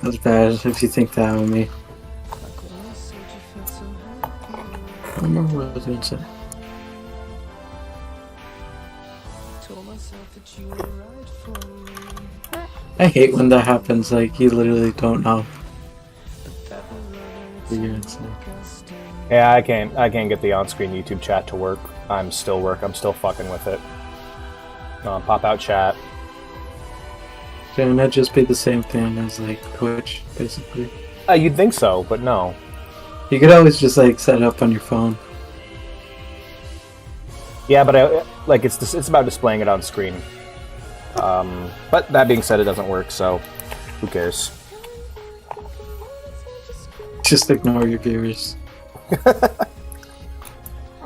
That's bad if you think that of me. I remember what I was going to say. I hate when that happens, like, you literally don't know. Yeah, I can't get the on-screen YouTube chat to work. I'm still fucking with it. Pop out chat. Can that just be the same thing as, like, Twitch, basically? You'd think so, but no. You could always just, like, set it up on your phone. Yeah, but it's about displaying it on screen. But that being said, it doesn't work, so who cares? Just ignore your viewers.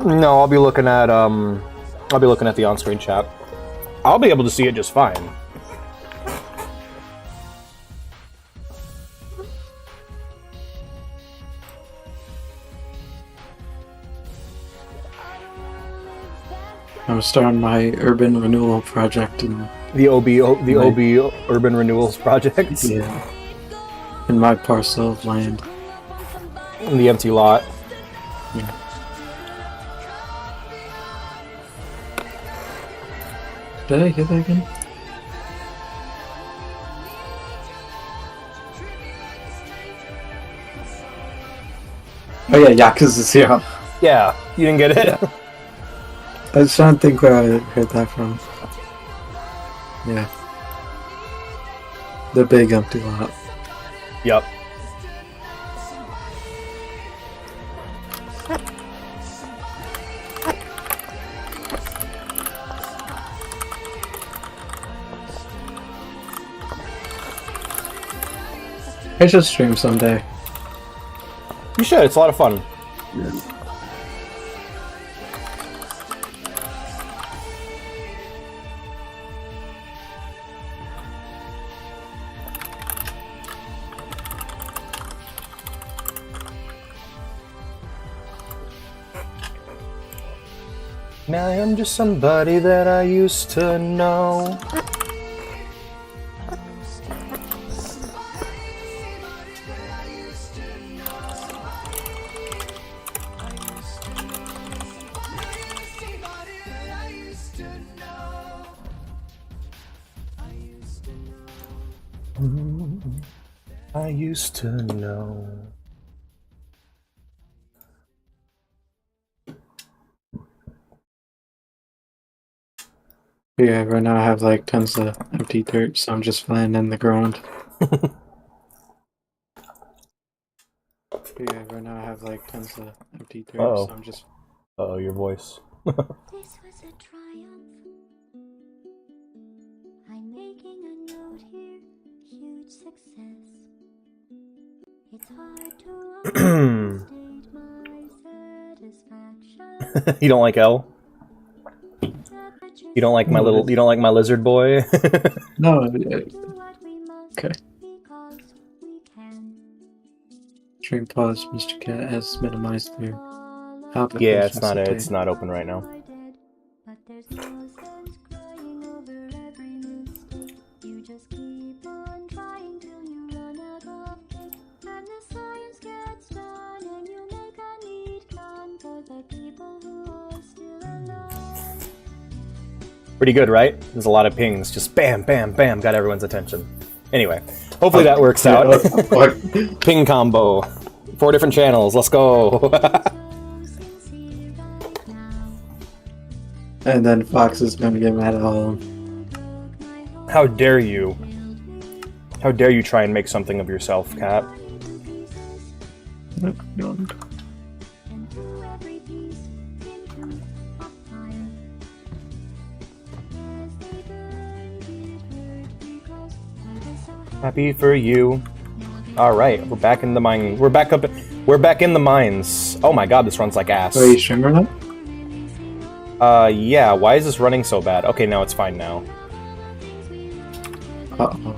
No, I'll be looking at the on-screen chat. I'll be able to see it just fine. I'm starting my urban renewal project in the OB Urban Renewals Project. Yeah. In my parcel of land. In the empty lot. Yeah. Did I hit that again? Oh yeah, Yakuza 0. Yeah, you didn't get it? Yeah. I was trying to think where I heard that from. Yeah. The big empty lot. Yep. I should stream someday. You should, it's a lot of fun. Yeah. Now I'm just somebody that I used to know. I used to know. Yeah, right now I have like tons of empty dirt, so I'm just flying in the ground. Yeah, right now I have like tons of empty dirt, so I'm just... Uh-oh, your voice. This was a triumph. I'm making a note here, huge success. It's hard to understate my satisfaction. You don't like L? You don't like my little... You don't like my lizard boy? No, okay. Stream pause, Mr. Cat has minimized their yeah, it's not open right now. Pretty good, right? There's a lot of pings. Just bam, bam, bam, got everyone's attention. Anyway, hopefully that works out. Ping combo. 4 different channels, let's go! And then Fox is gonna get mad at all of them. How dare you? How dare you try and make something of yourself, Cat? Happy for you. All right, we're back in the mine. We're back in the mines. Oh my god, this runs like ass. Are you streaming now? Yeah. Why is this running so bad? Okay, now it's fine now. Uh-oh.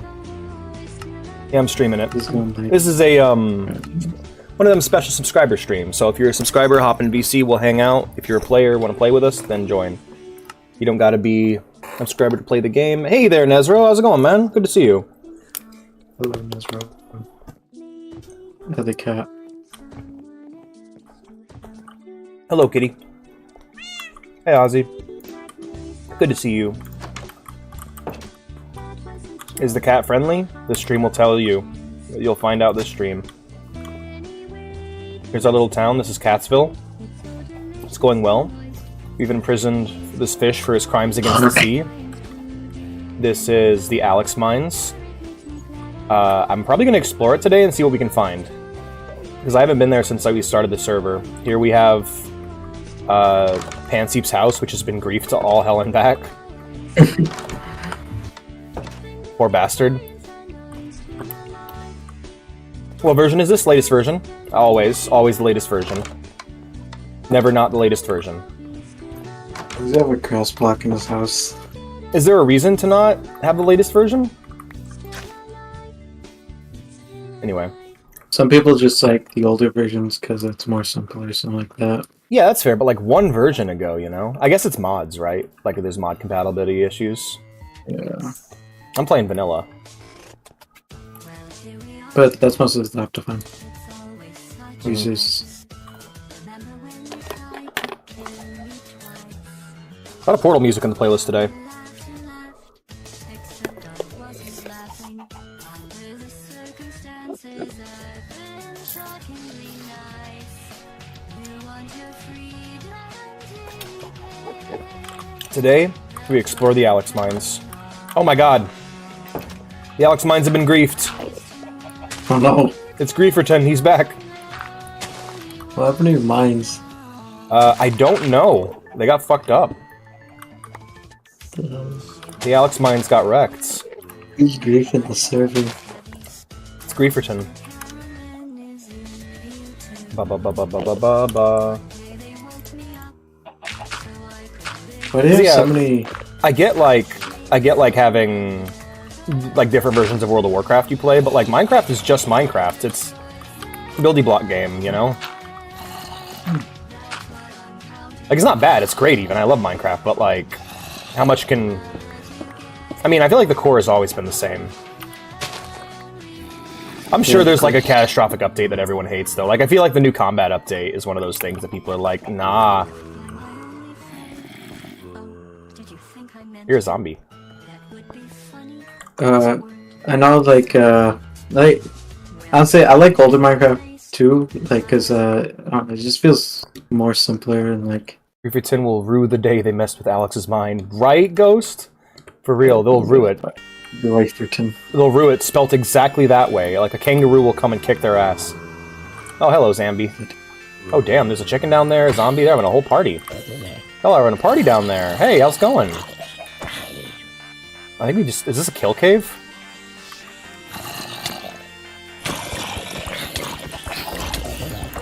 Yeah, I'm streaming it. This is a one of them special subscriber streams. So if you're a subscriber, hop in VC, we'll hang out. If you're a player, want to play with us, then join. You don't gotta be subscriber to play the game. Hey there, Nezro. How's it going, man? Good to see you. Hello, Nezro. Another cat. Hello, kitty. Hey, Ozzy. Good to see you. Is the cat friendly? The stream will tell you. You'll find out this stream. Here's our little town. This is Catsville. It's going well. We've imprisoned this fish for his crimes against the sea. This is the Alex Mines. I'm probably going to explore it today and see what we can find. Because I haven't been there since we started the server. Here we have Panseep's house, which has been griefed to all hell and back. Poor bastard. What version is this? Latest version. Always the latest version. Never not the latest version. Does he have a cross block in his house? Is there a reason to not have the latest version? Anyway. Some people just like the older versions because it's more simple or something like that. Yeah, that's fair, but like one version ago, you know? I guess it's mods, right? Like there's mod compatibility issues. Yeah. I'm playing vanilla. But that's most of the stuff to find. Users. A lot of Portal music on the playlist today. Today, we explore the Alex Mines. Oh my god! The Alex Mines have been griefed! Oh no! It's Grieferton, he's back! What happened to your mines? I don't know. They got fucked up. The Alex Mines got wrecked. Who's griefing the server? It's Grieferton. Ba ba ba ba ba ba ba ba. Why do you have so many? I get like having like different versions of World of Warcraft you play, but like Minecraft is just Minecraft. It's a buildy block game, you know? Like, it's not bad, it's great even, I love Minecraft, but like, how much can... I mean, I feel like the core has always been the same. I'm sure there's like a catastrophic update that everyone hates though. Like, I feel like the new combat update is one of those things that people are like, nah. You're a zombie. I know, like, honestly, I like older Minecraft too, like, cause, it just feels more simpler and, like... Grieferton will rue the day they messed with Alex's mind. Right, Ghost? For real, they'll rue it. Grieferton. They'll rue it, spelt exactly that way. Like, a kangaroo will come and kick their ass. Oh, hello, Zambi. Oh, damn, there's a chicken down there, a zombie, they're having a whole party. Hell, they're having a party down there. Hey, how's it going? I think we just... Is this a kill cave?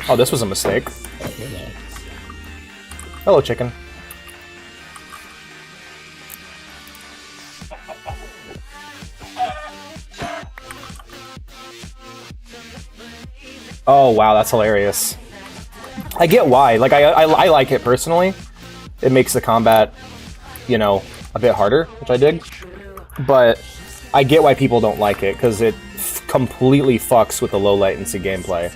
Oh, this was a mistake. Hello, chicken. Oh, wow, that's hilarious. I get why. Like, I like it personally. It makes the combat, you know, a bit harder, which I dig. But I get why people don't like it, because it completely fucks with the low latency gameplay.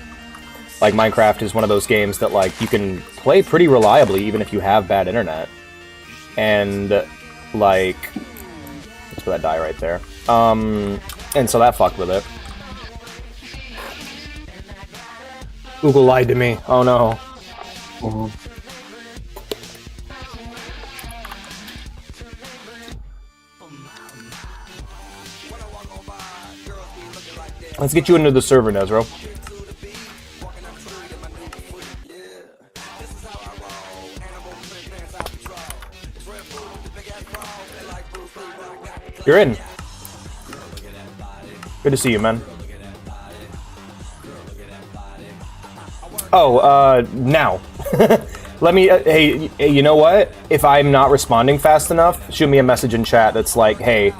Like, Minecraft is one of those games that, like, you can play pretty reliably even if you have bad internet. And, like... Let's put that die right there. And so that fucked with it. Google lied to me. Oh no. Let's get you into the server, Nezro. You're in. Good to see you, man. Oh, now. Let me, hey, you know what? If I'm not responding fast enough, shoot me a message in chat that's like, hey,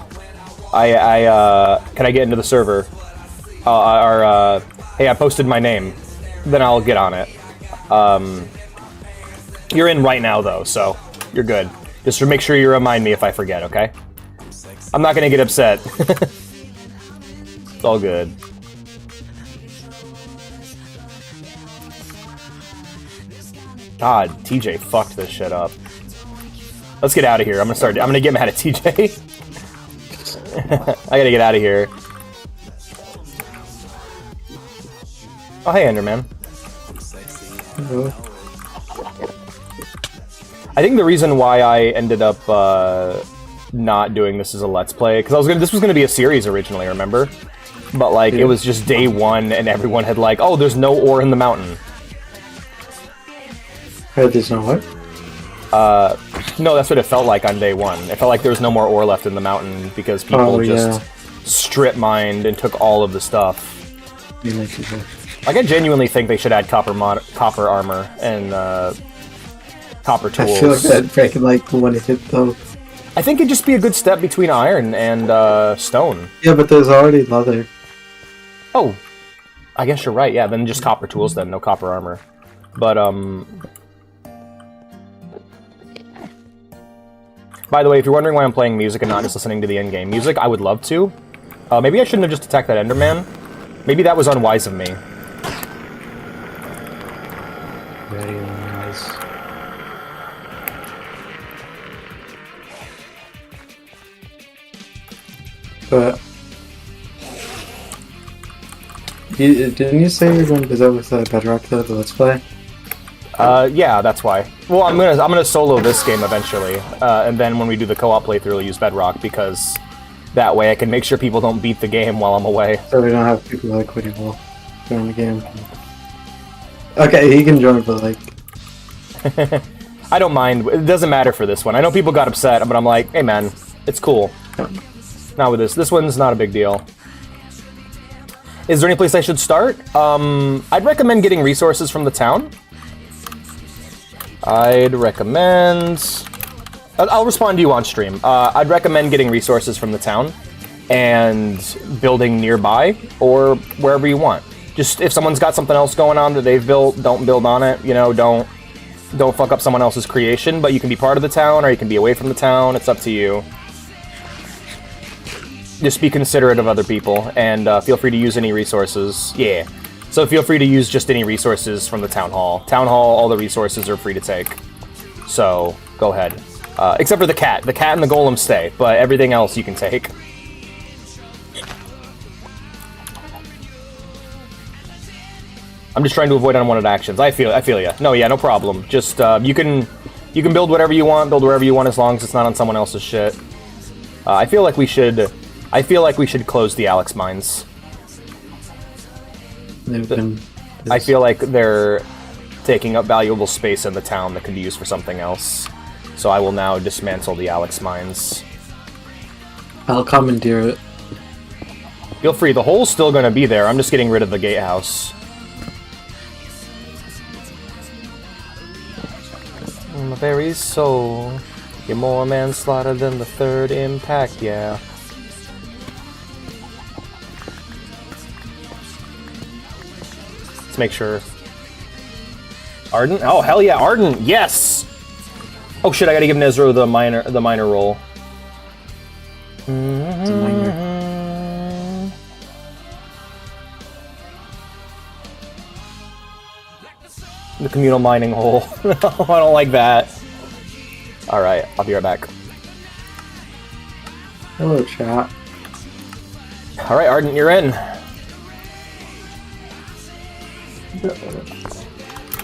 can I get into the server? Or, hey, I posted my name. Then I'll get on it. You're in right now, though, so you're good. Just to make sure you remind me if I forget, okay? I'm not gonna get upset. It's all good. God, TJ fucked this shit up. Let's get out of here. I'm gonna get mad at TJ. I gotta get out of here. Oh, hey, Enderman. Hello. I think the reason why I ended up not doing this as a Let's Play, because this was gonna be a series originally, remember? But like, Yeah. it was just day one, and everyone had like, oh, there's no ore in the mountain. Heard there's no what? No, that's what it felt like on day one. It felt like there was no more ore left in the mountain because people just strip mined and took all of the stuff. You make it. Like, I genuinely think they should add copper armor and copper tools. I feel like that freaking like one hit though. I think it'd just be a good step between iron and stone. Yeah, but there's already leather. Oh, I guess you're right. Yeah, then just copper tools then, no copper armor. But by the way, if you're wondering why I'm playing music and not just listening to the in-game music, I would love to. Maybe I shouldn't have just attacked that Enderman. Maybe that was unwise of me. Very nice. But didn't you say you're going to do that with Bedrock though, the Let's Play? Yeah, that's why. Well, I'm gonna solo this game eventually, and then when we do the co-op playthrough, I'll use Bedrock because that way I can make sure people don't beat the game while I'm away. So we don't have people like quitting while join the game. Okay, he can join, but like, I don't mind. It doesn't matter for this one. I know people got upset, but I'm like, hey man, it's cool. Not with this. This one's not a big deal. Is there any place I should start? I'd recommend getting resources from the town. I'd recommend... I'll respond to you on stream. I'd recommend getting resources from the town and building nearby or wherever you want. Just if someone's got something else going on that they've built, don't build on it. You know, don't fuck up someone else's creation, but you can be part of the town or you can be away from the town. It's up to you. Just be considerate of other people and feel free to use any resources. Yeah. So feel free to use just any resources from the town hall. Town hall, all the resources are free to take. So go ahead. Except for the cat. The cat and the golem stay, but everything else you can take. I'm just trying to avoid unwanted actions. I feel ya. No, yeah, no problem. Just you can build whatever you want, build wherever you want, as long as it's not on someone else's shit. I feel like we should close the Alex mines. I feel like they're taking up valuable space in the town that could be used for something else. So I will now dismantle the Alex mines. I'll commandeer it. Feel free, the hole's still gonna be there. I'm just getting rid of the gatehouse. My very soul, you're more manslaughter than the third impact, yeah. Let's make sure. Ardent? Oh hell yeah, Ardent! Yes! Oh shit, I gotta give Nezro the minor roll. It's a minor. The communal mining hole. No, I don't like that. Alright, I'll be right back. Hello, chat. Alright, Ardent, you're in.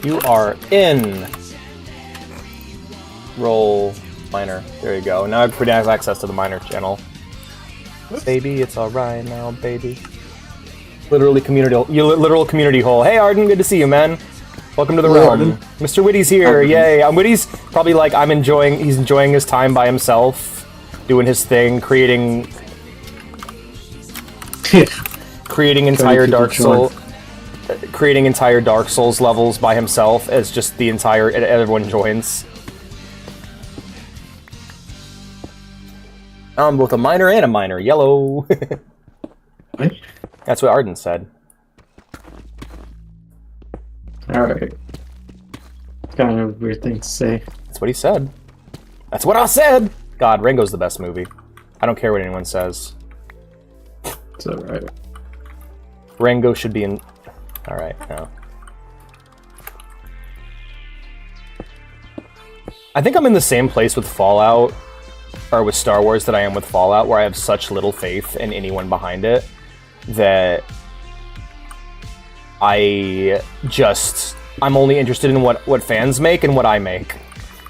You are in. Roll miner. There you go. Now everybody has access to the miner channel. Baby, it's alright now, baby. Literal community hole. Hey, Arden, good to see you, man. Welcome to the realm. Arden. Mr. Witty's here. Yay! Witty's probably like he's enjoying his time by himself, doing his thing, creating entire Dark Souls levels by himself as just everyone joins. I'm both a miner and a miner. Yellow. What? That's what Arden said. Alright. Kind of a weird thing to say. That's what he said. That's what I said! God, Rango's the best movie. I don't care what anyone says. It's alright. Rango should be in... Alright, no. I think I'm in the same place with Fallout, or with Star Wars, that I am with Fallout, where I have such little faith in anyone behind it, that I'm only interested in what fans make and what I make.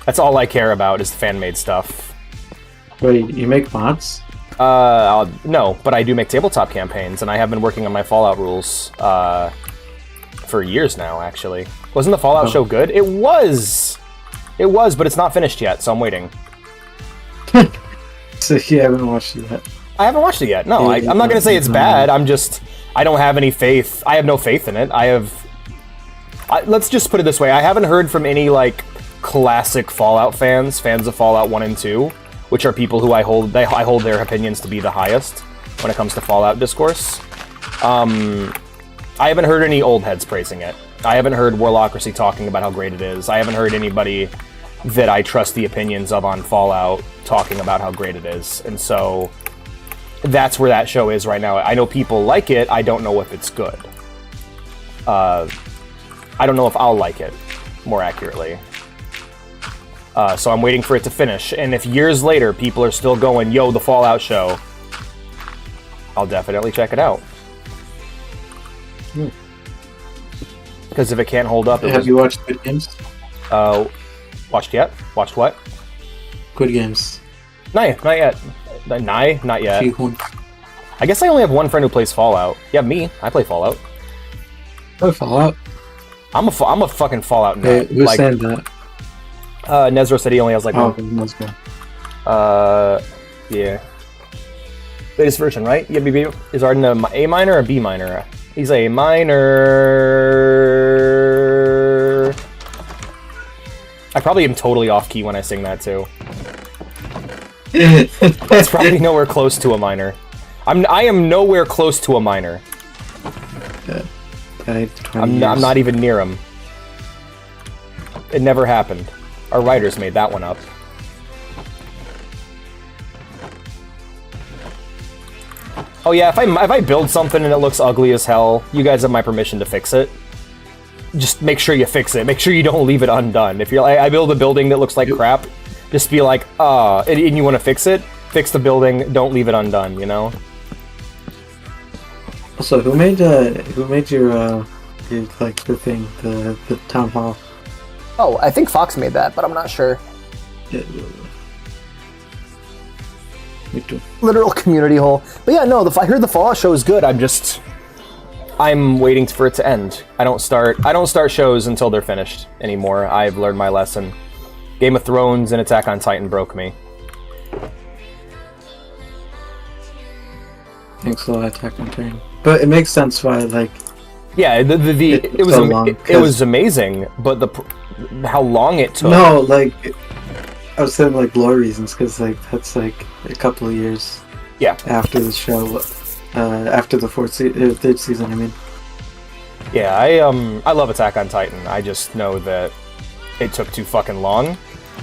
That's all I care about, is fan-made stuff. Wait, you make mods? No, but I do make tabletop campaigns, and I have been working on my Fallout rules, for years now, actually. Wasn't the Fallout show good? It was! It was, but it's not finished yet, so I'm waiting. So you haven't watched it yet? I haven't watched it yet. No, I'm not going to say it's bad. I don't have any faith. I have no faith in it. Let's just put it this way. I haven't heard from any, like, classic Fallout fans of Fallout 1 and 2, which are people who I hold their opinions to be the highest when it comes to Fallout discourse. I haven't heard any old heads praising it. I haven't heard Warlocracy talking about how great it is. I haven't heard anybody that I trust the opinions of on Fallout talking about how great it is. And so that's where that show is right now. I know people like it. I don't know if it's good. I don't know if I'll like it, more accurately. So I'm waiting for it to finish. And if years later people are still going, yo, the Fallout show, I'll definitely check it out. Because if it can't hold up... Have you watched Good Games? Watched yet? Watched what? Good Games. Not yet. Not yet. Ji-hoon. I guess I only have one friend who plays Fallout. Yeah, me. I play Fallout. Oh, Fallout? I'm a fucking Fallout Hey, nut. who said that? Nezro said he only has like Oh, one. let's go. Yeah. Latest version, right? Yeah, BB. Is Arden a A minor or B minor? He's a minor. I probably am totally off key when I sing that too. It's probably nowhere close to a minor. I am nowhere close to a minor. I'm not even near him. It never happened. Our writers made that one up. Oh yeah, if I build something and it looks ugly as hell, you guys have my permission to fix it. Just make sure you fix it. Make sure you don't leave it undone. If you're like, I build a building that looks like crap, just be like, and you want to fix it, fix the building, don't leave it undone, you know? Also, who made your like the thing, the town hall? Oh, I think Fox made that, but I'm not sure. Yeah, me too. Literal community hole. But yeah, no, I heard the Fallout show is good. I'm waiting for it to end. I don't start shows until they're finished anymore. I've learned my lesson. Game of Thrones and Attack on Titan broke me. Thanks a lot, Attack on Titan. But it makes sense why, like... Yeah, it was amazing, but how long it took. No, like... I was saying, like, lore reasons, because, like, that's, like, a couple of years after the show, after the third season, I mean. Yeah, I love Attack on Titan. I just know that it took too fucking long,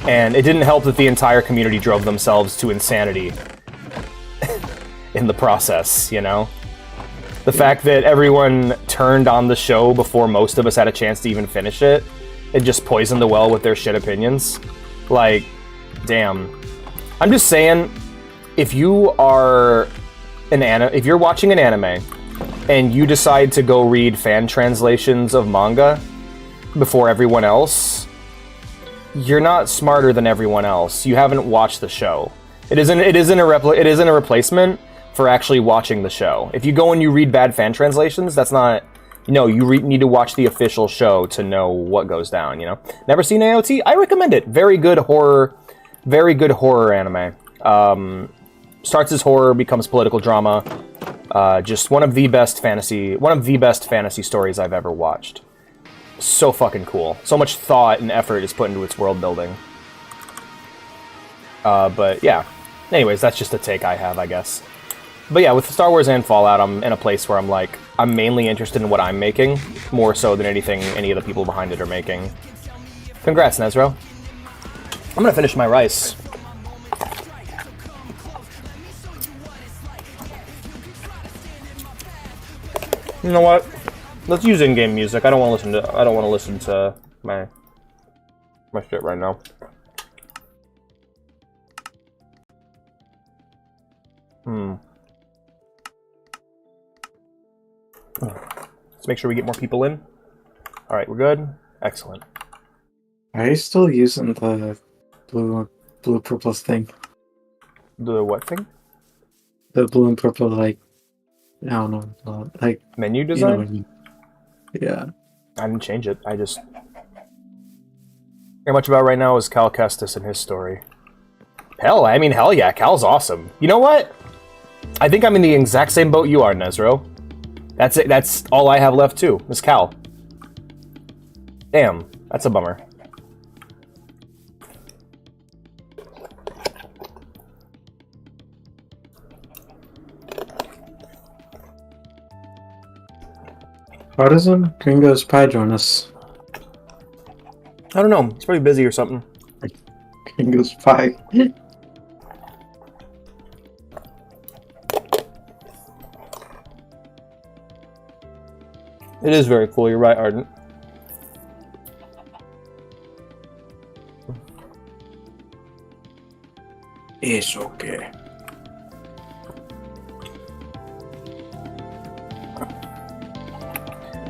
and it didn't help that the entire community drove themselves to insanity in the process, you know? The fact that everyone turned on the show before most of us had a chance to even finish it, it just poisoned the well with their shit opinions. Like, damn. I'm just saying, if you're watching an anime and you decide to go read fan translations of manga before everyone else, you're not smarter than everyone else. You haven't watched the show. It isn't a replacement for actually watching the show. If you go and you read bad fan translations, that's not... No, you need to watch the official show to know what goes down, you know? Never seen AOT? I recommend it. Very good horror anime. Starts as horror, becomes political drama. Just one of the best fantasy stories I've ever watched. So fucking cool. So much thought and effort is put into its world building. But yeah. Anyways, that's just a take I have, I guess. But yeah, with Star Wars and Fallout, I'm in a place where I'm mainly interested in what I'm making, more so than anything any of the people behind it are making. Congrats, Nezro. I'm gonna finish my rice. You know what? Let's use in-game music. I don't want to listen to my shit right now. Let's make sure we get more people in. All right, we're good. Excellent. Are you still using the blue purple thing? The what thing? The blue and purple, like, I don't know, like menu design. You know what I mean. Yeah. I didn't change it. I just care much about right now is Cal Kestis and his story. Hell yeah, Cal's awesome. You know what? I think I'm in the exact same boat you are, Nezro. That's it. That's all I have left too. Is Cal. Damn, that's a bummer. Why doesn't Gringo's Pie join us? I don't know. He's probably busy or something. Gringo's Pie. It is very cool. You're right, Ardent. It's okay.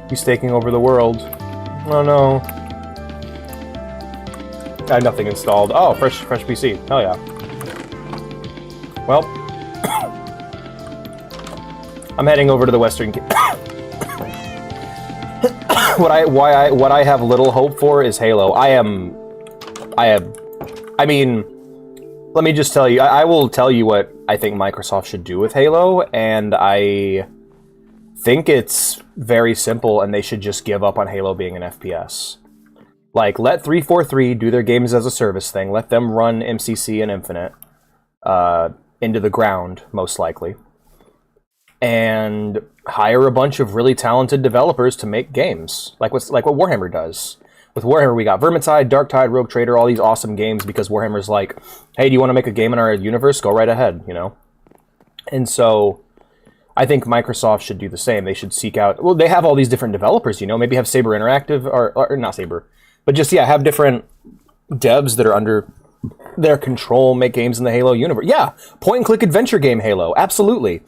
He's taking over the world. Oh no. I have nothing installed. Oh, fresh PC. Hell yeah. Well, I'm heading over to the Western. What I have little hope for is Halo. I mean, let me just tell you. I will tell you what I think Microsoft should do with Halo, and I think it's very simple, and they should just give up on Halo being an FPS. Like, let 343 do their games as a service thing. Let them run MCC and Infinite into the ground, most likely. And hire a bunch of really talented developers to make games, like what Warhammer does. With Warhammer, we got Vermintide, Darktide, Rogue Trader, all these awesome games because Warhammer's like, hey, do you want to make a game in our universe? Go right ahead, you know? And so I think Microsoft should do the same. They should seek out... Well, they have all these different developers, you know? Maybe have Saber Interactive, or not Saber, but just, yeah, have different devs that are under their control, make games in the Halo universe. Yeah, point-and-click adventure game Halo, absolutely.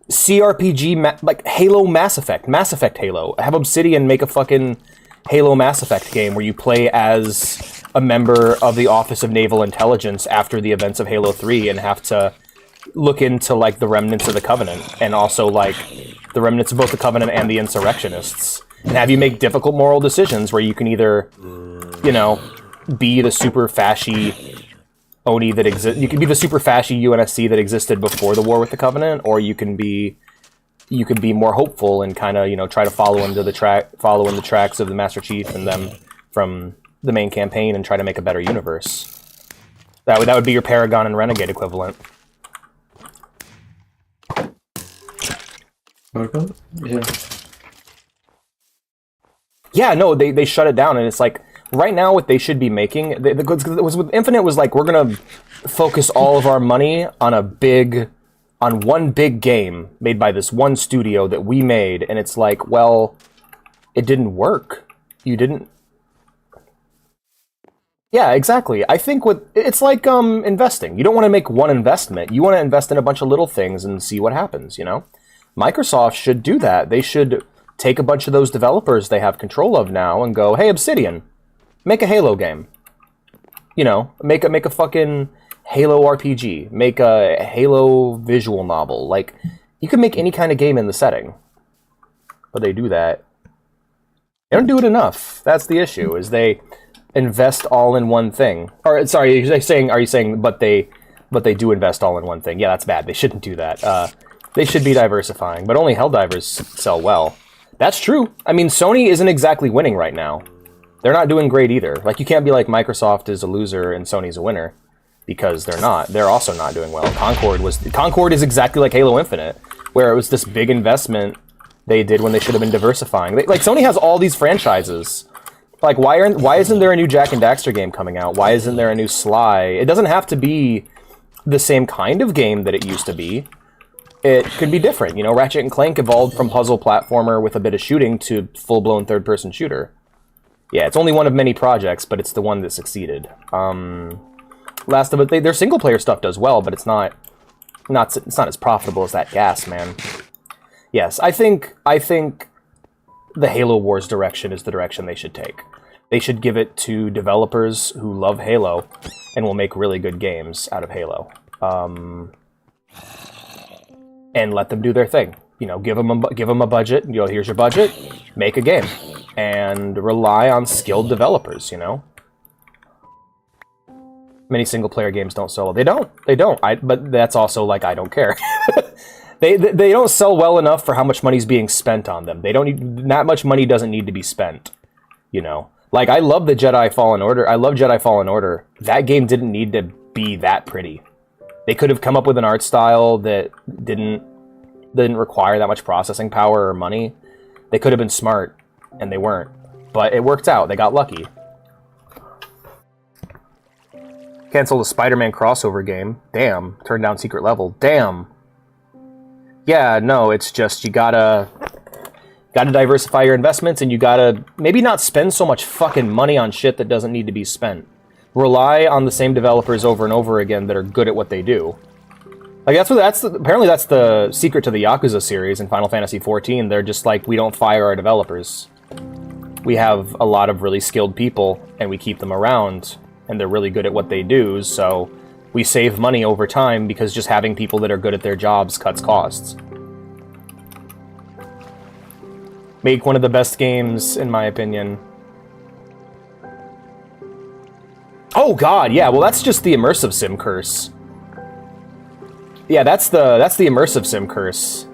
CRPG, like Halo Mass Effect Halo. Have Obsidian make a fucking Halo Mass Effect game where you play as a member of the Office of Naval Intelligence after the events of Halo 3 and have to look into, like, the remnants of the Covenant, and also, like, the remnants of both the Covenant and the Insurrectionists. And have you make difficult moral decisions where you can either, you know, be the super fashy Oni that exists. You can be the super fashy UNSC that existed before the war with the Covenant, or you can be more hopeful and kind of, you know, try to follow in the tracks of the Master Chief and them from the main campaign and try to make a better universe. That would be your Paragon and Renegade equivalent. Yeah. Yeah, no, they shut it down, and it's like, right now what they should be making, with Infinite was like, we're gonna focus all of our money on one big game made by this one studio that we made, and it's like, well, it didn't work. You didn't... Yeah, exactly. I think it's like investing. You don't want to make one investment. You want to invest in a bunch of little things and see what happens, you know? Microsoft should do that. They should take a bunch of those developers they have control of now and go, hey, Obsidian, make a Halo game. You know, make a fucking Halo RPG. Make a Halo visual novel. Like, you can make any kind of game in the setting. But they do that. They don't do it enough. That's the issue, is they invest all in one thing. Or, sorry, are you saying, but they do invest all in one thing? Yeah, that's bad. They shouldn't do that. They should be diversifying, but only Helldivers sell well. That's true. I mean, Sony isn't exactly winning right now. They're not doing great either. Like, you can't be like Microsoft is a loser and Sony's a winner, because they're not. They're also not doing well. Concord is exactly like Halo Infinite, where it was this big investment they did when they should have been diversifying. Like, Sony has all these franchises. Like, why isn't there a new Jak and Daxter game coming out? Why isn't there a new Sly? It doesn't have to be the same kind of game that it used to be. it could be different. You know, Ratchet and Clank evolved from puzzle platformer with a bit of shooting to full-blown third-person shooter. Yeah, it's only one of many projects, but it's the one that succeeded. Last of it, their single-player stuff does well, but it's not as profitable as that gas, man. Yes, I think the Halo Wars direction is the direction they should take. They should give it to developers who love Halo and will make really good games out of Halo. And let them do their thing. You know, give them a budget. You know, here's your budget. Make a game, and rely on skilled developers. You know, many single player games don't sell. They don't. But that's also like I don't care. They don't sell well enough for how much money's being spent on them. They don't need that much money. Doesn't need to be spent. You know, like I love the Jedi Fallen Order. I love Jedi Fallen Order. That game didn't need to be that pretty. They could have come up with an art style that didn't require that much processing power or money. They could have been smart, and they weren't. But it worked out. They got lucky. Cancel the Spider-Man crossover game. Damn. Turn down secret level. Damn. Yeah, no, it's just you gotta diversify your investments, and you gotta maybe not spend so much fucking money on shit that doesn't need to be spent. Rely on the same developers over and over again that are good at what they do. Like apparently that's the secret to the Yakuza series in Final Fantasy XIV. They're just like, we don't fire our developers. We have a lot of really skilled people, and we keep them around, and they're really good at what they do, so we save money over time because just having people that are good at their jobs cuts costs. Make one of the best games, in my opinion. Oh god, yeah, well that's just the immersive sim curse. Yeah, that's the immersive sim curse.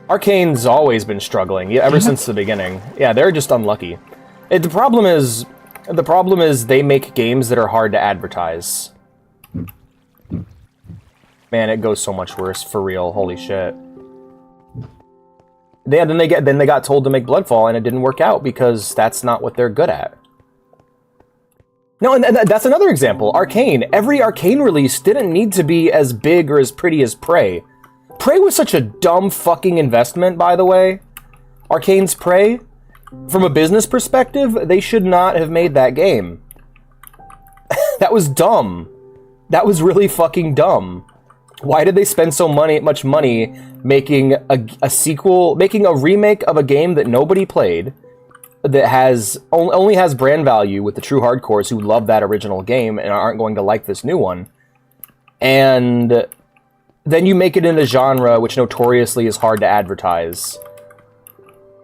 Arcane's always been struggling, ever since the beginning. Yeah, they're just unlucky. The problem is they make games that are hard to advertise. Man, it goes so much worse, for real, holy shit. Then they got told to make Bloodfall, and it didn't work out because that's not what they're good at. No, and that's another example. Arcane. Every Arcane release didn't need to be as big or as pretty as Prey. Prey was such a dumb fucking investment, by the way. Arcane's Prey. From a business perspective, they should not have made that game. That was dumb. That was really fucking dumb. Why did they spend so much money making a sequel, making a remake of a game that nobody played, that only has brand value with the true hardcores who love that original game and aren't going to like this new one, and then you make it in a genre which notoriously is hard to advertise.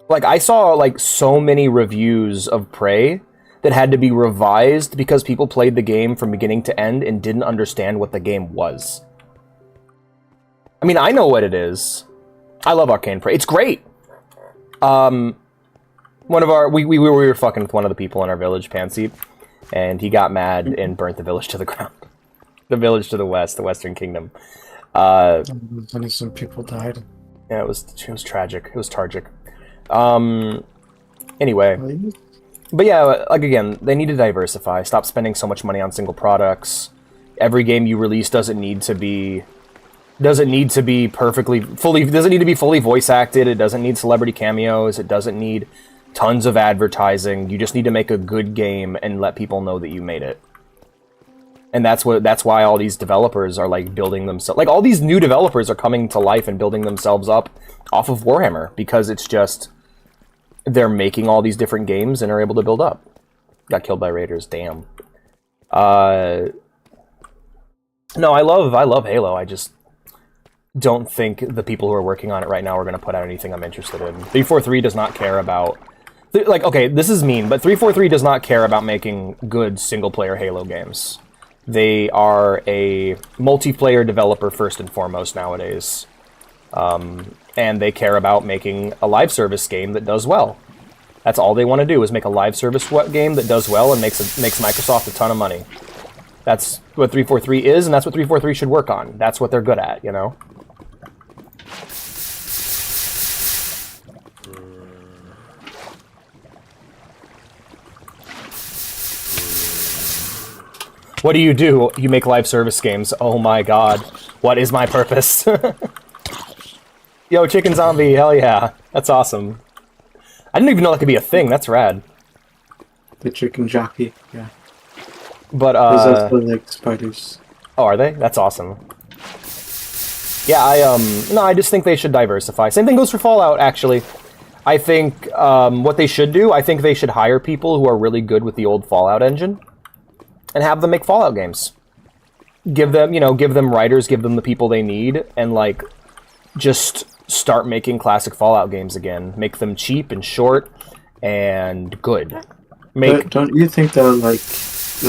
Like, I saw like so many reviews of Prey that had to be revised because people played the game from beginning to end and didn't understand what the game was. I mean, I know what it is. I love Arcane Prey. It's great. We were fucking with one of the people in our village, Pansy, and he got mad and burnt the village to the ground. The village to the west, the Western Kingdom. Some people died. Yeah, it was tragic. It was tragic. Anyway. But yeah, like again, they need to diversify. Stop spending so much money on single products. Every game you release doesn't need to be fully voice acted. It doesn't need celebrity cameos. It doesn't need tons of advertising. You just need to make a good game and let people know that you made it. And that's why all these developers are like building themselves. Like all these new developers are coming to life and building themselves up off of Warhammer because it's just they're making all these different games and are able to build up. Got killed by raiders. Damn. No, I love Halo. I just don't think the people who are working on it right now are going to put out anything I'm interested in. 343 does not care about... Like, okay, this is mean, but 343 does not care about making good single-player Halo games. They are a multiplayer developer first and foremost nowadays. And they care about making a live service game that does well. That's all they want to do, is make a live service game that does well and makes Microsoft a ton of money. That's what 343 is, and that's what 343 should work on. That's what they're good at, you know? What do? You make live service games. Oh my god. What is my purpose? Yo, chicken zombie, hell yeah. That's awesome. I didn't even know that could be a thing. That's rad. The chicken jockey, yeah. But, There's also, like, spiders. Oh, are they? That's awesome. Yeah, no, I just think they should diversify. Same thing goes for Fallout, actually. I think, what they should do, I think they should hire people who are really good with the old Fallout engine and have them make Fallout games. Give them, give them writers, give them the people they need, and, like, just start making classic Fallout games again. Make them cheap and short and good. But don't you think, though, because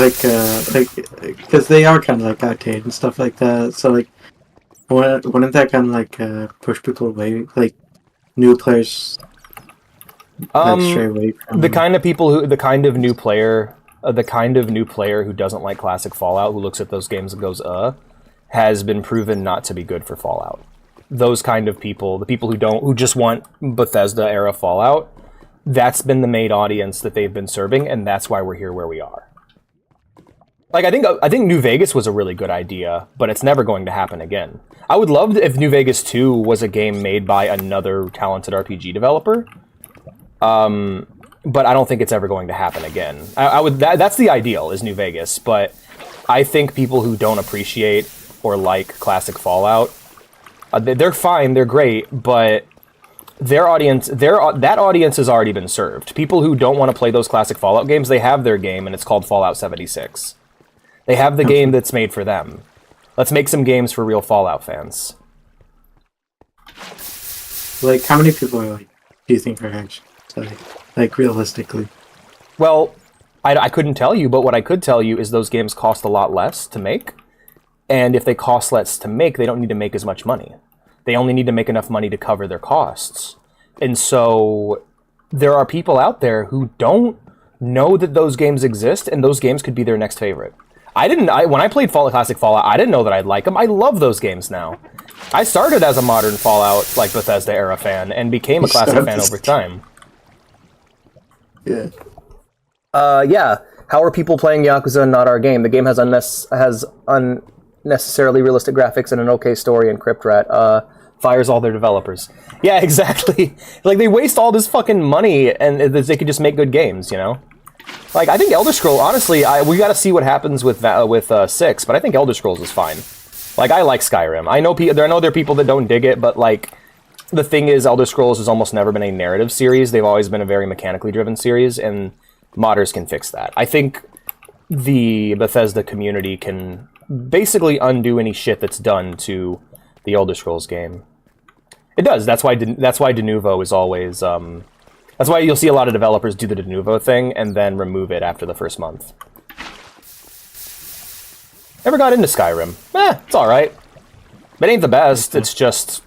they are kind of, like, outdated and stuff like that, so, like, wouldn't that kind of, like, push people away, like, new players, like, stray away from... The kind of new player who doesn't like classic Fallout, who looks at those games and goes, has been proven not to be good for Fallout. Those kind of people, the people who just want Bethesda-era Fallout, that's been the main audience that they've been serving, and that's why we're here where we are. Like, I think New Vegas was a really good idea, but it's never going to happen again. I would love if New Vegas 2 was a game made by another talented RPG developer, but I don't think it's ever going to happen again. That's the ideal, is New Vegas, but I think people who don't appreciate or like classic Fallout, they're fine, they're great, but that audience has already been served. People who don't want to play those classic Fallout games, they have their game, and it's called Fallout 76. They have the game that's made for them. Let's make some games for real Fallout fans. Like, how many people do you think are actually, like, realistically? Well, I couldn't tell you, but what I could tell you is those games cost a lot less to make, and if they cost less to make, they don't need to make as much money. They only need to make enough money to cover their costs. And so there are people out there who don't know that those games exist, and those games could be their next favorite. When I played Classic Fallout, I didn't know that I'd like them. I love those games now. I started as a modern Fallout, like, Bethesda-era fan, and became a classic fan over time. Yeah. Yeah. How are people playing Yakuza not our game? The game has unnecessarily realistic graphics and an okay story, and CryptRat fires all their developers. Yeah, exactly. Like, they waste all this fucking money, and they could just make good games, Like, I think Elder Scrolls, honestly, we gotta see what happens with 6, but I think Elder Scrolls is fine. Like, I like Skyrim. I know there are people that don't dig it, but, like, the thing is, Elder Scrolls has almost never been a narrative series. They've always been a very mechanically driven series, and modders can fix that. I think the Bethesda community can basically undo any shit that's done to the Elder Scrolls game. It does. That's why Denuvo is always... That's why you'll see a lot of developers do the Denuvo thing and then remove it after the first month. Never got into Skyrim. It's alright. It ain't the best, it's just...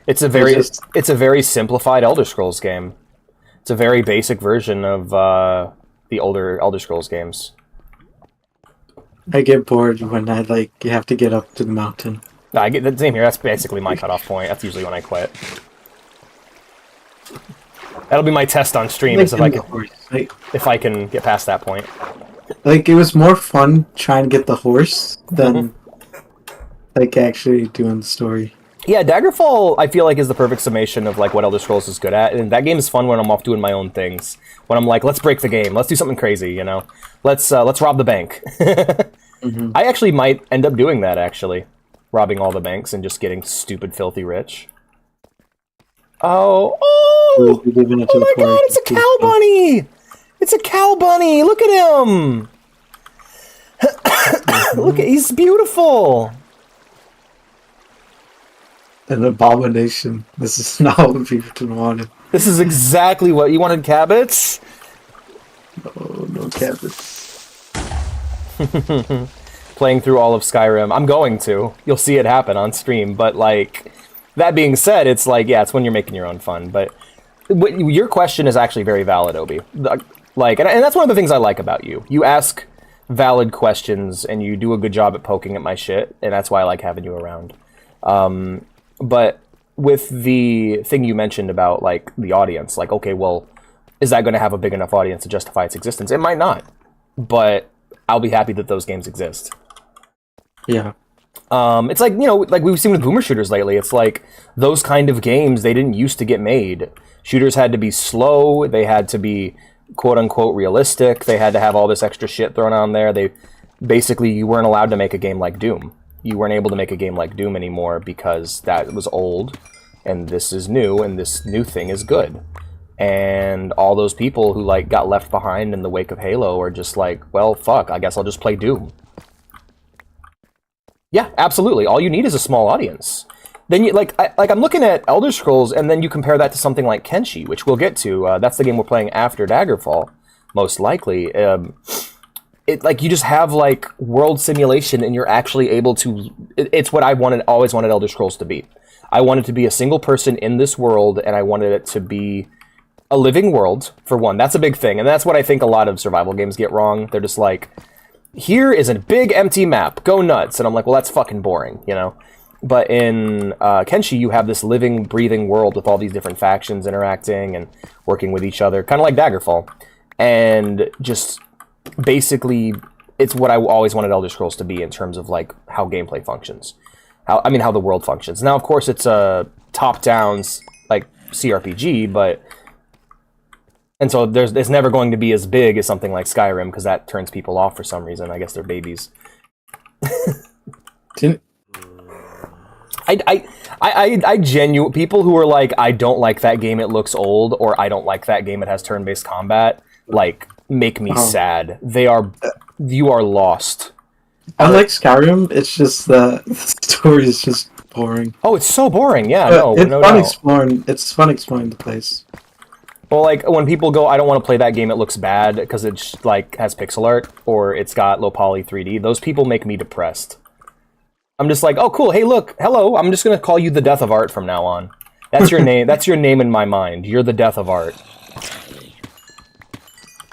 It's a very simplified Elder Scrolls game. It's a very basic version of the older Elder Scrolls games. I get bored when you have to get up to the mountain. No, I get the same here. That's basically my cutoff point. That's usually when I quit. That'll be my test on stream, is if I can get past that point. Like, it was more fun trying to get the horse than like actually doing the story. Yeah, Daggerfall, I feel like, is the perfect summation of like what Elder Scrolls is good at, and that game is fun when I'm off doing my own things. When I'm like, let's break the game, let's do something crazy, Let's rob the bank. I actually might end up doing that, actually. Robbing all the banks and just getting stupid, filthy rich. Oh my god, it's a cow bunny! It's a cow bunny! Look at him! He's beautiful! An abomination. This is not what people wanted. This is exactly what you wanted, Cabbits? Oh, no Cabbits. Playing through all of Skyrim. I'm going to. You'll see it happen on stream, but like... That being said, it's like, yeah, it's when you're making your own fun, but your question is actually very valid, Obi. Like, and that's one of the things I like about you. You ask valid questions, and you do a good job at poking at my shit, and that's why I like having you around. But with the thing you mentioned about, like, the audience, like, okay, well, is that going to have a big enough audience to justify its existence? It might not, but I'll be happy that those games exist. Yeah. It's like, like we've seen with boomer shooters lately. It's like those kind of games, they didn't used to get made. Shooters had to be slow. They had to be quote unquote realistic. They had to have all this extra shit thrown on there. Basically, you weren't allowed to make a game like Doom. You weren't able to make a game like Doom anymore because that was old and this is new and this new thing is good. And all those people who like got left behind in the wake of Halo are just like, well, fuck, I guess I'll just play Doom. Yeah, absolutely. All you need is a small audience. Then you I'm looking at Elder Scrolls, and then you compare that to something like Kenshi, which we'll get to. That's the game we're playing after Daggerfall, most likely. You just have like world simulation, and you're actually able to. It's what I always wanted Elder Scrolls to be. I wanted to be a single person in this world, and I wanted it to be a living world. For one, that's a big thing, and that's what I think a lot of survival games get wrong. They're just like, here is a big empty map, go nuts. And I'm like, well, that's fucking boring, But in Kenshi, you have this living, breathing world with all these different factions interacting and working with each other, kind of like Daggerfall. And just basically, it's what I always wanted Elder Scrolls to be in terms of like how gameplay functions. How the world functions. Now, of course, it's a top-down like CRPG, but... And so it's never going to be as big as something like Skyrim, because that turns people off for some reason. I guess they're babies. I genuinely, people who are like, I don't like that game, it looks old, or I don't like that game, it has turn-based combat, like, make me sad. You are lost. Unlike Skyrim, it's just the story is just boring. Oh, it's so boring, yeah, It's fun exploring the place. Well, like, when people go, I don't want to play that game, it looks bad, because it, like, has pixel art, or it's got low poly 3D, those people make me depressed. I'm just like, oh, cool, hey, look, hello, I'm just going to call you the Death of Art from now on. That's your name, that's your name in my mind. You're the Death of Art.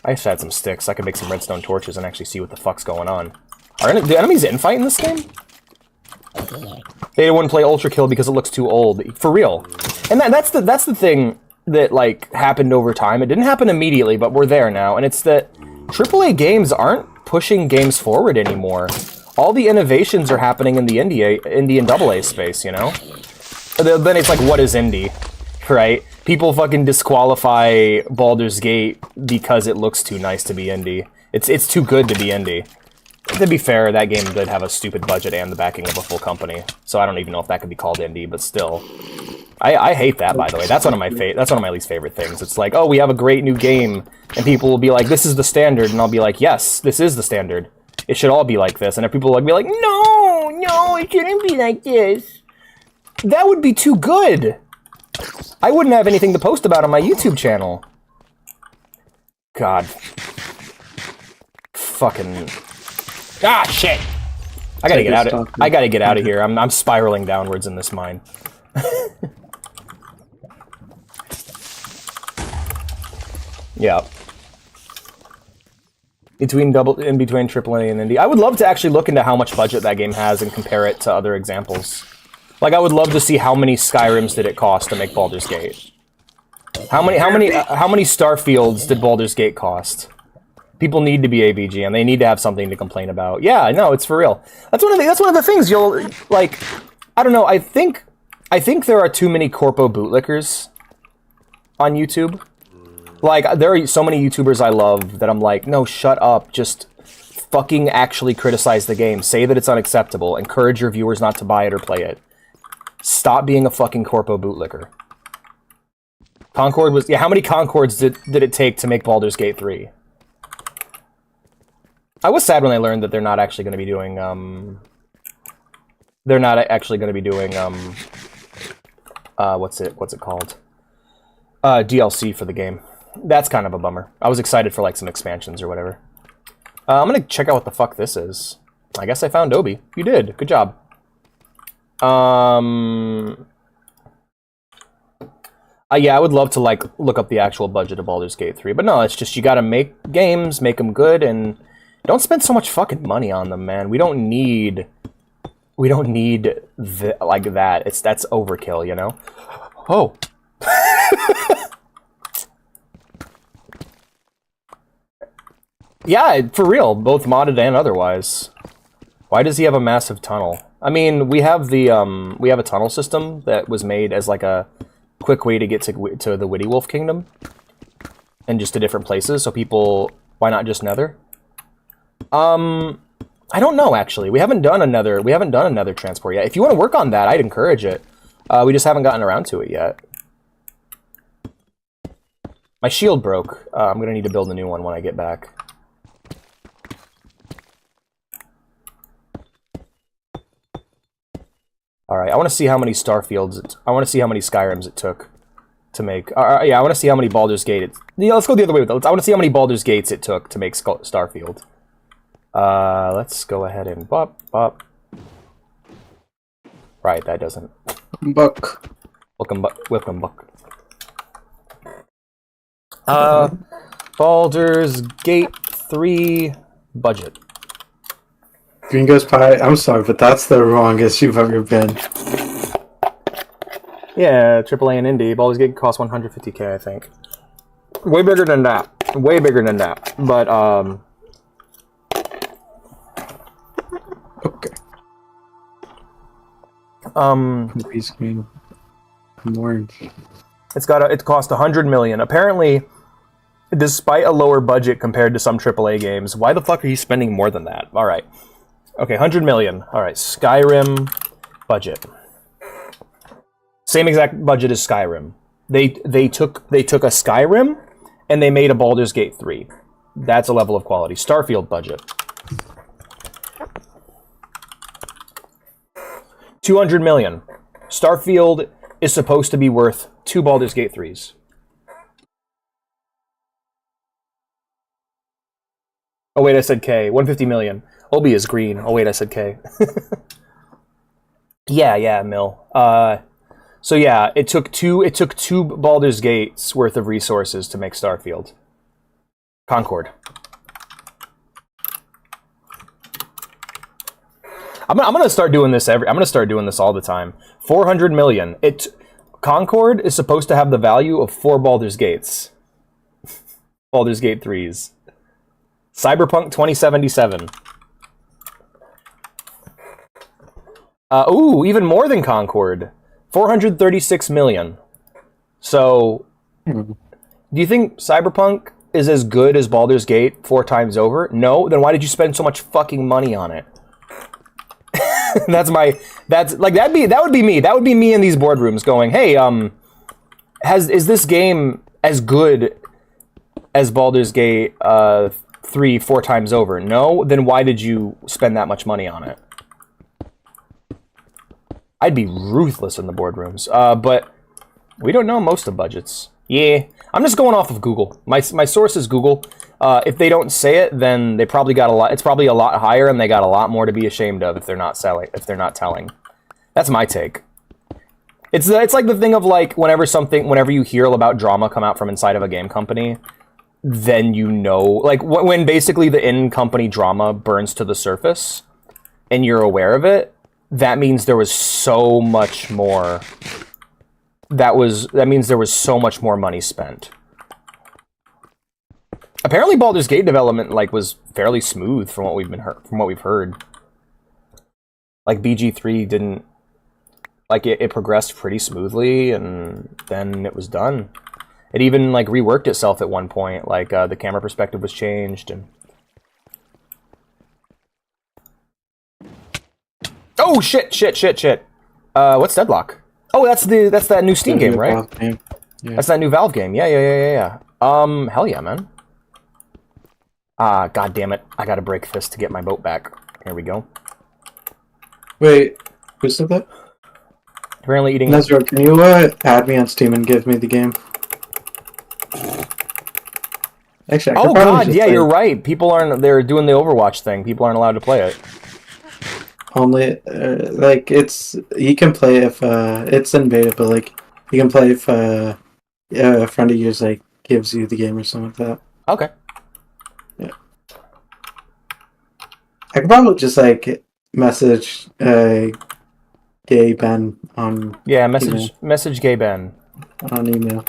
I just had some sticks, I could make some redstone torches and actually see what the fuck's going on. Do enemies infight in this game? They wouldn't play Ultra Kill because it looks too old. For real. And that's the thing that like happened over time. It didn't happen immediately, but we're there now, and it's that AAA games aren't pushing games forward anymore. All the innovations are happening in the indie and AA space, Then it's like, what is indie, right? People fucking disqualify Baldur's Gate because it looks too nice to be indie. It's too good to be indie. To be fair, that game did have a stupid budget and the backing of a full company, so I don't even know if that could be called indie, but still. I hate that, by the way. That's one of my least favorite things. It's like, oh, we have a great new game, and people will be like, this is the standard, and I'll be like, yes, this is the standard. It should all be like this. And if people will be like, no, it shouldn't be like this. That would be too good. I wouldn't have anything to post about on my YouTube channel. God. Fucking... Ah, shit! I gotta get out of here. I'm spiraling downwards in this mine. Yeah. In between AAA and indie. I would love to actually look into how much budget that game has and compare it to other examples. Like, I would love to see how many Skyrims did it cost to make Baldur's Gate. How many Starfields did Baldur's Gate cost? People need to be ABG, and they need to have something to complain about. Yeah, no, it's for real. That's one of the things you'll like. I don't know. I think there are too many corpo bootlickers on YouTube. Like, there are so many YouTubers I love that I'm like, no, shut up. Just fucking actually criticize the game. Say that it's unacceptable. Encourage your viewers not to buy it or play it. Stop being a fucking corpo bootlicker. Concord was... Yeah, how many Concords did it take to make Baldur's Gate 3? I was sad when I learned that they're not actually going to be doing, what's it called? DLC for the game. That's kind of a bummer. I was excited for, like, some expansions or whatever. I'm gonna check out what the fuck this is. I guess I found Obi. You did. Good job. Yeah, I would love to, like, look up the actual budget of Baldur's Gate 3. But no, it's just you gotta make games, make them good, and don't spend so much fucking money on them, man. We don't need like that. That's overkill, you know? Oh. Yeah, for real, both modded and otherwise. Why does he have a massive tunnel? I mean, we have a tunnel system that was made as like a quick way to get to the Witty Wolf Kingdom, and just to different places. So people, why not just Nether? I don't know actually. We haven't done another transport yet. If you want to work on that, I'd encourage it. We just haven't gotten around to it yet. My shield broke. I'm gonna need to build a new one when I get back. All right, I want to see how many Starfields. I want to see how many Skyrims it took to make. Yeah, I want to see how many Baldur's Gate. Let's go the other way with it. I want to see how many Baldur's Gates it took to make Starfield. Let's go ahead and bop. Right, that doesn't. Buck. Welcome, Buck. Baldur's Gate 3 budget. Green Ghost Pie, I'm sorry, but that's the wrongest you've ever been. Yeah, AAA and indie. Baldur's Gate cost 150k, I think. Way bigger than that. Way bigger than that. But, Okay. Green screen. I'm orange. It cost 100 million. Apparently, despite a lower budget compared to some AAA games, why the fuck are you spending more than that? All right. Okay, 100 million. All right, Skyrim budget. Same exact budget as Skyrim. They took a Skyrim and they made a Baldur's Gate 3. That's a level of quality. Starfield budget. 200 million. Starfield is supposed to be worth 2 Baldur's Gate 3s. Oh wait, I said K. 150 million. Obi is green. Oh wait, I said K. yeah, Mill. So yeah, it took two Baldur's Gates worth of resources to make Starfield. Concord. I'm gonna start doing this I'm gonna start doing this all the time. 400 million. Concord is supposed to have the value of 4 Baldur's Gates. Baldur's Gate 3s. Cyberpunk 2077. Ooh, even more than Concord. 436 million. So, do you think Cyberpunk is as good as Baldur's Gate 4 times over? No? Then why did you spend so much fucking money on it? That would be me. That would be me in these boardrooms going, hey, is this game as good as Baldur's Gate 3 4 times over? No? Then why did you spend that much money on it? I'd be ruthless in the boardrooms. But we don't know most of budgets. Yeah. I'm just going off of Google. My source is Google. If they don't say it, then they probably got a lot. It's probably a lot higher, and they got a lot more to be ashamed of if they're not telling. That's my take. It's like the thing of like whenever you hear about drama come out from inside of a game company, then you know, like when basically the in-company drama burns to the surface, and you're aware of it. That means there was so much more. That means there was so much more money spent. Apparently, Baldur's Gate development was fairly smooth from what we've heard. Like BG3 didn't it progressed pretty smoothly, and then it was done. It even reworked itself at one point. The camera perspective was changed and. Oh shit! What's Deadlock? Oh, that's that new Steam game, right? Yeah. That's that new Valve game. Yeah. Hell yeah, man. God damn it! I gotta break this to get my boat back. Here we go. Wait, who said that? Apparently eating. Nezro, can you add me on Steam and give me the game? Actually, oh god, yeah, you're right. People aren't. They're doing the Overwatch thing. People aren't allowed to play it. Only, you can play if, it's in beta, but, you can play if, a friend of yours, gives you the game or something like that. Okay. Yeah. I could probably just, message, Gay Ben on... Yeah, message Gay Ben. On email.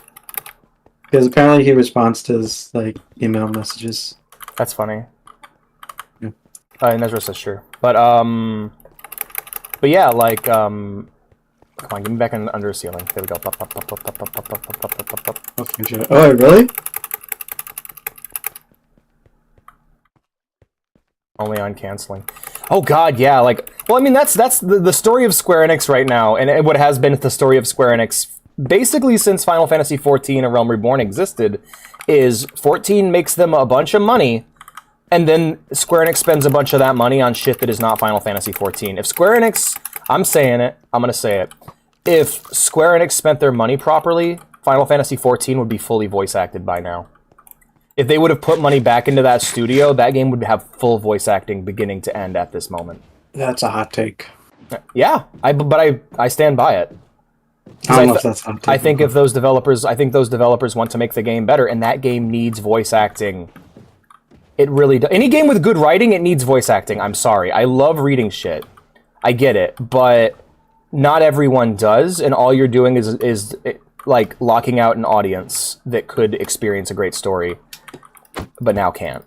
Because apparently he responds to his, email messages. That's funny. Yeah. Nezra says sure. But yeah, like, come on, give me back under a ceiling. There we go. Pop, pop, pop, pop, pop, pop, pop, pop, pop, pop, pop, pop. Oh, really? Only on canceling. Oh god, yeah, like, well, I mean, that's the story of Square Enix right now, and what has been the story of Square Enix basically since Final Fantasy XIV: A Realm Reborn existed, is 14 makes them a bunch of money, and then Square Enix spends a bunch of that money on shit that is not Final Fantasy XIV. If Square Enix, I'm saying it, I'm gonna say it, if Square Enix spent their money properly, Final Fantasy XIV would be fully voice acted by now. If they would have put money back into that studio, that game would have full voice acting beginning to end at this moment. That's a hot take. Yeah, but I stand by it. I don't know if that's hot take. I think those developers want to make the game better, and that game needs voice acting. It really does. Any game with good writing, it needs voice acting. I'm sorry. I love reading shit. I get it, but not everyone does, and all you're doing is like locking out an audience that could experience a great story, but now can't.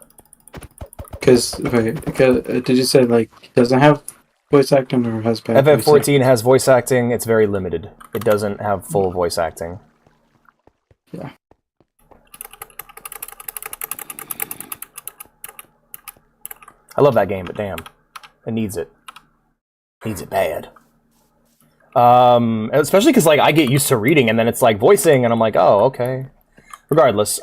Because did you say like it doesn't have voice acting or has bad? FF14 has voice acting. It's very limited. It doesn't have full voice acting. Yeah. I love that game, but damn, it needs it. Needs it bad. Especially because like I get used to reading, and then it's like voicing, and I'm like, oh, okay. Regardless,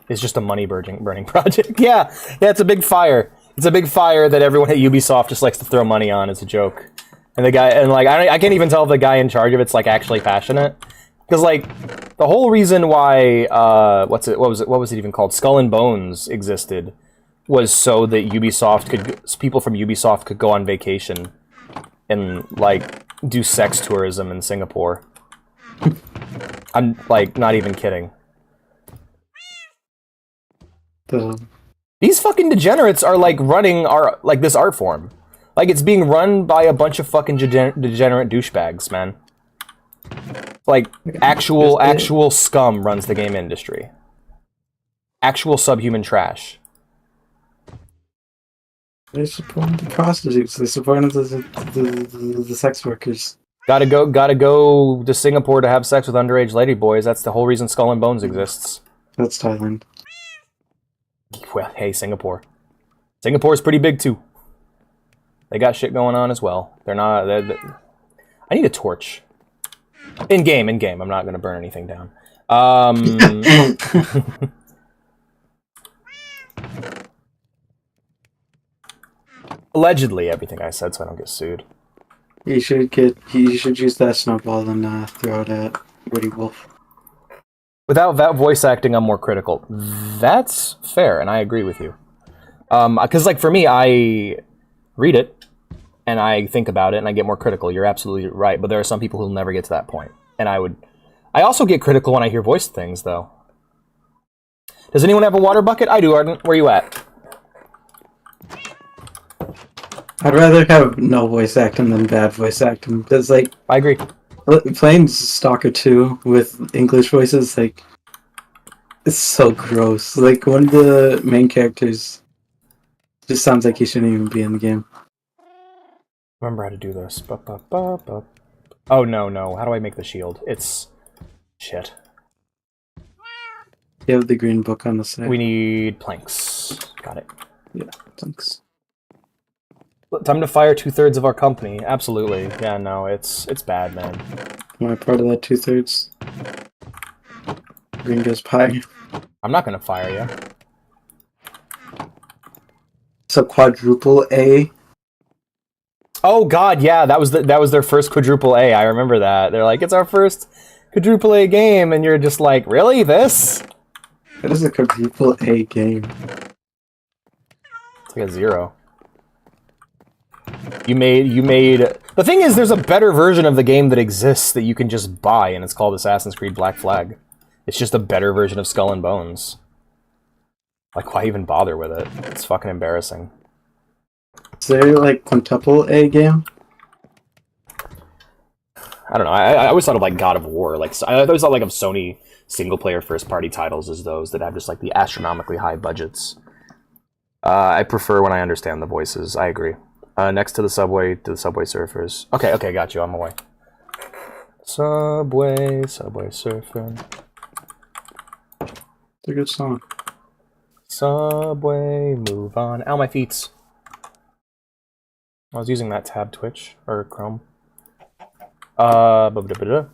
it's just a money burning project. Yeah, it's a big fire. It's a big fire that everyone at Ubisoft just likes to throw money on as a joke. And the guy, and like I can't even tell if the guy in charge of it's like actually passionate, because like the whole reason why what was it even called, Skull and Bones existed was so that people from Ubisoft could go on vacation and like do sex tourism in Singapore. I'm like not even kidding. These fucking degenerates are like running this art form. Like it's being run by a bunch of fucking degenerate douchebags, man. Like actual scum runs the game industry. Actual subhuman trash. They're supporting the prostitutes. They're supporting the sex workers. Gotta go to Singapore to have sex with underage ladyboys. That's the whole reason Skull and Bones exists. That's Thailand. Well, hey, Singapore. Singapore's pretty big too. They got shit going on as well. I need a torch. In game. I'm not gonna burn anything down. Allegedly, everything I said, so I don't get sued. You should use that snowball and throw it at Woody Wolf. Without that voice acting, I'm more critical. That's fair, and I agree with you. Because like for me, I read it and I think about it and I get more critical. You're absolutely right, but there are some people who'll never get to that point. And I also get critical when I hear voice things, though. Does anyone have a water bucket? I do, Arden. Where you at? I'd rather have no voice acting than bad voice acting, because like I agree. Playing Stalker 2 with English voices, like it's so gross. Like one of the main characters just sounds like he shouldn't even be in the game. Remember how to do this. Oh no! How do I make the shield? It's shit. You have the green book on the side. We need planks. Got it. Yeah, thanks. Time to fire 2/3 of our company. Absolutely. Yeah, no, it's bad, man. Am I part of that 2/3? Green goes pie. I'm not gonna fire you. So quadruple A. Oh god, yeah, that was their first quadruple A. I remember that. They're like, it's our first quadruple A game, and you're just like, really? This? What is a quadruple A game? It's like a 0. You made... The thing is, there's a better version of the game that exists that you can just buy, and it's called Assassin's Creed Black Flag. It's just a better version of Skull and Bones. Like, why even bother with it? It's fucking embarrassing. Is there, like, quintuple A game? I don't know. I always thought of, like, God of War. Like, I always thought, like, of Sony single-player first-party titles as those that have just, like, the astronomically high budgets. I prefer when I understand the voices. I agree. Next to the Subway Surfers. Okay, got you. I'm away. Subway Surfing. It's a good song. Subway, move on. Ow, my feet. I was using that tab Twitch or Chrome. Ba-ba-da-ba-da.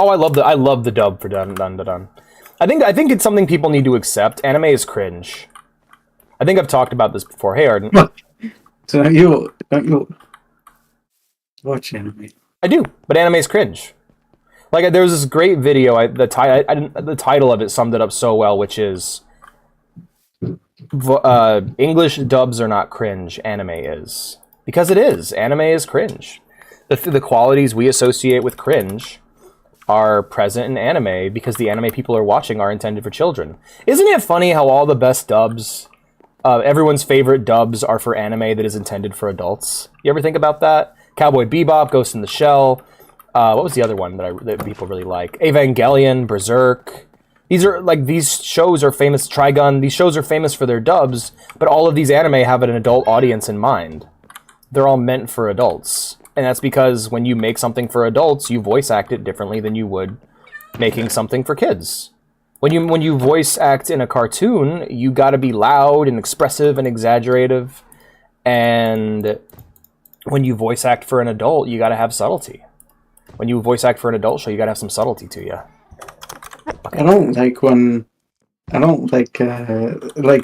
Oh, I love the dub for Dun Dun Dun Dun. I think it's something people need to accept. Anime is cringe. I think I've talked about this before. Hey, Arden. So don't you watch anime? I do, but anime is cringe. Like there was this great video. The title of it summed it up so well, which is English dubs are not cringe. Anime is, because it is. Anime is cringe. The qualities we associate with cringe are present in anime because the anime people are watching are intended for children. Isn't it funny how all the best dubs, everyone's favorite dubs, are for anime that is intended for adults? You ever think about that? Cowboy Bebop, Ghost in the Shell. What was the other one that people really like? Evangelion, Berserk. These shows are famous. Trigun. These shows are famous for their dubs, but all of these anime have an adult audience in mind. They're all meant for adults. And that's because when you make something for adults, you voice act it differently than you would making something for kids. When you voice act in a cartoon, you gotta be loud and expressive and exaggerative. And when you voice act for an adult, you gotta have subtlety. When you voice act for an adult show, you gotta have some subtlety to you. I don't like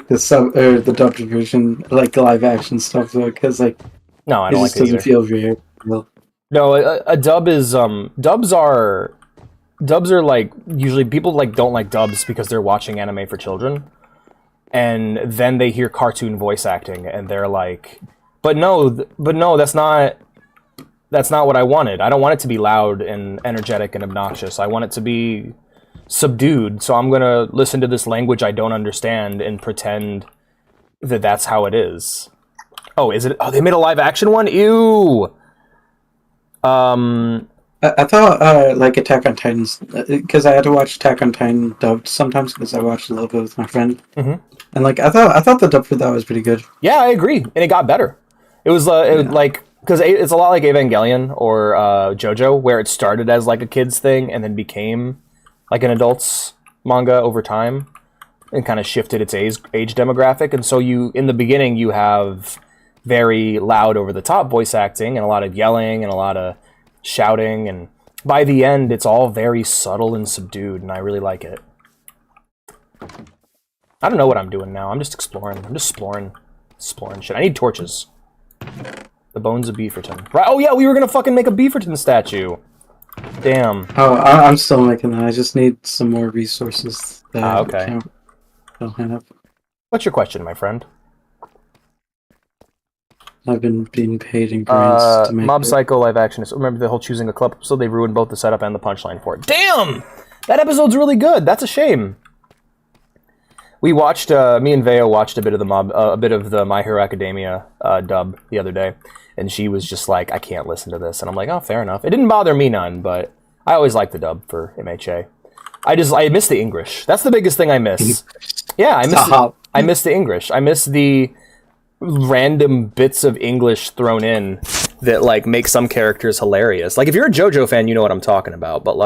the sub or the dubbed version, like live action stuff though, because No, I it don't like just it doesn't either. feel real. No, a dub is dubs are like, usually people don't like dubs because they're watching anime for children, and then they hear cartoon voice acting and they're like, but no, that's not what I wanted. I don't want it to be loud and energetic and obnoxious. I want it to be subdued. So I'm gonna listen to this language I don't understand and pretend that that's how it is. Oh, is it? Oh, they made a live action one? Ew! I thought Attack on Titan's, because I had to watch Attack on Titan dubbed sometimes because I watched a little bit with my friend, Mhm. and I thought the dub for that was pretty good. Yeah, I agree. And it got better. It was because it's a lot like Evangelion or JoJo, where it started as like a kid's thing and then became like an adult's manga over time and kind of shifted its age demographic. And so in the beginning, you have very loud, over-the-top voice acting and a lot of yelling and a lot of shouting, and by the end, it's all very subtle and subdued, and I really like it. I don't know what I'm doing now. I'm just exploring. Exploring shit. I need torches. The bones of Beaverton. Right? Oh yeah, we were gonna fucking make a Beaverton statue. Damn. Oh, I'm still making that. I just need some more resources. Okay. Don't have. What's your question, my friend? I've been being paid in grants to make Mob it. Psycho live action. Remember the whole choosing a club episode? They ruined both the setup and the punchline for it. Damn! That episode's really good. That's a shame. We watched, me and Veo watched a bit of the My Hero Academia dub the other day, and she was just like, I can't listen to this. And I'm like, oh, fair enough. It didn't bother me none, but I always like the dub for MHA. I miss the English. That's the biggest thing I miss. Yeah, I miss the English. I miss the random bits of English thrown in that make some characters hilarious. Like if you're a JoJo fan, you know what I'm talking about. But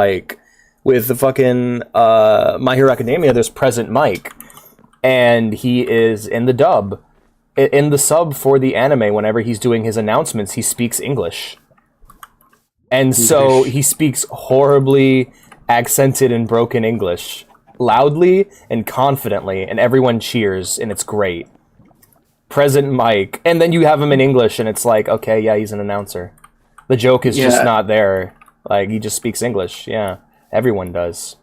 with the fucking My Hero Academia, there's Present Mike, and he is in the dub, in the sub for the anime. Whenever he's doing his announcements, he speaks English, and so he speaks horribly accented and broken English, loudly and confidently, and everyone cheers, and it's great. Present Mike, and then you have him in English, and it's like, okay, yeah, he's an announcer. The joke is just not there. He just speaks English. Yeah, everyone does.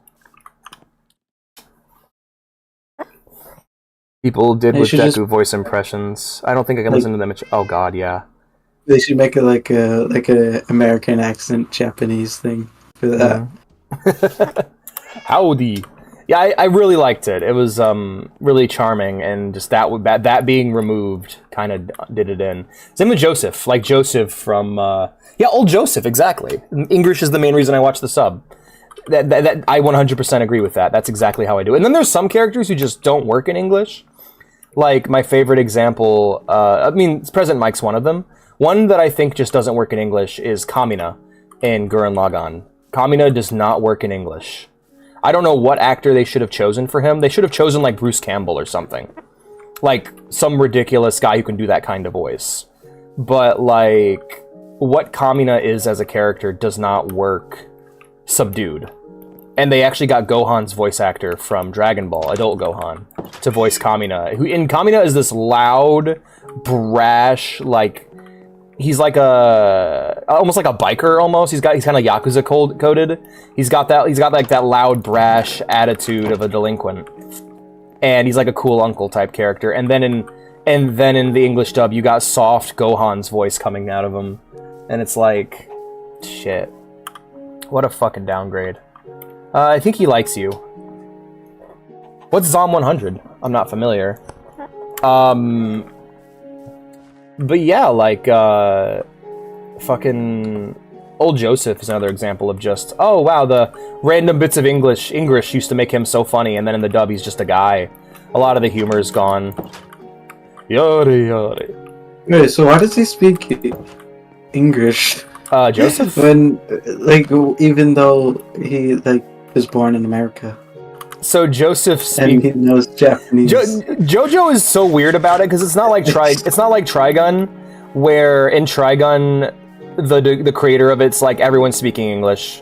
People did with Deku voice impressions. I don't think I can listen to them. Oh God, yeah. They should make it like a American accent Japanese thing for that. Howdy. Yeah, I really liked it. It was really charming, and just that being removed kind of did it in. Same with Joseph, like Joseph from old Joseph, exactly. English is the main reason I watched the sub. That I 100% agree with that. That's exactly how I do it. And then there's some characters who just don't work in English. Like, my favorite example, President Mike's one of them. One that I think just doesn't work in English is Kamina in Gurren Lagann. Kamina does not work in English. I don't know what actor they should have chosen for him. They should have chosen, like, Bruce Campbell or something. Like, some ridiculous guy who can do that kind of voice. But, like, what Kamina is as a character does not work subdued. And they actually got Gohan's voice actor from Dragon Ball, Adult Gohan, to voice Kamina. And Kamina is this loud, brash, like... He's like almost like a biker almost. He's kind of Yakuza coded. He's got like that loud, brash attitude of a delinquent. And he's like a cool uncle type character. And then in the English dub, you got soft Gohan's voice coming out of him. And it's like, shit. What a fucking downgrade. I think he likes you. What's Zom 100? I'm not familiar. But yeah, like, fucking Old Joseph is another example of just, oh wow, the random bits of English used to make him so funny, and then in the dub he's just a guy. A lot of the humor's gone. Yada yada. Wait, so why does he speak English? Joseph? When, like, even though he, like, was born in America. So Joseph And he knows Japanese. Jojo is so weird about it because it's not like Trigun, where in Trigun the creator of it's like everyone's speaking English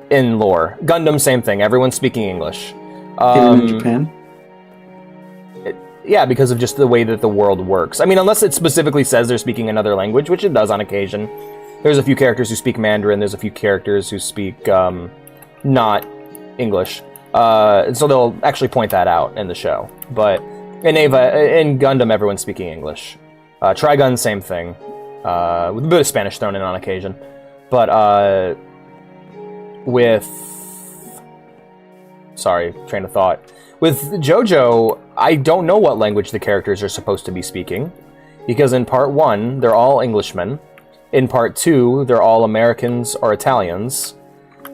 in lore. Gundam, same thing. Everyone's speaking English. Even in Japan. Yeah, because of just the way that the world works. I mean, unless it specifically says they're speaking another language, which it does on occasion. There's a few characters who speak Mandarin. There's a few characters who speak not English. So they'll actually point that out in the show. But in Gundam, everyone's speaking English. Trigun, same thing. With a bit of Spanish thrown in on occasion. But with... Sorry, train of thought. With JoJo, I don't know what language the characters are supposed to be speaking. Because in Part 1, they're all Englishmen. In Part 2, they're all Americans or Italians.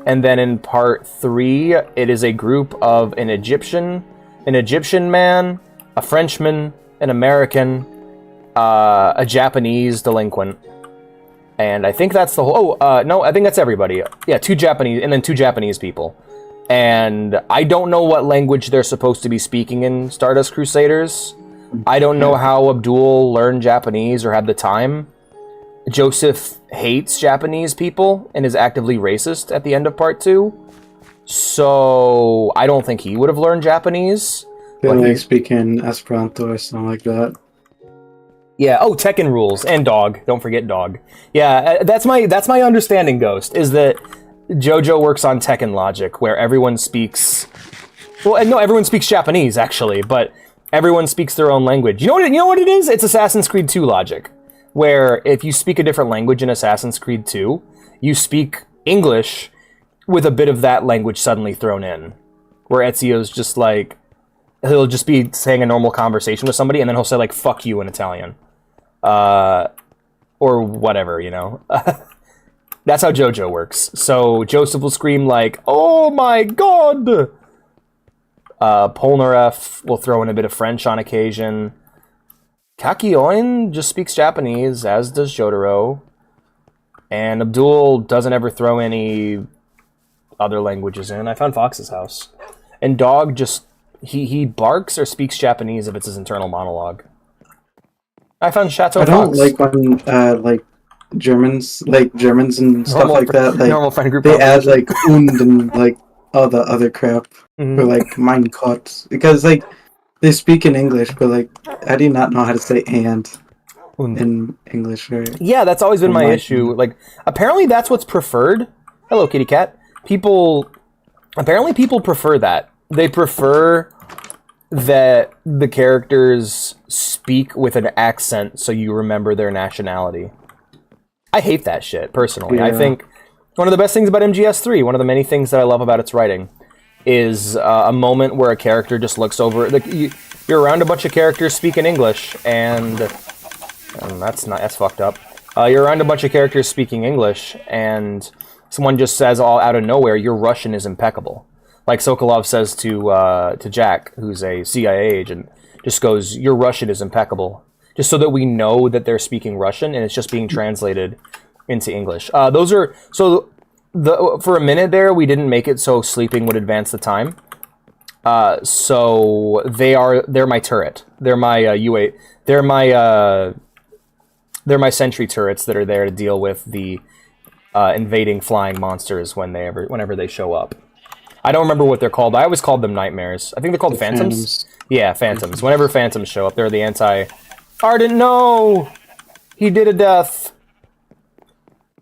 And then in Part 3, it is a group of an Egyptian man, a Frenchman, an American, a Japanese delinquent. And I think that's the whole... no, I think that's everybody. Yeah, 2 Japanese, and then 2 Japanese people. And I don't know what language they're supposed to be speaking in Stardust Crusaders. I don't know how Abdul learned Japanese or had the time. Joseph hates Japanese people and is actively racist at the end of Part 2. So I don't think he would have learned Japanese. They're like speaking Esperanto or something like that. Yeah, oh, Tekken rules. And Dog. Don't forget Dog. Yeah, that's my understanding, Ghost, is that JoJo works on Tekken logic, where everyone speaks... Well, no, everyone speaks Japanese, actually, but everyone speaks their own language. You know what it is? It's Assassin's Creed 2 logic. Where if you speak a different language in Assassin's Creed 2, you speak English with a bit of that language suddenly thrown in. Where Ezio's just like, he'll just be saying a normal conversation with somebody, and then he'll say like, fuck you in Italian. Or whatever, you know? That's how JoJo works. So Joseph will scream like, oh my god! Polnareff will throw in a bit of French on occasion. Kakyoin just speaks Japanese, as does Jotaro. And Abdul doesn't ever throw any other languages in. I found Fox's house. And Dog just... He barks or speaks Japanese if it's his internal monologue. I found Chateau Fox. I don't like when, like, Germans and stuff like that, like, normal friend group they add, like, und and, like, all the other crap for, like, mein Gott. Because, like, they speak in English, but, like, I do not know how to say and in English, right? Yeah, that's always been my issue. Like, apparently that's what's preferred. Hello, kitty cat. Apparently people prefer that. They prefer that the characters speak with an accent so you remember their nationality. I hate that shit, personally. Yeah. I think one of the best things about MGS3, one of the many things that I love about its writing, is a moment where a character just looks over... Like, you're around a bunch of characters speaking English, and that's fucked up. You're around a bunch of characters speaking English, and someone just says all out of nowhere, "Your Russian is impeccable." Like Sokolov says to Jack, who's a CIA agent, just goes, "Your Russian is impeccable," just so that we know that they're speaking Russian and it's just being translated into English. For a minute there, we didn't make it so sleeping would advance the time. So they're my turret. They're my U8. They're my sentry turrets that are there to deal with the invading flying monsters whenever they show up. I don't remember what they're called. I always called them nightmares. I think they're called phantoms. Yeah, phantoms. Whenever phantoms show up, they're the anti. Arden, no, he did a death.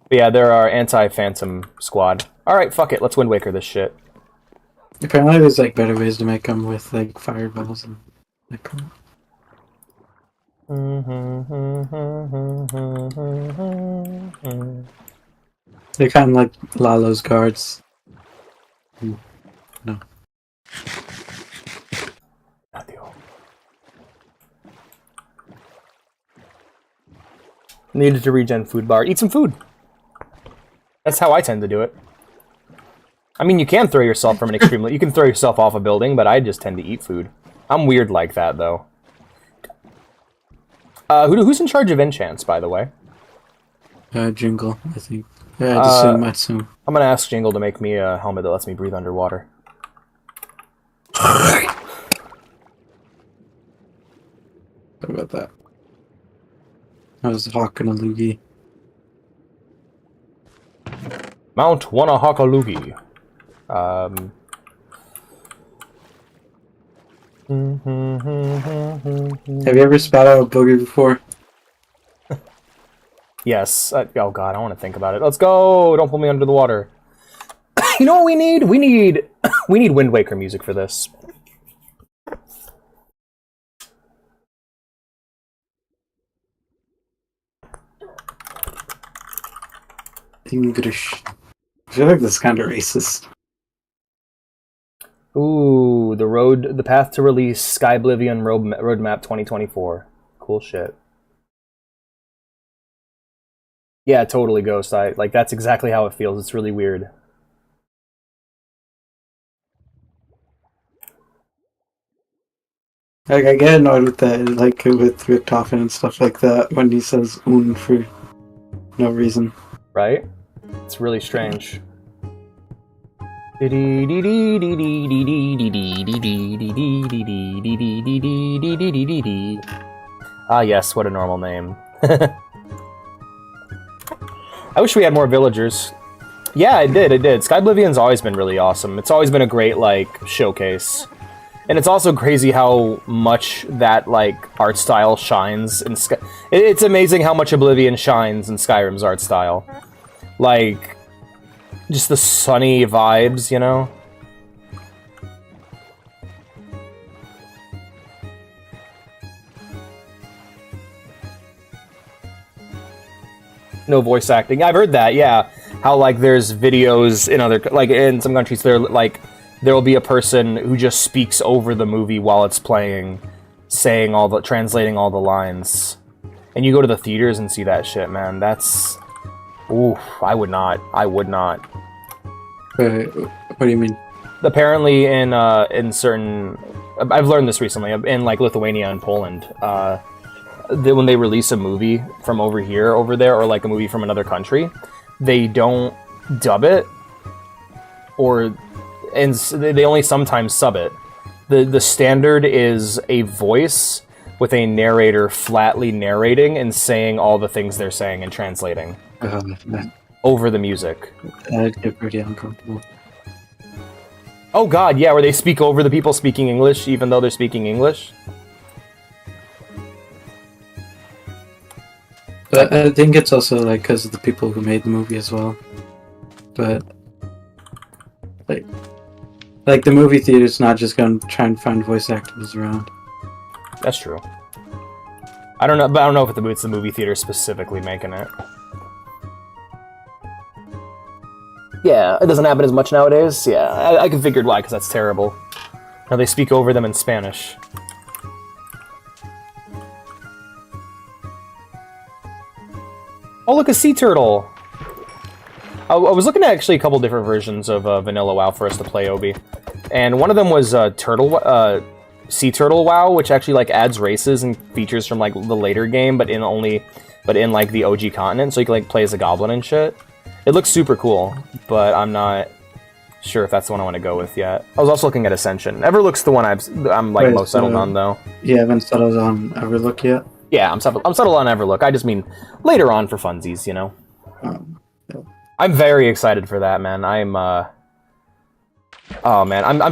But yeah, they're our anti-phantom squad. All right, fuck it. Let's Wind Waker this shit. Apparently, there's like better ways to make them with like fireballs and like. They're kind of like Lalo's guards. No. Needed to regen food bar. Eat some food. That's how I tend to do it. I mean, you can throw yourself from an extreme... You can throw yourself off a building, but I just tend to eat food. I'm weird like that, though. Who's in charge of enchants, by the way? Jingle, I think. Yeah, I just assume Matsum. I'm gonna ask Jingle to make me a helmet that lets me breathe underwater. Sorry about that. I was hawking a loogie. Mount Wanahakalugi. Have you ever spat out a boogie before? Yes. Oh god, I want to think about it. Let's go! Don't pull me under the water. You know what we need? We need Wind Waker music for this. English. I feel like this is kind of racist. Ooh, the path to release Skyblivion roadmap 2024. Cool shit. Yeah, totally, Ghost. Like that's exactly how it feels. It's really weird. Like I get annoyed with that, like with Richtofen and stuff like that, when he says "un" for no reason. Right? It's really strange. Ah, yes, what a normal name. I wish we had more villagers. Yeah, I did. Skyblivion's always been really awesome. It's always been a great, like, showcase. And it's also crazy how much that, like, art style shines in Sky... It's amazing how much Oblivion shines in Skyrim's art style. Like, just the sunny vibes, you know? No voice acting. I've heard that, yeah. How, like, there's videos in other... Like, in some countries, there will be a person who just speaks over the movie while it's playing, translating all the lines. And you go to the theaters and see that shit, man. That's... Oof, I would not. What do you mean? Apparently in certain... I've learned this recently, in, like, Lithuania and Poland, when they release a movie from over there, or, like, a movie from another country, they don't dub it, and they only sometimes sub it. The standard is a voice with a narrator flatly narrating and saying all the things they're saying and translating over the music. That'd get pretty uncomfortable. Oh god, yeah, where they speak over the people speaking English even though they're speaking English. But I think it's also like because of the people who made the movie as well. But like the movie theater's not just going to try and find voice actors around. That's true. I don't know, but I don't know if it's the movie theater specifically making it. Yeah, it doesn't happen as much nowadays. Yeah, I figured why, because that's terrible. Now they speak over them in Spanish. Oh, look, a sea turtle! I was looking at actually a couple different versions of Vanilla WoW for us to play, Obi, and one of them was Sea Turtle WoW, which actually like adds races and features from like the later game, but in like the OG continent, so you can like play as a goblin and shit. It looks super cool, but I'm not sure if that's the one I want to go with yet. I was also looking at Ascension. Everlook's the one I'm like most settled on though. You haven't settled on Everlook yet? Yeah, I'm settled on Everlook. I just mean later on for funsies, you know. Yeah. I'm very excited for that, man. I'm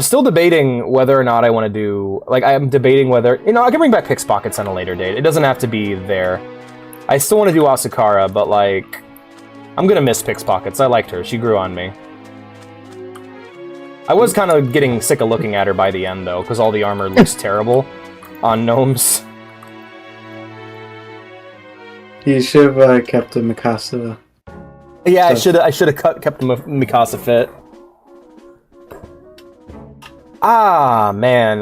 still debating whether or not I want to do... Like, I'm debating whether... You know, I can bring back Pickpockets on a later date. It doesn't have to be there. I still want to do Asukara, but, like... I'm gonna miss Pickpockets. I liked her. She grew on me. I was kind of getting sick of looking at her by the end, though, because all the armor looks terrible on gnomes. You should have kept the Mikasa. Yeah, I should have kept the Mikasa fit. Ah, man,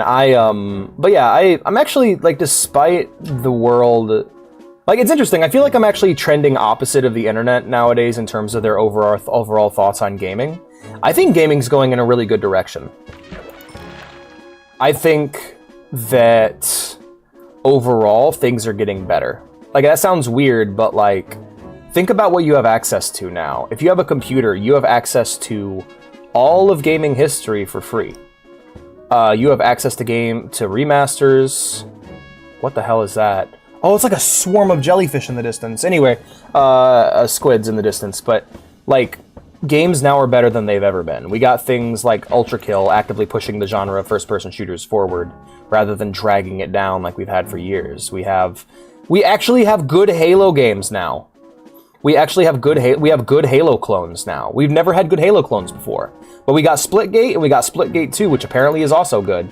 but yeah, I'm actually, like, despite the world... Like, it's interesting, I feel like I'm actually trending opposite of the internet nowadays in terms of their overall thoughts on gaming. I think gaming's going in a really good direction. I think that overall, things are getting better. Like, that sounds weird, but, like, think about what you have access to now. If you have a computer, you have access to all of gaming history for free. You have access to remasters. What the hell is that? Oh, it's like a swarm of jellyfish in the distance. Anyway, squids in the distance. But, like, games now are better than they've ever been. We got things like Ultra Kill actively pushing the genre of first-person shooters forward, rather than dragging it down like we've had for years. We actually have good Halo games now. We have good Halo clones now. We've never had good Halo clones before. But we got Splitgate, and we got Splitgate 2, which apparently is also good.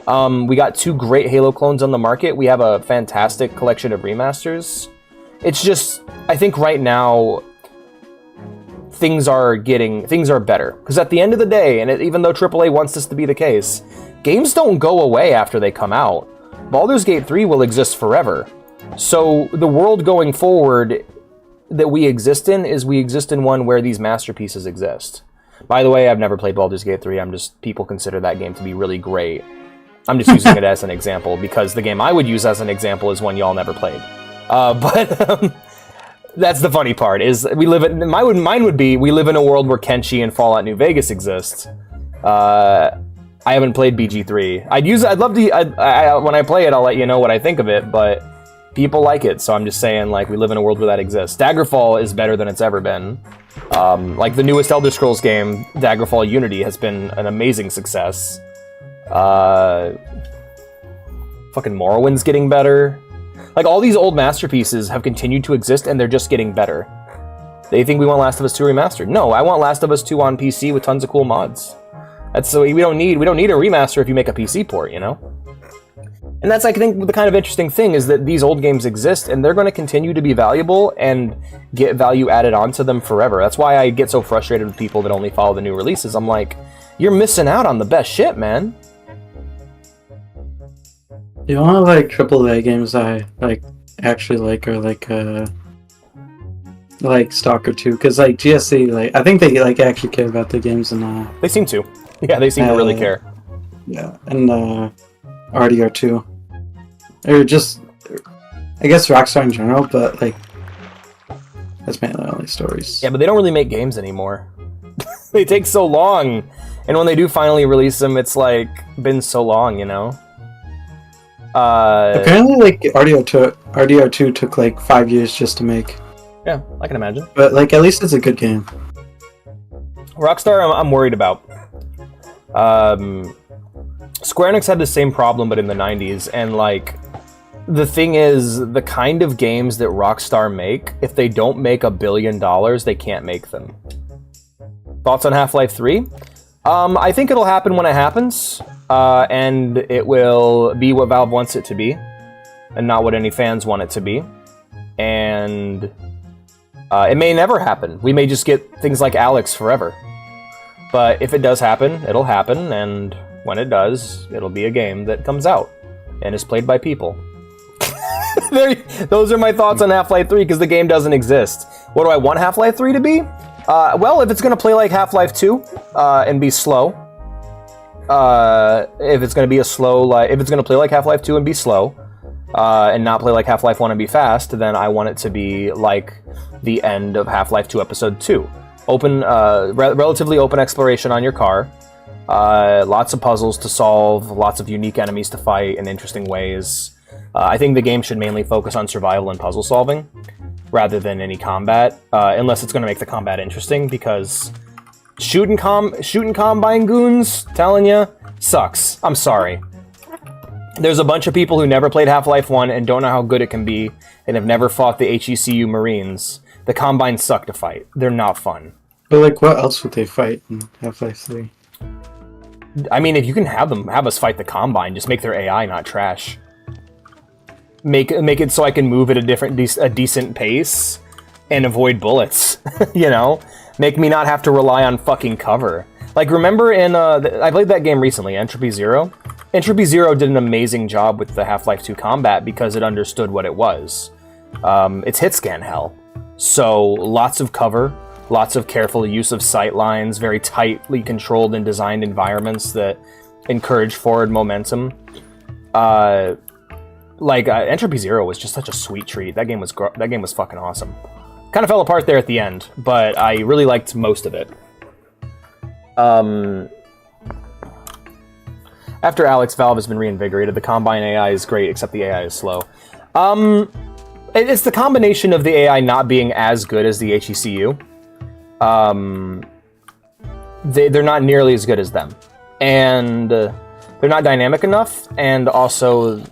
We got 2 great Halo clones on the market. We have a fantastic collection of remasters. It's just, I think right now, things are better. Because at the end of the day, and even though AAA wants this to be the case, games don't go away after they come out. Baldur's Gate 3 will exist forever. So the world going forward that we exist in one where these masterpieces exist. By the way, I've never played Baldur's Gate 3. People consider that game to be really great. I'm just using it as an example because the game I would use as an example is one y'all never played. But that's the funny part is we live in a world where Kenshi and Fallout New Vegas exist. I haven't played BG3. When I play it, I'll let you know what I think of it, but people like it, so I'm just saying, like, we live in a world where that exists. Daggerfall is better than it's ever been. Like, the newest Elder Scrolls game, Daggerfall Unity, has been an amazing success. Fucking Morrowind's getting better. Like, all these old masterpieces have continued to exist, and they're just getting better. They think we want Last of Us 2 remastered. No, I want Last of Us 2 on PC with tons of cool mods. We don't need a remaster if you make a PC port, you know? And that's, I think, the kind of interesting thing is that these old games exist, and they're going to continue to be valuable and get value added onto them forever. That's why I get so frustrated with people that only follow the new releases. I'm like, you're missing out on the best shit, man. The only, like, AAA games I, like, actually like are, like Stalker 2, because, like, GSC, like, I think they, like, actually care about the games and, They seem to. Yeah, they seem to really care. Yeah, and, RDR2. Or just, I guess Rockstar in general, but, like, that's mainly only stories. Yeah, but they don't really make games anymore. They take so long. And when they do finally release them, it's, like, been so long, you know? Apparently, like, RDR2 took, like, 5 years just to make. Yeah, I can imagine. But, like, at least it's a good game. Rockstar, I'm worried about. Square Enix had the same problem, but in the 90s, and, like, the thing is, the kind of games that Rockstar make, if they don't make $1 billion, they can't make them. Thoughts on Half-Life 3? I think it'll happen when it happens, and it will be what Valve wants it to be, and not what any fans want it to be. And it may never happen. We may just get things like Alex forever. But if it does happen, it'll happen, and when it does, it'll be a game that comes out and is played by people. Those are my thoughts on Half-Life 3, because the game doesn't exist. What do I want Half-Life 3 to be? Well, if it's going to play like Half-Life 2 and be slow, if it's going to be if it's going to play like Half-Life 2 and be slow, and not play like Half-Life 1 and be fast, then I want it to be like the end of Half-Life 2 Episode 2. Open, relatively open exploration on your car, lots of puzzles to solve, lots of unique enemies to fight in interesting ways. I think the game should mainly focus on survival and puzzle solving, rather than any combat, unless it's going to make the combat interesting, because shooting Combine goons, telling ya, sucks. I'm sorry. There's a bunch of people who never played Half-Life 1 and don't know how good it can be, and have never fought the HECU Marines. The Combines suck to fight. They're not fun. But like, what else would they fight in Half-Life 3? I mean, if you can have us fight the Combine, just make their AI not trash. Make it so I can move at a decent pace and avoid bullets. You know, make me not have to rely on fucking cover. Like, remember in I played that game recently, Entropy Zero. Entropy Zero did an amazing job with the Half-Life 2 combat because it understood what it was. It's hit scan hell, so lots of cover, lots of careful use of sight lines, very tightly controlled and designed environments that encourage forward momentum. Entropy Zero was just such a sweet treat. That game was fucking awesome. Kind of fell apart there at the end, but I really liked most of it. After Alex, Valve has been reinvigorated. The Combine AI is great, except the AI is slow. It's the combination of the AI not being as good as the HECU. They're not nearly as good as them. And they're not dynamic enough, and also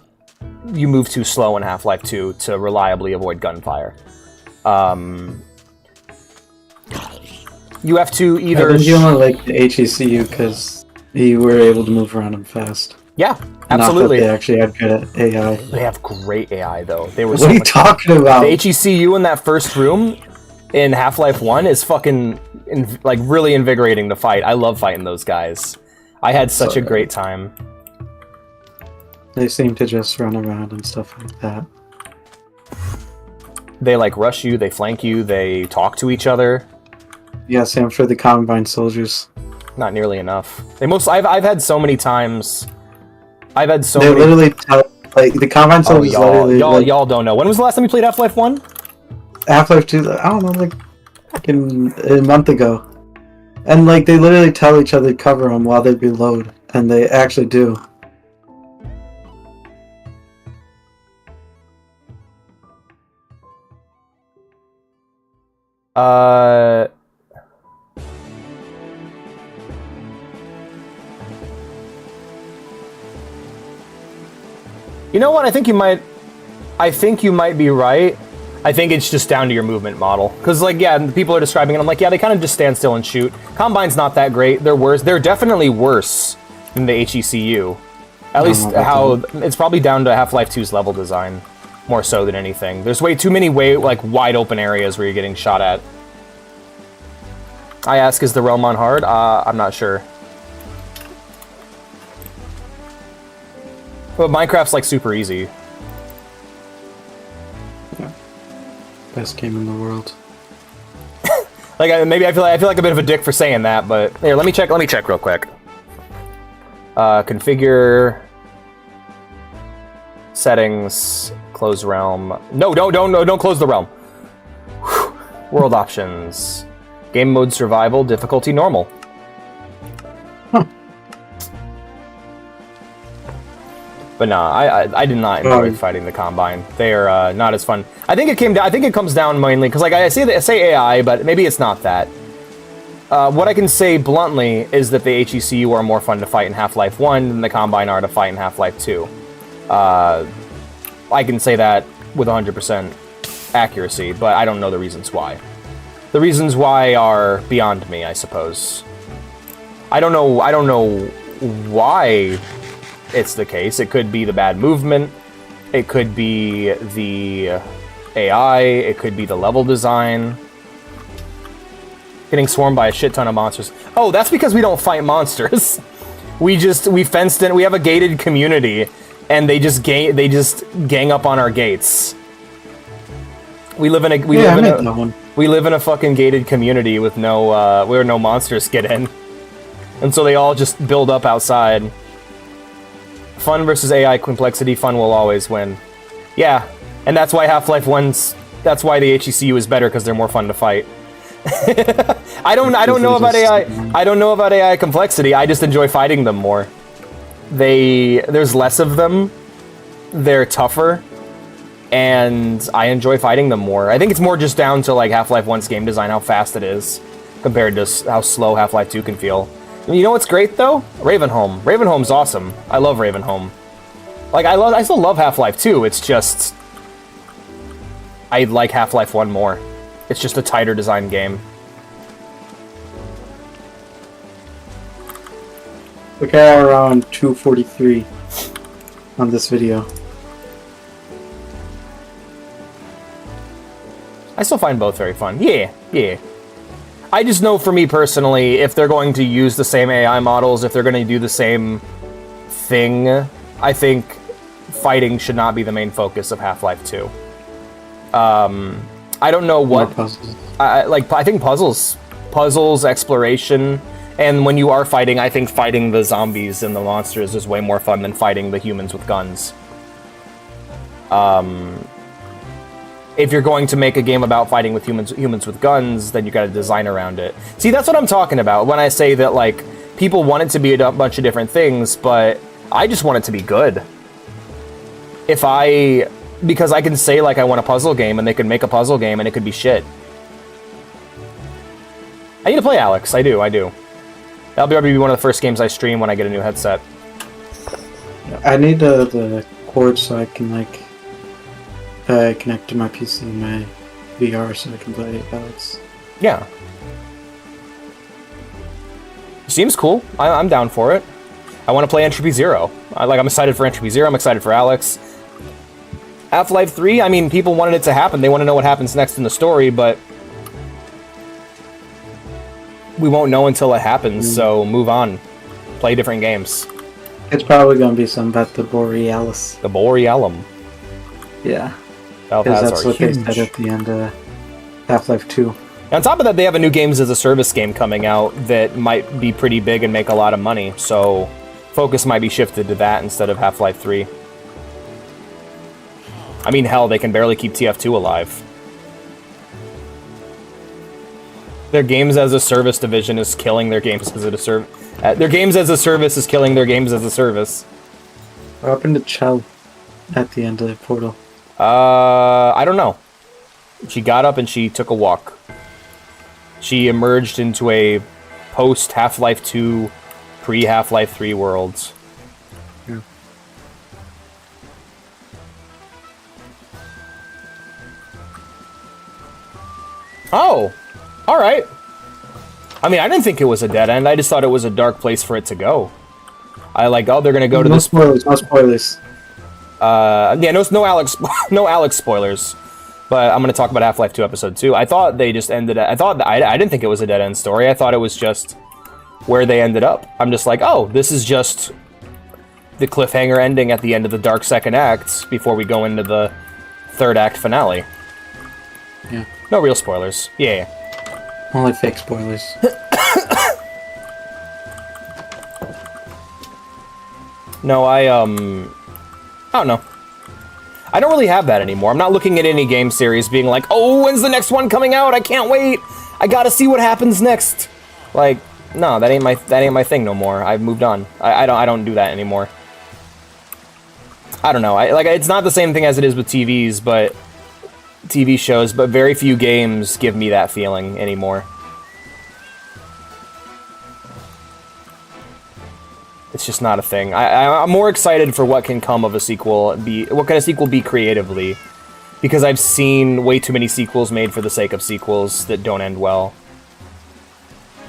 you move too slow in Half-Life 2 to reliably avoid gunfire. You have to either... I think you only like the HECU because you were able to move around them fast. Yeah, absolutely. Not that they actually had good AI. They have great AI, though. They were. What are you talking about? The HECU in that first room in Half-Life 1 is fucking really invigorating to fight. I love fighting those guys. I had such a great time. They seem to just run around and stuff like that. They rush you, they flank you, they talk to each other. Yeah, same for the Combine soldiers. Not nearly enough. I've had so many times. They literally tell, the Combine soldiers. Y'all don't know. When was the last time you played Half-Life 1? Half-Life 2. I don't know, a month ago. And they literally tell each other to cover them while they reload, and they actually do. You know what? I think you might be right. I think it's just down to your movement model. Because, people are describing it. I'm they kind of just stand still and shoot. Combine's not that great. They're worse. They're definitely worse than the HECU. At least it's probably down to Half-Life 2's level design, more so than anything. There's way too many wide open areas where you're getting shot at. I ask, is the realm on hard? I'm not sure. But Minecraft's super easy. Yeah. Best game in the world. Maybe I feel like a bit of a dick for saying that, but here, let me check real quick. Configure settings, close realm. No, don't close the realm. Whew. World options. Game mode survival, difficulty normal. Huh. But nah, I did not enjoy fighting the Combine. They are not as fun. I think it comes down mainly because I say AI, but maybe it's not that. What I can say bluntly is that the HECU are more fun to fight in Half-Life 1 than the Combine are to fight in Half-Life 2. I can say that with 100% accuracy, but I don't know the reasons why. The reasons why are beyond me, I suppose. I don't know why it's the case. It could be the bad movement. It could be the AI. It could be the level design. Getting swarmed by a shit ton of monsters. Oh, that's because we don't fight monsters. We fenced in. We have a gated community, and they just gang up on our gates. We live in a we live in a fucking gated community with no where no monsters get in, and so they all just build up outside. Fun versus AI complexity. Fun will always win. Yeah, and that's why Half-Life 1's. That's why the HECU is better, because they're more fun to fight. I don't know about AI. I don't know about AI complexity. I just enjoy fighting them more. There's less of them. They're tougher, and I enjoy fighting them more. I think it's more just down to like Half-Life 1's game design, how fast it is, compared to how slow Half-Life 2 can feel. And you know what's great though? Ravenholm. Ravenholm's awesome. I love Ravenholm. Like I still love Half-Life 2. It's just I like Half-Life 1 more. It's just a tighter design game. Look at around 243 on this video. I still find both very fun. Yeah. I just know for me personally, if they're going to use the same AI models, if they're going to do the same thing, I think fighting should not be the main focus of Half-Life 2. I don't know what... I think puzzles, exploration, and when you are fighting, I think fighting the zombies and the monsters is way more fun than fighting the humans with guns. If you're going to make a game about fighting with humans with guns, then you got to design around it. See, that's what I'm talking about when I say that, like, people want it to be a bunch of different things, but I just want it to be good. Because I can say, like, I want a puzzle game, and they can make a puzzle game, and it could be shit. I need to play Alex. I do. That'll probably be one of the first games I stream when I get a new headset. I need the cord so I can, like, connect to my PC and my VR so I can play Alex. Yeah. Seems cool. I'm down for it. I want to play Entropy Zero. I'm excited for Entropy Zero. I'm excited for Alex. Half-Life 3, I mean, people wanted it to happen. They want to know what happens next in the story, but we won't know until it happens, so move on. Play different games. It's probably going to be something about the Borealis. The Borealum. Yeah. Because that's what they said at the end of Half-Life 2. On top of that, they have a new games as a service game coming out that might be pretty big and make a lot of money, so focus might be shifted to that instead of Half-Life 3. I mean, hell, they can barely keep TF2 alive. Their games as a service division is killing their games as a service. Their games as a service is killing their games as a service. What happened to Chell at the end of the portal? I don't know. She got up and she took a walk. She emerged into a post Half-Life 2, pre Half-Life 3 worlds. Yeah. Oh, all right. I mean, I didn't think it was a dead end. I just thought it was a dark place for it to go. They're gonna go to this. Spoilers, no spoilers. Yeah, no Alex, no Alex spoilers. But I'm gonna talk about Half-Life 2 Episode 2. I thought they just ended. I didn't think it was a dead end story. I thought it was just where they ended up. I'm just like, oh, this is just the cliffhanger ending at the end of the dark second act before we go into the third act finale. Yeah. No real spoilers. Yeah. Only fake spoilers. No, I don't know. I don't really have that anymore. I'm not looking at any game series being like, oh, when's the next one coming out? I can't wait. I gotta see what happens next. Like, no, that ain't my thing no more. I've moved on. I don't do that anymore. I don't know. It's not the same thing as it is with TVs, but TV shows, but very few games give me that feeling anymore. It's just not a thing. I'm more excited for what can come of a sequel. What can a sequel be creatively? Because I've seen way too many sequels made for the sake of sequels that don't end well.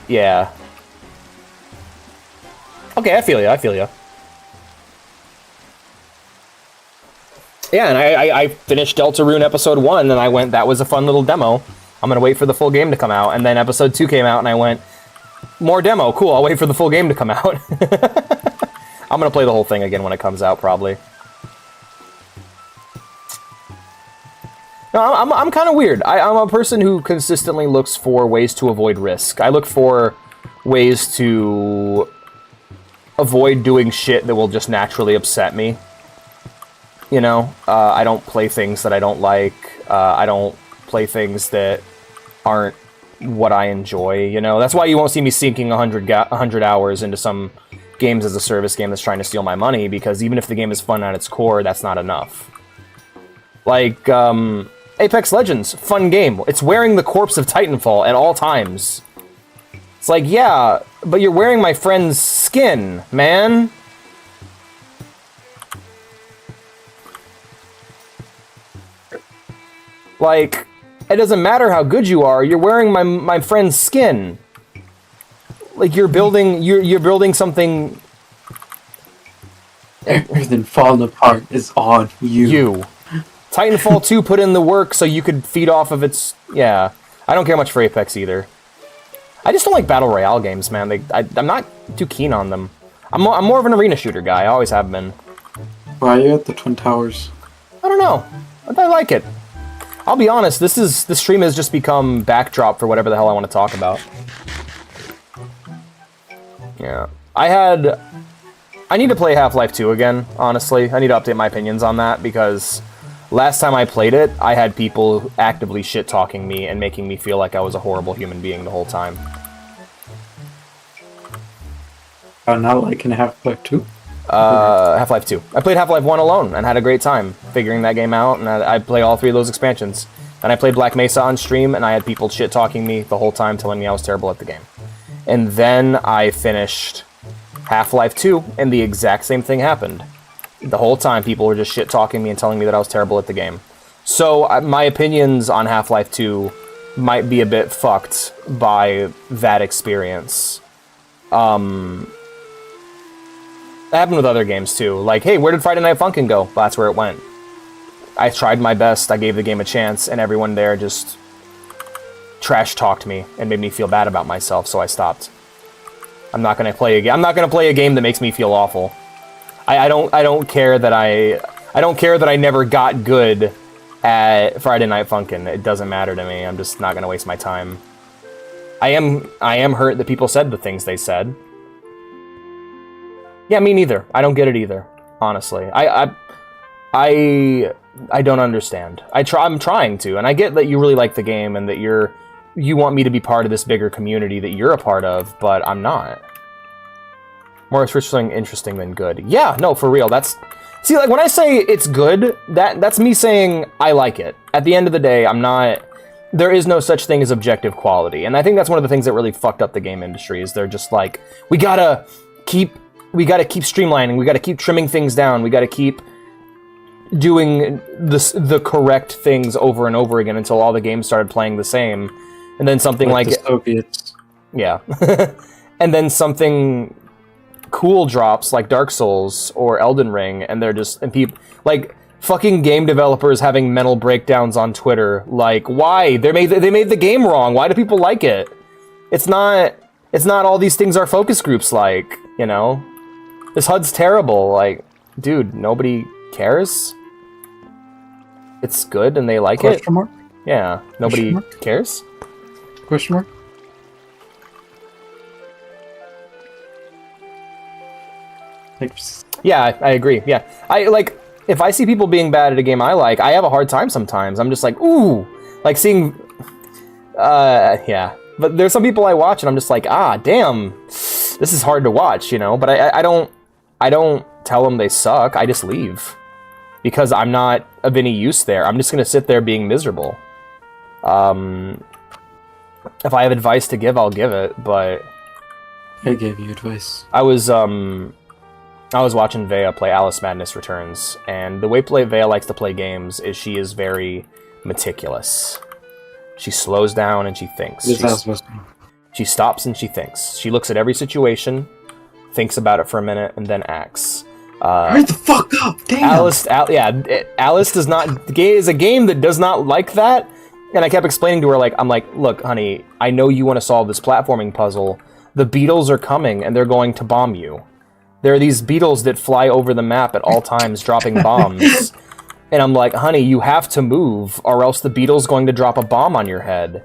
Yeah. Okay, I feel you. Yeah, and I finished Deltarune Episode 1, and I went, that was a fun little demo. I'm gonna wait for the full game to come out. And then Episode 2 came out, and I went, more demo, cool, I'll wait for the full game to come out. I'm gonna play the whole thing again when it comes out, probably. No, I'm kind of weird. I'm a person who consistently looks for ways to avoid risk. I look for ways to avoid doing shit that will just naturally upset me. You know, I don't play things that I don't like. I don't play things that aren't what I enjoy. You know, that's why you won't see me sinking 100 hours into some games as a service game that's trying to steal my money, because even if the game is fun at its core, that's not enough. Like, Apex Legends, fun game. It's wearing the corpse of Titanfall at all times. It's like, yeah, but you're wearing my friend's skin, man. Like, it doesn't matter how good you are, you're wearing my friend's skin. Like, you're building something. Everything falling apart is on you. Titanfall 2 put in the work so you could feed off of its... Yeah. I don't care much for Apex either. I just don't like Battle Royale games, man. I'm not too keen on them. I'm more of an arena shooter guy. I always have been. Why are you at the Twin Towers? I don't know. I like it. I'll be honest, this stream has just become backdrop for whatever the hell I want to talk about. Yeah. I need to play Half-Life 2 again, honestly. I need to update my opinions on that, because last time I played it, I had people actively shit-talking me and making me feel like I was a horrible human being the whole time. Not liking Half-Life 2? Half-Life 2. I played Half-Life 1 alone and had a great time figuring that game out, and I played all 3 of those expansions. And I played Black Mesa on stream, and I had people shit-talking me the whole time, telling me I was terrible at the game. And then I finished Half-Life 2, and the exact same thing happened. The whole time, people were just shit-talking me and telling me that I was terrible at the game. So, my opinions on Half-Life 2 might be a bit fucked by that experience. That happened with other games, too. Like, hey, where did Friday Night Funkin' go? Well, that's where it went. I tried my best, I gave the game a chance, and everyone there just trash-talked me and made me feel bad about myself, so I stopped. I'm not gonna play a game that makes me feel awful. I don't care that I never got good at Friday Night Funkin'. It doesn't matter to me. I'm just not gonna waste my time. I am hurt that people said the things they said. Yeah, me neither. I don't get it either, honestly. I don't understand. I'm trying to, and I get that you really like the game and that you want me to be part of this bigger community that you're a part of, but I'm not. More interesting than good. Yeah, no, for real. See, like, when I say it's good, that's me saying I like it. At the end of the day, there is no such thing as objective quality, and I think that's one of the things that really fucked up the game industry, is they're just like, we gotta keep streamlining, we gotta keep trimming things down, we gotta keep doing the correct things over and over again until all the games started playing the same, and then something like the Soviets. Yeah. And then something cool drops like Dark Souls or Elden Ring, and people like fucking game developers having mental breakdowns on Twitter, like, why? They made the game wrong. Why do people like it? It's not all these things our focus groups like, you know? This HUD's terrible. Like, dude, nobody cares? It's good and they like it? Question mark? Yeah, nobody cares? Question mark? Yeah, I agree. Yeah. If I see people being bad at a game I like, I have a hard time sometimes. I'm just like, ooh, like seeing, yeah. But there's some people I watch and I'm just like, damn, this is hard to watch, you know? But I don't tell them they suck. I just leave because I'm not of any use there. I'm just going to sit there being miserable. If I have advice to give, I'll give it, but I gave you advice. I was watching Vea play Alice Madness Returns, and the way Vea likes to play games is she is very meticulous. She slows down and she thinks. She stops and she thinks. She looks at every situation, thinks about it for a minute, and then acts. Hurry the fuck up! Damn! Alice does not... is a game that does not like that, and I kept explaining to her, I'm like, look, honey, I know you want to solve this platforming puzzle. The beetles are coming, and they're going to bomb you. There are these beetles that fly over the map at all times, dropping bombs. And I'm like, honey, you have to move, or else the beetle's going to drop a bomb on your head.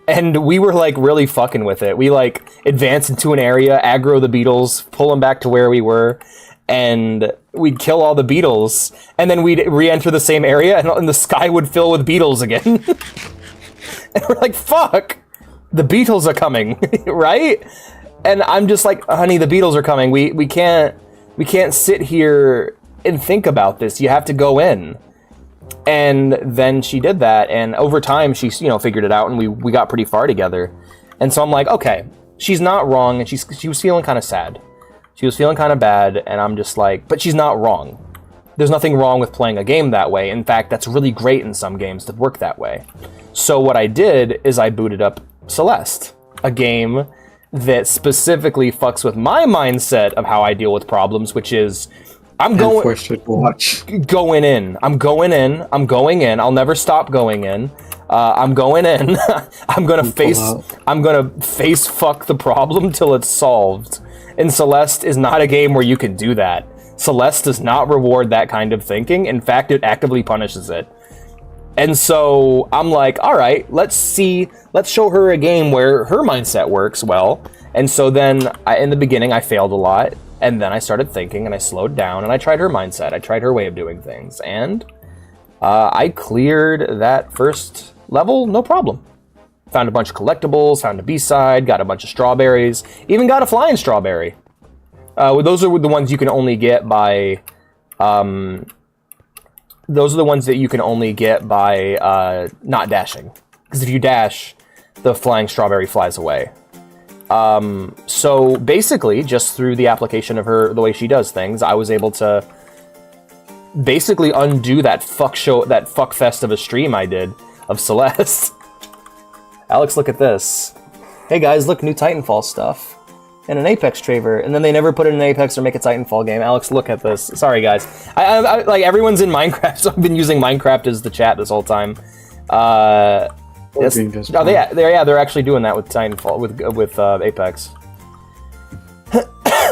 And we were, like, really fucking with it. We, like, advance into an area, aggro the beetles, pull them back to where we were, and we'd kill all the beetles, and then we'd re-enter the same area, and the sky would fill with beetles again. And we're like, fuck! The beetles are coming, right? And I'm just like, honey, the beetles are coming. We can't sit here and think about this. You have to go in. And then she did that, and over time she, figured it out, and we got pretty far together. And so I'm like, okay, she's not wrong, and she was feeling kind of sad. She was feeling kind of bad, and I'm just like, but she's not wrong. There's nothing wrong with playing a game that way. In fact, that's really great in some games to work that way. So what I did is I booted up Celeste, a game that specifically fucks with my mindset of how I deal with problems, which is I'm going in. I'm going in. I'll never stop going in. I'm going in. I'm gonna face fuck the problem till it's solved. And Celeste is not a game where you can do that. Celeste does not reward that kind of thinking. In fact, it actively punishes it. And so I'm like, all right, let's show her a game where her mindset works well. And so then in the beginning, I failed a lot. And then I started thinking, and I slowed down, and I tried her mindset. I tried her way of doing things. And I cleared that first level, no problem. Found a bunch of collectibles, found a B-side, got a bunch of strawberries, even got a flying strawberry. Those are the ones you can only get by... those are the ones that you can only get by not dashing. Because if you dash, the flying strawberry flies away. So basically, just through the application of the way she does things, I was able to basically undo that fuck fest of a stream I did of Celeste. Alex, look at this. Hey guys, look, new Titanfall stuff. And an Apex trailer, and then they never put it in an Apex or make a Titanfall game. Alex, look at this. Sorry, guys. I like everyone's in Minecraft, so I've been using Minecraft as the chat this whole time. Yes. Oh, they're actually doing that with Titanfall with Apex.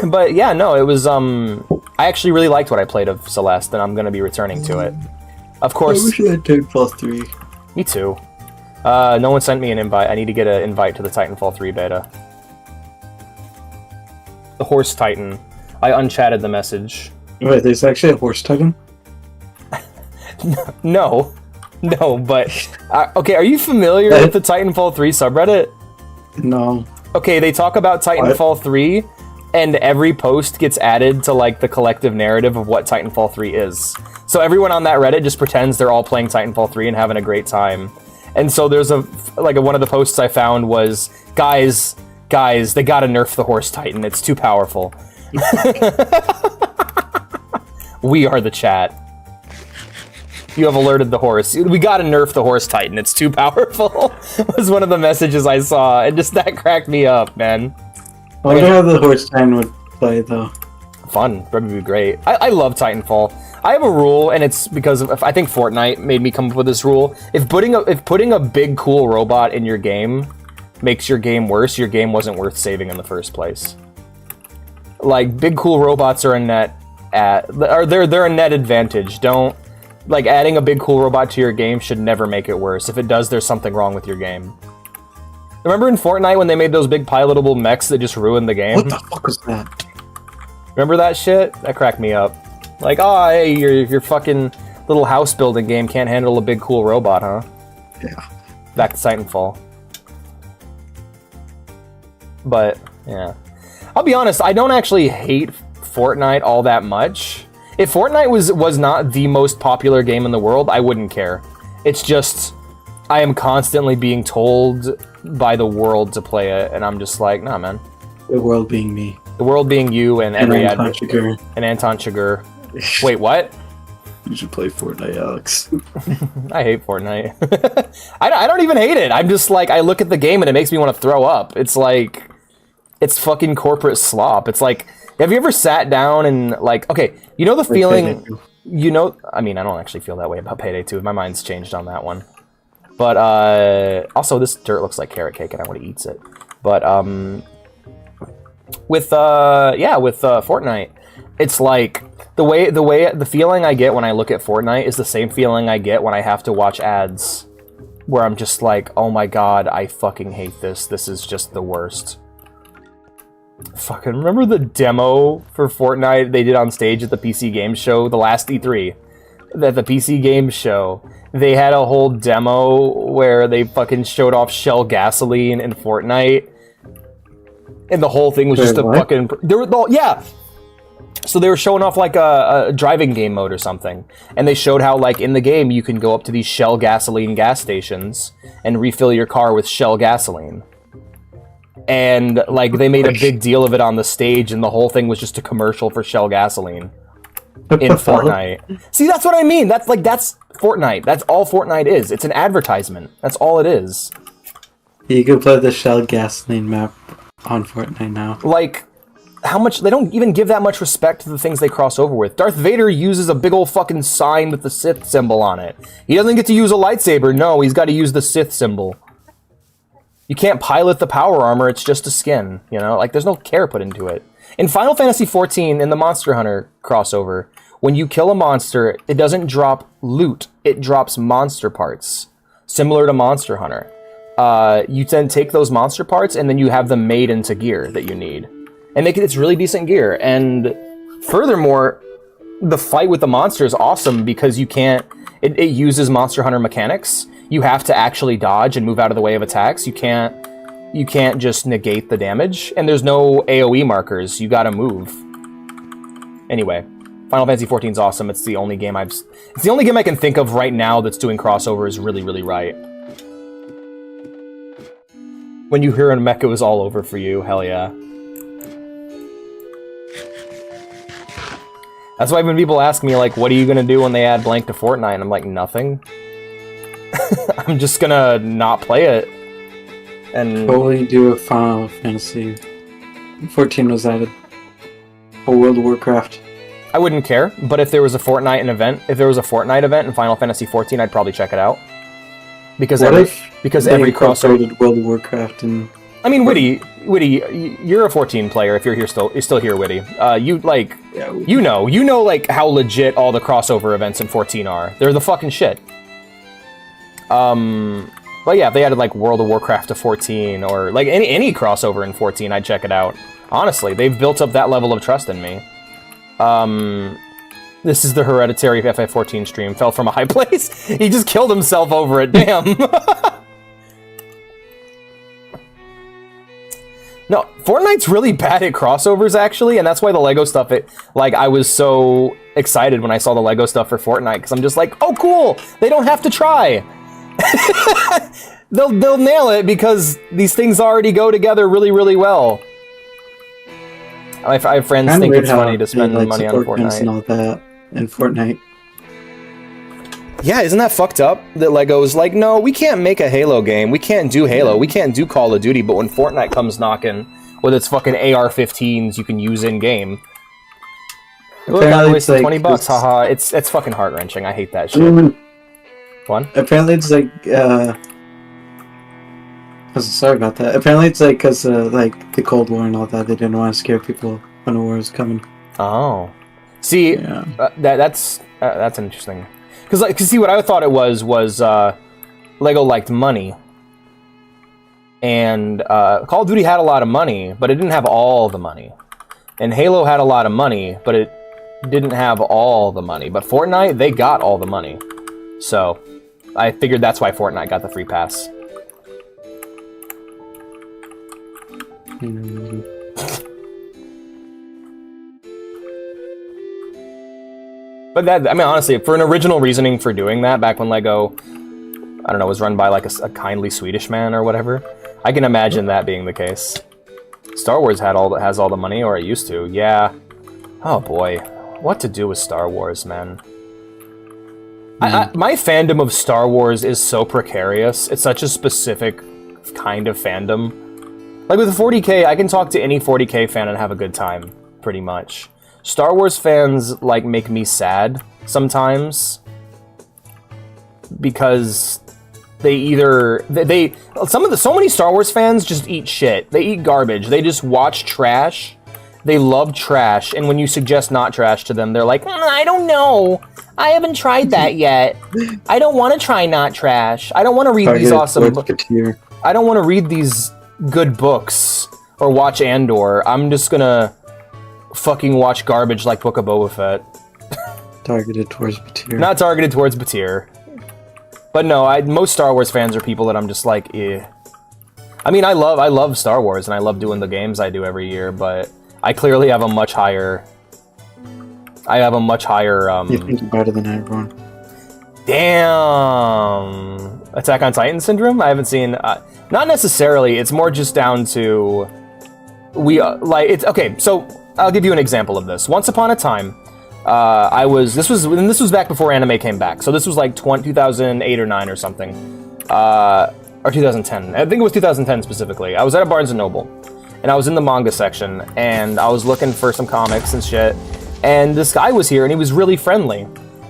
But yeah, no, it was I actually really liked what I played of Celeste, and I'm gonna be returning to it. Of course. I wish I had Titanfall 3. Me too. No one sent me an invite. I need to get an invite to the Titanfall 3 beta. The Horse Titan. I unchatted the message. Wait, there's actually a Horse Titan? No, but... okay, are you familiar with the Titanfall 3 subreddit? No. Okay, they talk about Titanfall 3, and every post gets added to, like, the collective narrative of what Titanfall 3 is. So everyone on that Reddit just pretends they're all playing Titanfall 3 and having a great time. And so there's one of the posts I found was, guys, they gotta nerf the Horse Titan. It's too powerful. We are the chat. You have alerted the horse. We gotta nerf the Horse Titan. It's too powerful. Was one of the messages I saw, and just that cracked me up, man. I wonder how the Horse Titan would play, though. Fun. Probably be great. I love Titanfall. I have a rule, and it's because I think Fortnite made me come up with this rule. If putting a big cool robot in your game makes your game worse, your game wasn't worth saving in the first place. Like, big cool robots are they're a net advantage. Don't, like, adding a big cool robot to your game should never make it worse. If it does, there's something wrong with your game. Remember in Fortnite when they made those big pilotable mechs that just ruined the game? What the fuck was that? Remember that shit? That cracked me up. Like, oh, hey, your fucking little house building game can't handle a big cool robot, huh? Yeah. Back to Titanfall. But, yeah. I'll be honest, I don't actually hate Fortnite all that much. If Fortnite was not the most popular game in the world, I wouldn't care. It's just, I am constantly being told by the world to play it, and I'm just like, nah, man. The world being me. The world being you and every Anton Chigurh. And Anton Chigurh. Wait, what? You should play Fortnite, Alex. I hate Fortnite. I don't even hate it. I'm just like, I look at the game and it makes me want to throw up. It's like, it's fucking corporate slop. It's like, have you ever sat down and like, okay, you know the feeling, I mean, I don't actually feel that way about Payday 2. My mind's changed on that one. But, also this dirt looks like carrot cake and I want to eat it. But, with Fortnite, It's like the feeling I get when I look at Fortnite is the same feeling I get when I have to watch ads, where I'm just like, oh my god, I fucking hate this. This is just the worst. Fucking remember the demo for Fortnite they did on stage at the PC Games Show, the last E3? At the PC Games Show, they had a whole demo where they fucking showed off Shell Gasoline in Fortnite, and the whole thing was just what? fucking. Yeah. So they were showing off like a driving game mode or something, and they showed how like in the game you can go up to these Shell Gasoline gas stations and refill your car with Shell Gasoline. And like they made a big deal of it on the stage, and the whole thing was just a commercial for Shell Gasoline in Fortnite. See, that's what I mean. That's Fortnite. That's all Fortnite is. It's an advertisement. That's all it is. You can play the Shell Gasoline map on Fortnite now. Like, how much they don't even give that much respect to the things they cross over with. Darth Vader uses a big old fucking sign with the Sith symbol on it. He doesn't get to use a lightsaber. No, he's got to use the Sith symbol. You can't pilot the power armor. It's just a skin. You know, like there's no care put into it. In Final Fantasy XIV, in the Monster Hunter crossover, when you kill a monster, it doesn't drop loot. It drops monster parts, similar to Monster Hunter. You then take those monster parts and then you have them made into gear that you need. And it's really decent gear. And furthermore, the fight with the monster is awesome because you can't... It uses Monster Hunter mechanics. You have to actually dodge and move out of the way of attacks. You can't just negate the damage. And there's no AoE markers. You gotta move. Anyway, Final Fantasy XIV is awesome. It's the only game I can think of right now that's doing crossovers really, really right. When you hear a mecha was all over for you, hell yeah. That's why when people ask me, like, what are you gonna do when they add blank to Fortnite? And I'm like, nothing. I'm just gonna not play it. And What will you do if Final Fantasy 14 was added? Or World of Warcraft? I wouldn't care, but if there was a Fortnite event in Final Fantasy 14, I'd probably check it out. Because every crossover incorporated World of Warcraft and... I mean, Witty, you're a 14 player. If you're still here, Witty. You know, like how legit all the crossover events in 14 are. They're the fucking shit. But yeah, if they added like World of Warcraft to 14 or like any crossover in 14, I'd check it out. Honestly, they've built up that level of trust in me. This is the Hereditary FF14 stream. Fell from a high place. He just killed himself over it. Damn. No, Fortnite's really bad at crossovers, actually, and that's why the Lego stuff, I was so excited when I saw the Lego stuff for Fortnite, because I'm just like, oh, cool! They don't have to try! They'll nail it, because these things already go together really, really well. I have friends think it's funny to spend money on Fortnite. And all that in Fortnite. Yeah, isn't that fucked up? That Lego is like, no, we can't make a Halo game. We can't do Halo. We can't do Call of Duty. But when Fortnite comes knocking with its fucking AR-15s you can use in-game. Look, I wasted like $20. Haha, it's fucking heart-wrenching. I hate that shit. What? Apparently it's like, sorry about that. Apparently it's like because like the Cold War and all that, they didn't want to scare people when the war was coming. Oh. See, yeah. That's interesting. Because see, what I thought it was Lego liked money. And Call of Duty had a lot of money, but it didn't have all the money. And Halo had a lot of money, but it didn't have all the money. But Fortnite, they got all the money. So, I figured that's why Fortnite got the free pass. But that, I mean, honestly, for an original reasoning for doing that, back when Lego, I don't know, was run by like a kindly Swedish man or whatever, I can imagine that being the case. Star Wars has all the money, or it used to, yeah. Oh boy, what to do with Star Wars, man. My fandom of Star Wars is so precarious. It's such a specific kind of fandom. Like with 40K, I can talk to any 40K fan and have a good time, pretty much. Star Wars fans, like, make me sad sometimes. Because they either... so many Star Wars fans just eat shit. They eat garbage. They just watch trash they love trash, and when you suggest not trash to them, they're like, I don't know. I haven't tried that yet. I don't want to try not trash. I don't want to read these awesome books. I don't want to read these good books or watch Andor. I'm just gonna fucking watch garbage like Book of Boba Fett. Targeted towards Batir. Not targeted towards Batir. But no, most Star Wars fans are people that I'm just like, eh. I mean, I love Star Wars, and I love doing the games I do every year, but I clearly have a much higher... You think you're better than everyone. Damn! Attack on Titan syndrome? I haven't seen... not necessarily, it's more just down to... Okay, so I'll give you an example of this. Once upon a time, this was back before anime came back, so this was like 2008 or 9 or something. Or 2010. I think it was 2010 specifically. I was at a Barnes & Noble, and I was in the manga section, and I was looking for some comics and shit, and this guy was here, and he was really friendly.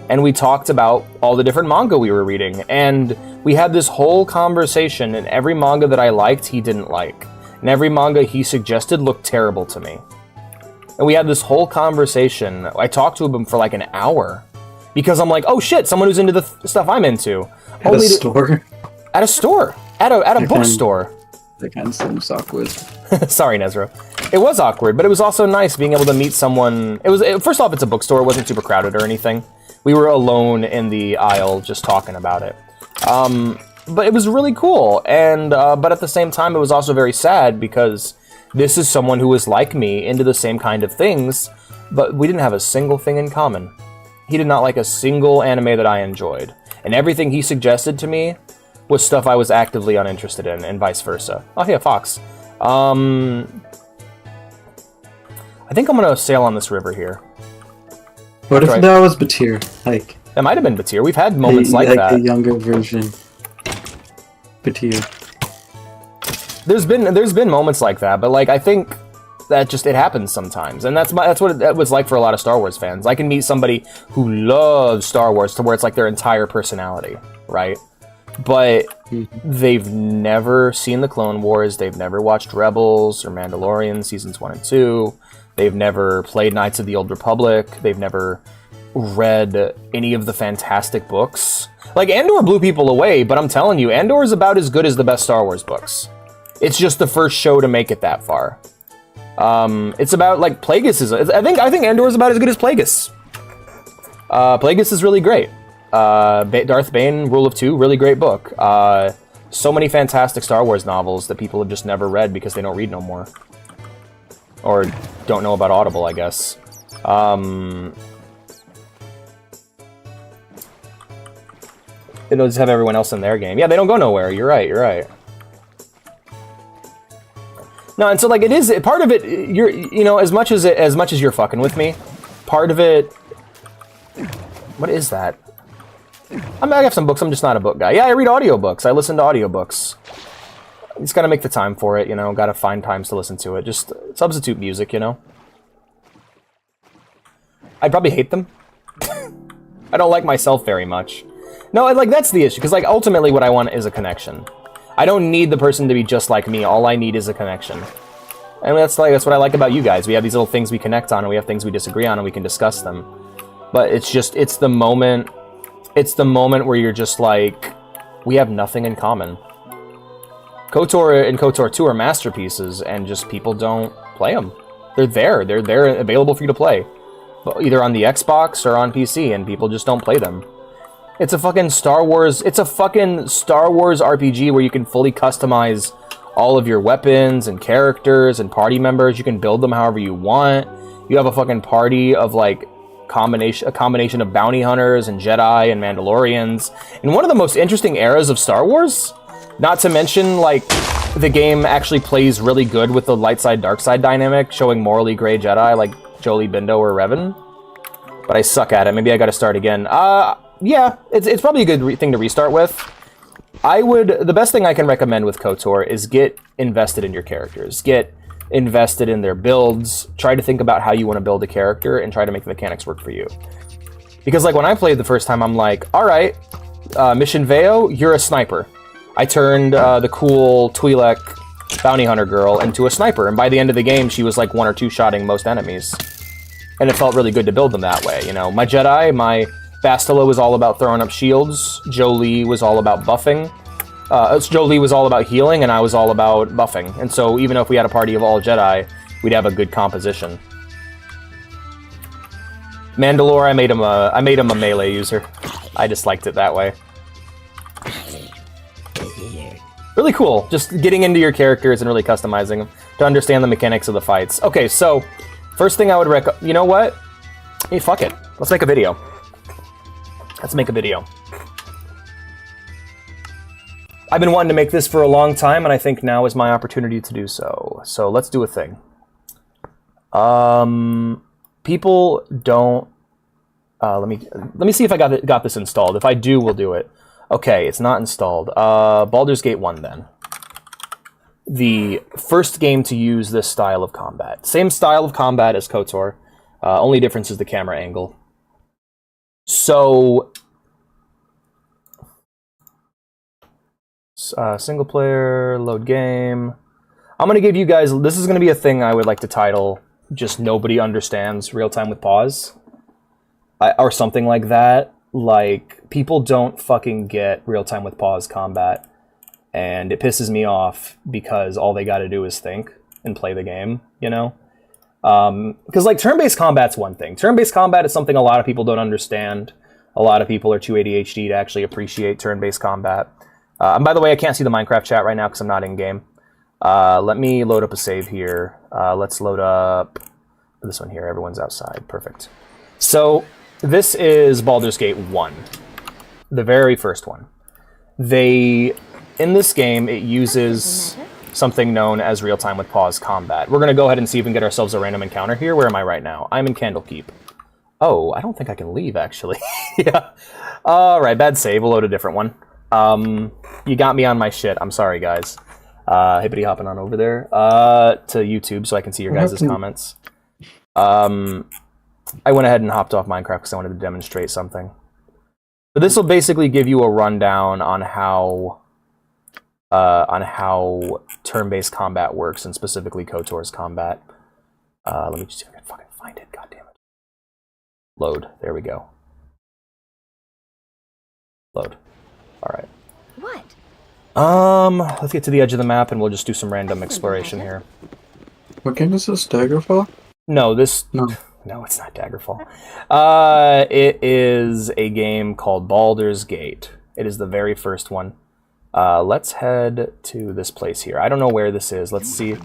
And we talked about all the different manga we were reading, and we had this whole conversation, and every manga that I liked, he didn't like. And every manga he suggested looked terrible to me. And we had this whole conversation. I talked to him for like an hour, because I'm like, oh shit, someone who's into the stuff I'm into. At a store? At a store. At a bookstore. That kind of seems awkward. Sorry, Nezra. It was awkward, but it was also nice being able to meet someone. First off, it's a bookstore. It wasn't super crowded or anything. We were alone in the aisle just talking about it. But it was really cool. And but at the same time, it was also very sad because this is someone who was like me, into the same kind of things, but we didn't have a single thing in common. He did not like a single anime that I enjoyed. And everything he suggested to me was stuff I was actively uninterested in, and vice versa. Oh, yeah, Fox. I think I'm gonna sail on this river here. What if that was Batir? Like, that might have been Batir. We've had moments like that. Like a younger version. Batir. There's been moments like that, but like I think that it happens sometimes, and that's what it was like for a lot of Star Wars fans. I can meet somebody who loves Star Wars to where it's like their entire personality, right? But they've never seen the Clone Wars, they've never watched Rebels or Mandalorian seasons 1 and 2, they've never played Knights of the Old Republic, they've never read any of the fantastic books. Like, Andor blew people away, but I'm telling you, Andor is about as good as the best Star Wars books. It's just the first show to make it that far. It's about, like, Plagueis is... I think Andor is about as good as Plagueis. Plagueis is really great. Darth Bane, Rule of Two, really great book. So many fantastic Star Wars novels that people have just never read because they don't read no more. Or don't know about Audible, I guess. They don't just have everyone else in their game. Yeah, they don't go nowhere. You're right. No, and so like it is part of it. As much as you're fucking with me, part of it. What is that? I have some books. I'm just not a book guy. Yeah, I read audiobooks. I listen to audiobooks. You just gotta make the time for it, Gotta find times to listen to it. Just substitute music, I'd probably hate them. I don't like myself very much. No, like that's the issue. Because like ultimately, what I want is a connection. I don't need the person to be just like me. All I need is a connection. And that's what I like about you guys. We have these little things we connect on, and we have things we disagree on, and we can discuss them. But it's the moment where you're just like, we have nothing in common. KOTOR and KOTOR 2 are masterpieces, and just people don't play them. They're there available for you to play. Either on the Xbox or on PC, and people just don't play them. It's a fucking Star Wars RPG where you can fully customize all of your weapons and characters and party members. You can build them however you want. You have a fucking party of like a combination of bounty hunters and Jedi and Mandalorians. In one of the most interesting eras of Star Wars, not to mention like the game actually plays really good with the light side dark side dynamic, showing morally gray Jedi like Jolee Bindo or Revan. But I suck at it. Maybe I gotta start again. Yeah, it's probably a good thing to restart with. The best thing I can recommend with KOTOR is get invested in your characters. Get invested in their builds. Try to think about how you want to build a character and try to make the mechanics work for you. Because like when I played the first time, I'm like, all right, Mission Veo, you're a sniper. I turned the cool Twi'lek bounty hunter girl into a sniper, and by the end of the game, she was like 1 or 2 shotting most enemies. And it felt really good to build them that way, you know. My Jedi, my Bastila was all about throwing up shields, Jolee was all about buffing, Jolee was all about healing, and I was all about buffing. And so even if we had a party of all Jedi, we'd have a good composition. Mandalore, I made him a melee user. I just liked it that way. Really cool, just getting into your characters and really customizing them to understand the mechanics of the fights. Okay, so first thing I would recommend, you know what? Hey, fuck it. Let's make a video. Let's make a video. I've been wanting to make this for a long time, and I think now is my opportunity to do so. So let's do a thing. People don't. Let me see if I got this installed. If I do, we'll do it. Okay, it's not installed. Baldur's Gate 1 then. The first game to use this style of combat. Same style of combat as KOTOR. Only difference is the camera angle. So, single player, load game. I'm going to give you guys, this is going to be a thing I would like to title, just nobody understands real-time with pause. Or something like that. Like, people don't fucking get real-time with pause combat. And it pisses me off because all they gotta do is think and play the game, you know? Because, like, turn-based combat's one thing. Turn-based combat is something a lot of people don't understand. A lot of people are too ADHD to actually appreciate turn-based combat. And by the way, I can't see the Minecraft chat right now because I'm not in-game. Let me load up a save here. Let's load up this one here. Everyone's outside. Perfect. So, this is Baldur's Gate 1. The very first one. In this game, it uses something known as real-time with pause combat. We're going to go ahead and see if we can get ourselves a random encounter here. Where am I right now? I'm in Candlekeep. Oh, I don't think I can leave, actually. Yeah. Alright, bad save. We'll load a different one. You got me on my shit. I'm sorry, guys. Hippity hopping on over there to YouTube so I can see your guys' comments. I went ahead and hopped off Minecraft because I wanted to demonstrate something. But this will basically give you a rundown on how turn-based combat works, and specifically KOTOR's combat. Let me just see if I can fucking find it. God damn it. Load. There we go. Load. All right. What? Let's get to the edge of the map, and we'll just do some random exploration here. What game is this? Daggerfall? No, this. No. No, it's not Daggerfall. It is a game called Baldur's Gate. It is the very first one. Let's head to this place here. I don't know where this is. Let's see.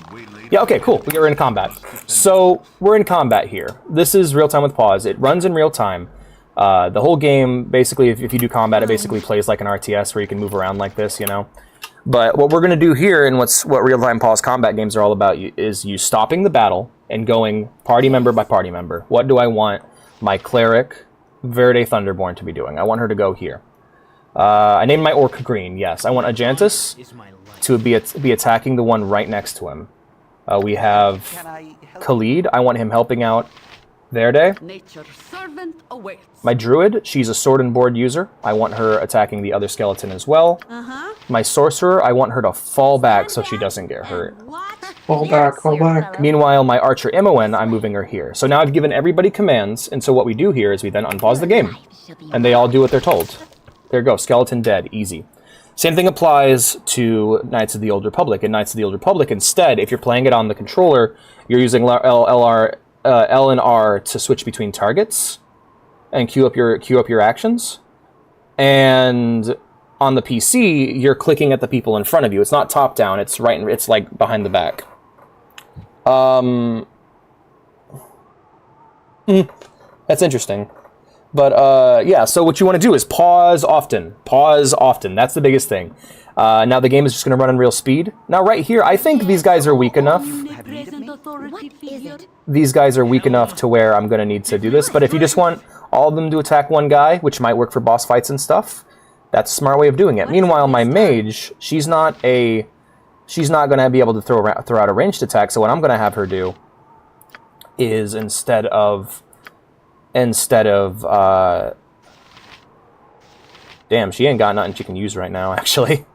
Yeah, okay, cool. We're in combat. So, we're in combat here. This is real-time with pause. It runs in real time. The whole game, basically, if you do combat, it basically plays like an RTS where you can move around like this, you know? But what we're going to do here, and what real-time pause combat games are all about, is you stopping the battle and going party member by party member. What do I want my cleric, Verde Thunderborn, to be doing? I want her to go here. I named my orc green, yes. I want Ajantis to be attacking the one right next to him. We have Khalid. I want him helping out Verde. My druid, she's a sword and board user. I want her attacking the other skeleton as well. My sorcerer, I want her to fall back so she doesn't get hurt. Fall back, fall back. Meanwhile, my archer Imoen, I'm moving her here. So now I've given everybody commands, and so what we do here is we then unpause the game. And they all do what they're told. There you go, skeleton dead, easy. Same thing applies to Knights of the Old Republic. In Knights of the Old Republic, instead, if you're playing it on the controller, you're using L and R to switch between targets and queue up your actions. And on the PC, you're clicking at the people in front of you. It's not top down. It's right. It's like behind the back. That's interesting. But yeah. So what you want to do is pause often. Pause often. That's the biggest thing. Now the game is just going to run in real speed. Now right here, I think these guys are weak enough. These guys are weak enough to where I'm going to need to do this. But if you just want all of them to attack one guy, which might work for boss fights and stuff, that's a smart way of doing it. Meanwhile, my mage, she's not going to be able to throw out a ranged attack. So what I'm going to have her do is instead of damn, she ain't got nothing she can use right now, actually.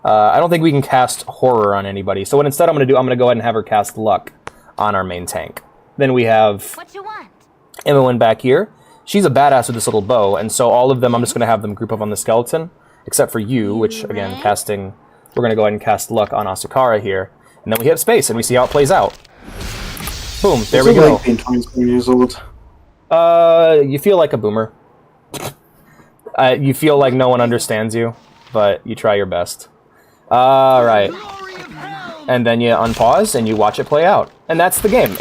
I don't think we can cast Horror on anybody. So what instead I'm going to do, I'm going to go ahead and have her cast Luck on our main tank. Then we have What you want? Imoen back here. She's a badass with this little bow, and so all of them, I'm just going to have them group up on the skeleton, except for you, which, again, we're going to go ahead and cast Luck on Asukara here. And then we hit space, and we see how it plays out. Boom, there we go. Like being 27 years old. You feel like a boomer. You feel like no one understands you, but you try your best. Alright. And then you unpause, and you watch it play out. And that's the game.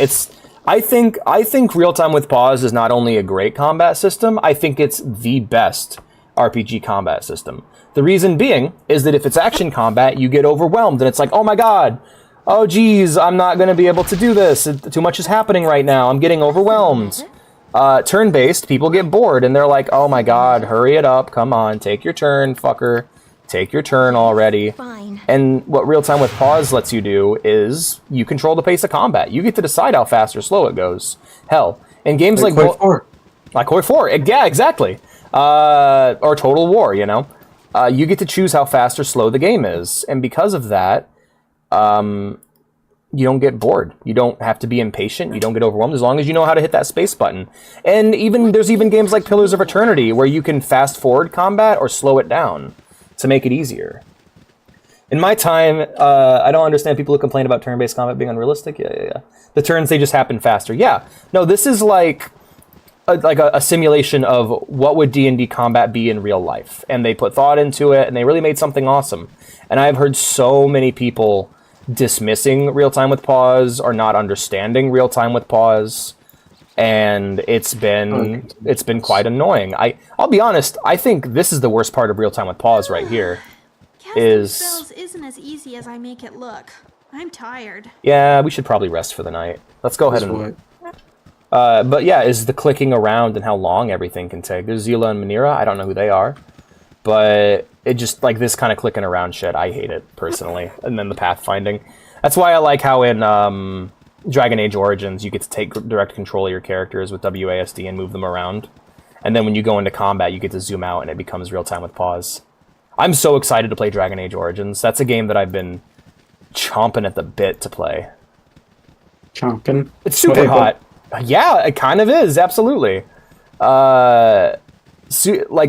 I think real-time with pause is not only a great combat system, I think it's the best RPG combat system. The reason being is that if it's action combat, you get overwhelmed, and it's like, oh my god, oh geez, I'm not going to be able to do this. Too much is happening right now. I'm getting overwhelmed. Turn-based, people get bored, and they're like, oh my god, hurry it up. Come on, take your turn, fucker. Take your turn already. Fine. And what real-time with pause lets you do is you control the pace of combat. You get to decide how fast or slow it goes. Hell, in games like KOI 4. Like KOI 4, yeah, exactly. Or Total War, you know. You get to choose how fast or slow the game is, and because of that, you don't get bored. You don't have to be impatient. You don't get overwhelmed as long as you know how to hit that space button. And there's even games like Pillars of Eternity where you can fast forward combat or slow it down to make it easier. In my time, I don't understand people who complain about turn-based combat being unrealistic. Yeah. The turns, they just happen faster. Yeah. No, this is like a simulation of what would D&D combat be in real life. And they put thought into it, and they really made something awesome. And I've heard so many people dismissing real-time with pause or not understanding real-time with pause. And it's been quite annoying. I'll be honest, I think this is the worst part of real-time with pause right here. Casting spells isn't as easy as I make it look. I'm tired. Yeah, we should probably rest for the night. Let's go ahead and... but yeah, is the clicking around and how long everything can take. There's Zila and Manira, I don't know who they are. But it just, like, this kind of clicking around shit, I hate it, personally. And then the pathfinding. That's why I like how in Dragon Age Origins, you get to take direct control of your characters with WASD and move them around. And then when you go into combat, you get to zoom out and it becomes real-time with pause. I'm so excited to play Dragon Age Origins. That's a game that I've been chomping at the bit to play. Chomping? It's super hot. Yeah, it kind of is, absolutely. Like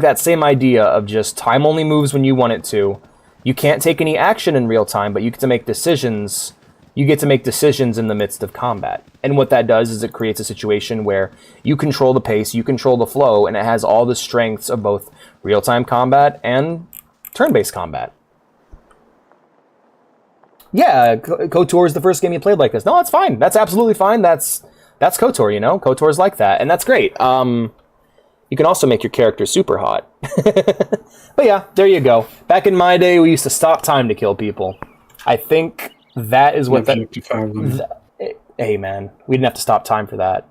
that same idea of just time only moves when you want it to. You can't take any action in real time, but you get to make decisions. You get to make decisions in the midst of combat. And what that does is it creates a situation where you control the pace, you control the flow, and it has all the strengths of both real-time combat and turn-based combat. Yeah, KOTOR is the first game you played like this. No, that's fine. That's absolutely fine. That's KOTOR, you know? KOTOR's like that, and that's great. You can also make your character super hot. But yeah, there you go. Back in my day, we used to stop time to kill people. I think that is what hey, man. We didn't have to stop time for that.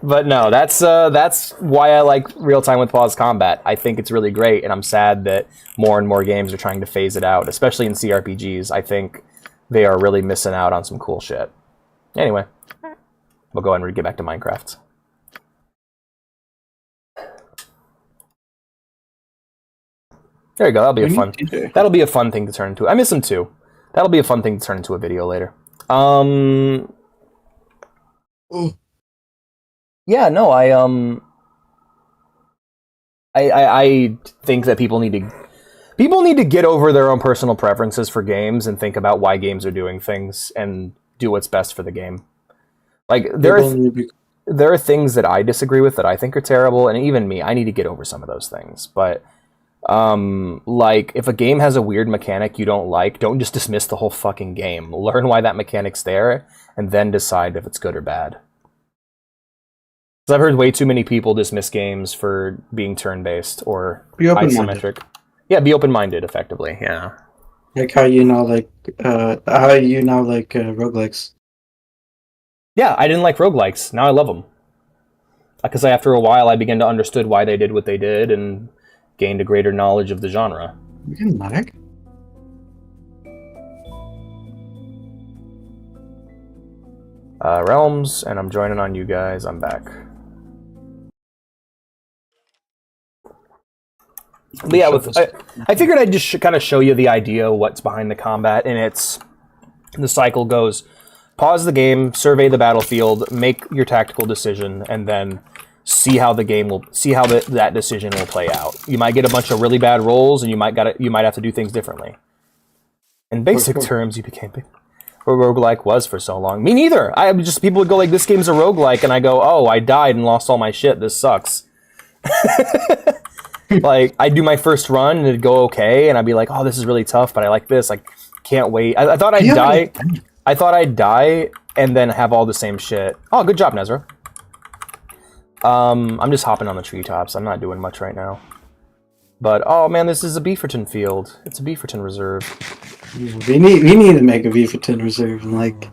But no, that's why I like real-time with pause combat. I think it's really great, and I'm sad that more and more games are trying to phase it out, especially in CRPGs. I think they are really missing out on some cool shit. Anyway, we'll go ahead and get back to Minecraft. There you go. That'll be a fun thing to turn into. I miss him too. That'll be a fun thing to turn into a video later. Yeah, no, I think that people need to get over their own personal preferences for games and think about why games are doing things and do what's best for the game. Like there are things that I disagree with that I think are terrible, and even me, I need to get over some of those things. But like if a game has a weird mechanic you don't like, don't just dismiss the whole fucking game. Learn why that mechanic's there, and then decide if it's good or bad. Because I've heard way too many people dismiss games for being turn-based or isometric. Yeah, be open-minded, effectively. Yeah. Like how you now like roguelikes. Yeah, I didn't like roguelikes. Now I love them. Because after a while, I began to understand why they did what they did and gained a greater knowledge of the genre. You can lag? Realms, and I'm joining on you guys. I'm back. But yeah, I figured I'd just kind of show you the idea of what's behind the combat, and the cycle goes: pause the game, survey the battlefield, make your tactical decision, and then see how that decision will play out. You might get a bunch of really bad rolls, and you might have to do things differently. In basic terms, you became what roguelike was for so long. Me neither. People would go like, "This game's a roguelike," and I go, "Oh, I died and lost all my shit. This sucks." Like, I'd do my first run and it'd go okay, and I'd be like, "Oh, this is really tough, but I like this. I can't wait." I thought I'd die. I thought I'd die and then have all the same shit. Oh, good job, Nezra. I'm just hopping on the treetops. I'm not doing much right now. But oh man, this is a Beaverton field. It's a Beaverton reserve. We need to make a Beaverton reserve and like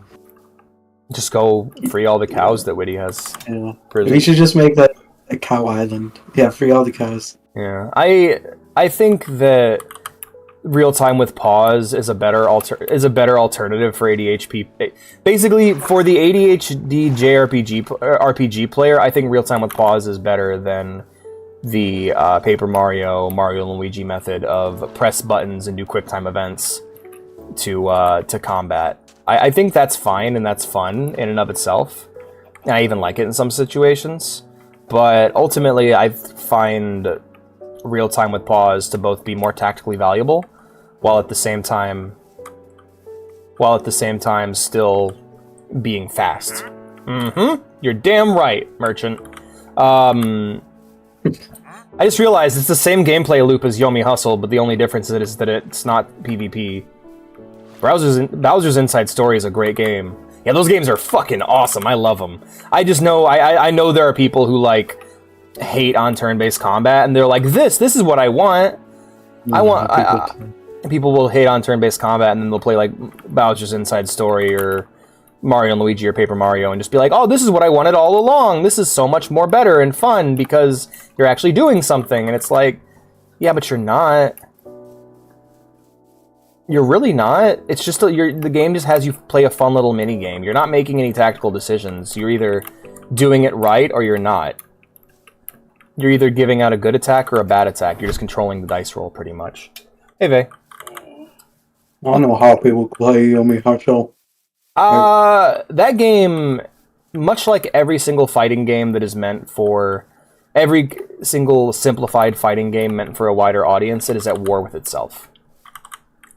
just go free all the cows that Whitty has. Yeah. We should just make that a cow island. Yeah, free all the cows. Yeah, I think that real time with pause is a better alternative for ADHD. Basically, for the ADHD RPG player, I think real time with pause is better than the Paper Mario and Luigi method of press buttons and do quick time events to combat. I think that's fine and that's fun in and of itself, and I even like it in some situations. But ultimately, I find real time with pause to both be more tactically valuable, while at the same time still being fast. You're damn right, Merchant. I just realized it's the same gameplay loop as Yomi Hustle, but the only difference is that it's not PvP. Bowser's Inside Story is a great game. Yeah, those games are fucking awesome. I love them. I just know I know there are people who like hate on turn-based combat, and they're like, this is what I want. People will hate on turn-based combat, and then they'll play like Bowser's Inside Story or Mario and Luigi or Paper Mario and just be like, oh, this is what I wanted all along. This is so much more better and fun because you're actually doing something. And it's like, yeah, but you're not. You're really not. It's just the game just has you play a fun little mini game. You're not making any tactical decisions. You're either doing it right or you're not. You're either giving out a good attack or a bad attack. You're just controlling the dice roll pretty much. Hey, Vay. I know how people play Yomi Hustle. That game, much like every single fighting game that is meant for every single simplified fighting game meant for a wider audience, it is at war with itself.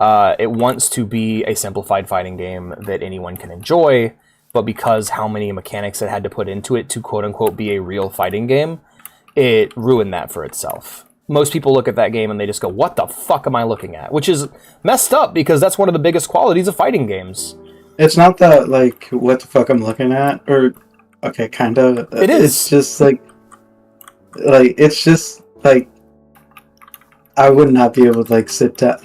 It wants to be a simplified fighting game that anyone can enjoy, but because how many mechanics it had to put into it to quote-unquote be a real fighting game, it ruined that for itself. Most people look at that game and they just go, what the fuck am I looking at? Which is messed up because that's one of the biggest qualities of fighting games. It's not that, like, what the fuck I'm looking at, or, okay, kinda. It is. It's just, it's just, I would not be able to, sit down,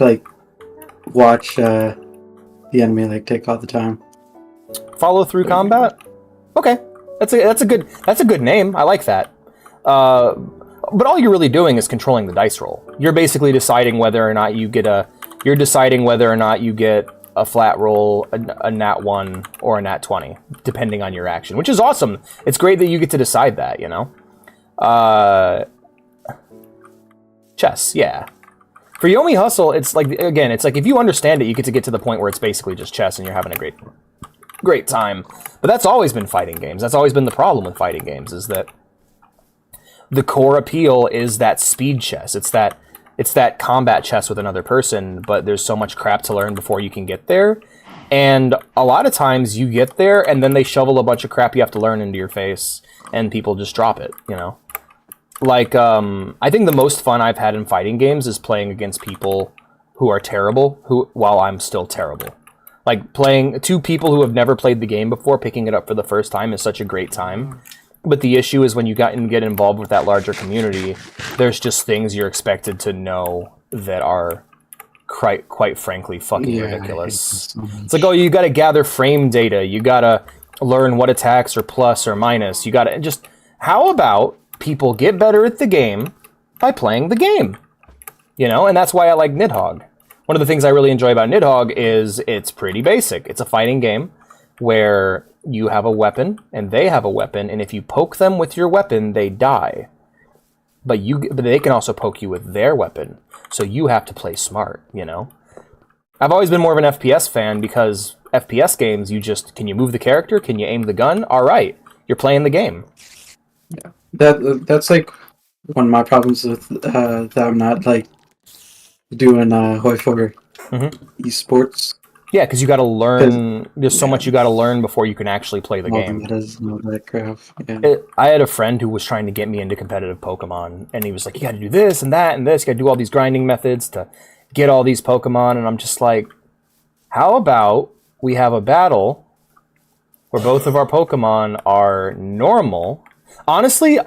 watch, the enemy, take all the time. Follow through combat? Okay. That's a good name. I like that. But all you're really doing is controlling the dice roll. You're basically deciding whether or not you get a flat roll, a nat 1, or a nat 20, depending on your action, which is awesome. It's great that you get to decide that, you know? Chess, yeah. For Yomi Hustle, it's like if you understand it, you get to the point where it's basically just chess and you're having a great time. But that's always been fighting games. That's always been the problem with fighting games, is that the core appeal is that speed chess. It's that combat chess with another person, but there's so much crap to learn before you can get there. And a lot of times you get there and then they shovel a bunch of crap you have to learn into your face and people just drop it, you know? I think the most fun I've had in fighting games is playing against people who are terrible, while I'm still terrible. Like, playing two people who have never played the game before, picking it up for the first time is such a great time. But the issue is when you get involved with that larger community, there's just things you're expected to know that are quite frankly fucking ridiculous. It's like, oh, you gotta gather frame data, you gotta learn what attacks are plus or minus, you gotta just... How about people get better at the game by playing the game? You know, and that's why I like Nidhogg. One of the things I really enjoy about Nidhogg is it's pretty basic. It's a fighting game where you have a weapon and they have a weapon, and if you poke them with your weapon, they die. but they can also poke you with their weapon. So you have to play smart, you know? I've always been more of an FPS fan because FPS games, can you move the character? Can you aim the gun? All right, you're playing the game. Yeah, that's like one of my problems with that I'm not like doing Hoi for esports. Yeah, because you got to learn. There's so much you got to learn before you can actually play the game. I had a friend who was trying to get me into competitive Pokemon, and he was like, "You got to do this and that and this. You got to do all these grinding methods to get all these Pokemon." And I'm just like, "How about we have a battle where both of our Pokemon are normal?" Honestly,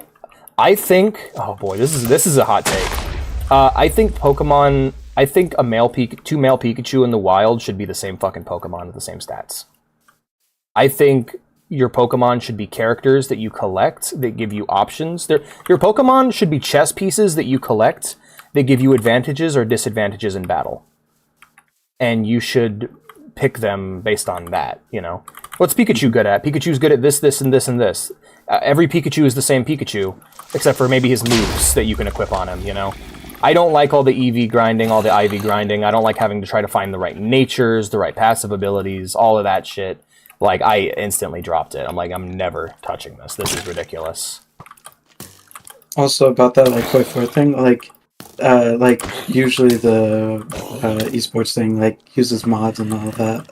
I think. Oh boy, this is a hot take. I think Pokemon. I think two male Pikachu in the wild should be the same fucking Pokemon with the same stats. I think your Pokemon should be characters that you collect that give you options. Your Pokemon should be chess pieces that you collect that give you advantages or disadvantages in battle. And you should pick them based on that, you know? What's Pikachu good at? Pikachu's good at this, this, and this, and this. Every Pikachu is the same Pikachu, except for maybe his moves that you can equip on him, you know? I don't like all the EV grinding, all the IV grinding. I don't like having to try to find the right natures, the right passive abilities, all of that shit. Like, I instantly dropped it. I'm like, I'm never touching this. This is ridiculous. Also, about that, like, Hoi 4 thing, like, usually the esports thing, like, uses mods and all of that.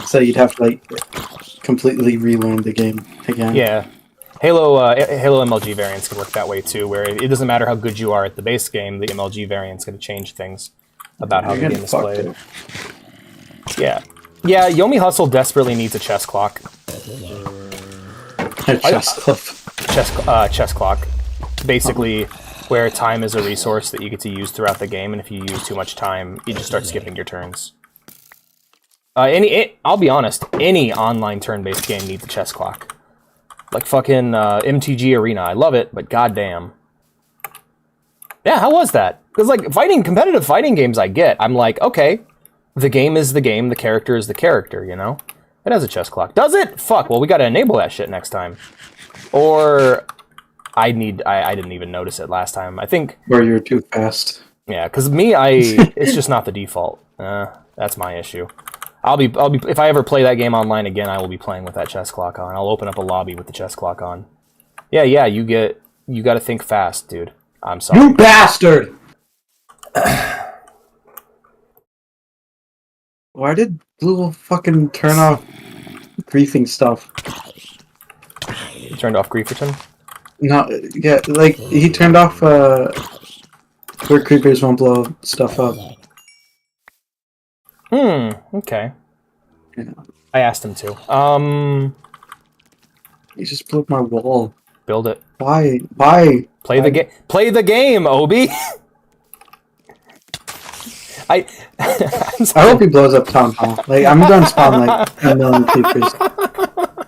So you'd have to, like, completely relearn the game again. Yeah. Halo MLG variants can work that way too, where it doesn't matter how good you are at the base game, the MLG variant's going to change things about how the game is played. Yeah. Yeah, Yomi Hustle desperately needs a chess clock. Chess clock. Basically, where time is a resource that you get to use throughout the game, and if you use too much time, you just start skipping your turns. I'll be honest, any online turn-based game needs a chess clock. Like fucking MTG Arena. I love it, but goddamn. Yeah, how was that? Because like competitive fighting games I get. I'm like, okay, the game is the game, the character is the character, you know? It has a chess clock. Does it? Fuck, well we gotta enable that shit next time. Or I didn't even notice it last time. I think... Or you're too fast. Yeah, because it's just not the default. That's my issue. I'll be if I ever play that game online again, I will be playing with that chess clock on. I'll open up a lobby with the chess clock on. Yeah, you got to think fast, dude. I'm sorry. You bastard! Why did Blue fucking turn off griefing stuff? You turned off Grieferton? No, yeah, like he turned off where creepers won't blow stuff up. Okay. Yeah. I asked him to. He just blew up my wall. Build it. Why? Play the game, Obi! I hope he blows up Town Hall. Like, I'm going to spawn like a million creepers.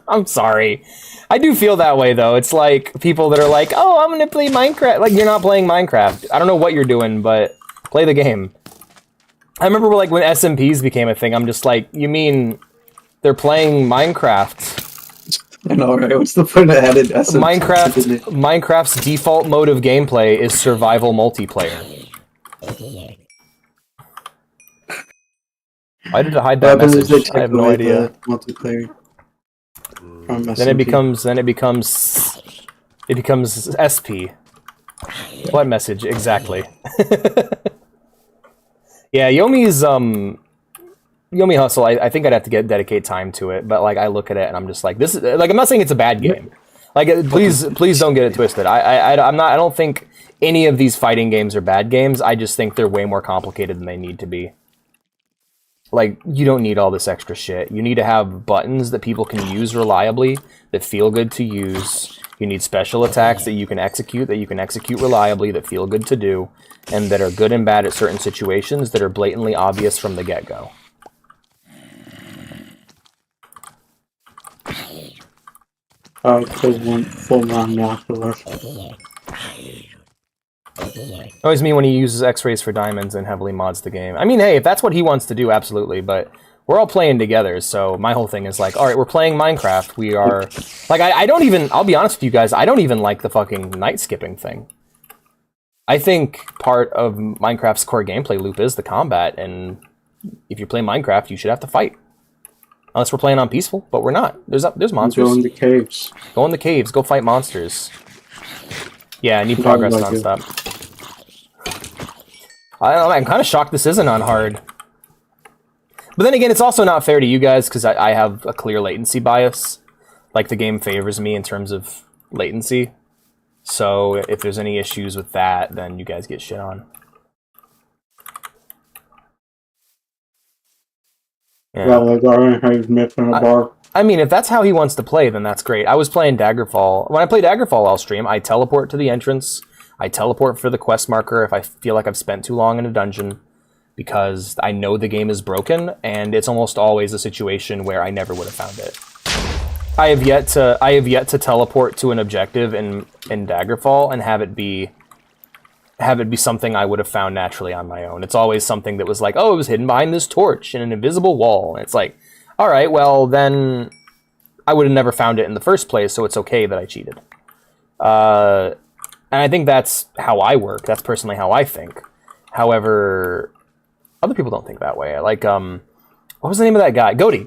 I'm sorry. I do feel that way, though. It's like people that are like, oh, I'm going to play Minecraft. Like, you're not playing Minecraft. I don't know what you're doing, but play the game. I remember like when SMPs became a thing, I'm just like, you mean they're playing Minecraft? I know, right? What's the point of added SMP? Minecraft's default mode of gameplay is survival multiplayer. Why did it hide that message? I have no idea. Multiplayer. Then it becomes SP. What message exactly? Yeah, Yomi Hustle, I think I'd have to dedicate time to it, but like I look at it and I'm just like, this is like, I'm not saying it's a bad game. Like, please don't get it twisted. I don't think any of these fighting games are bad games. I just think they're way more complicated than they need to be. Like, you don't need all this extra shit. You need to have buttons that people can use reliably, that feel good to use. You need special attacks that you can execute reliably, that feel good to do, and that are good and bad at certain situations that are blatantly obvious from the get-go. Full on now for left. Always me when he uses X-rays for diamonds and heavily mods the game. I mean, hey, if that's what he wants to do, absolutely, but we're all playing together, so my whole thing is like, alright, we're playing Minecraft, we are... Like, I don't even... I'll be honest with you guys, I don't even like the fucking night skipping thing. I think part of Minecraft's core gameplay loop is the combat, and if you play Minecraft, you should have to fight. Unless we're playing on peaceful, but we're not. There's monsters. Go in the caves. Go in the caves. Go fight monsters. Yeah, I need progress nonstop. I don't know, I'm kind of shocked this isn't on hard. But then again, it's also not fair to you guys, because I have a clear latency bias. Like, the game favors me in terms of latency. So if there's any issues with that, then you guys get shit on. Yeah. Well, like Ironhide myth in a bar. I mean, if that's how he wants to play, then that's great. I was playing Daggerfall. When I play Daggerfall, I'll stream. I teleport to the entrance. I teleport for the quest marker if I feel like I've spent too long in a dungeon, because I know the game is broken, and it's almost always a situation where I never would have found it. I have yet to teleport to an objective in Daggerfall and have it be something I would have found naturally on my own. It's always something that was like, oh, it was hidden behind this torch in an invisible wall. And it's like, all right, well, then I would have never found it in the first place, so it's okay that I cheated. And I think that's how I work. That's personally how I think. However, other people don't think that way. Like, what was the name of that guy? Goaty,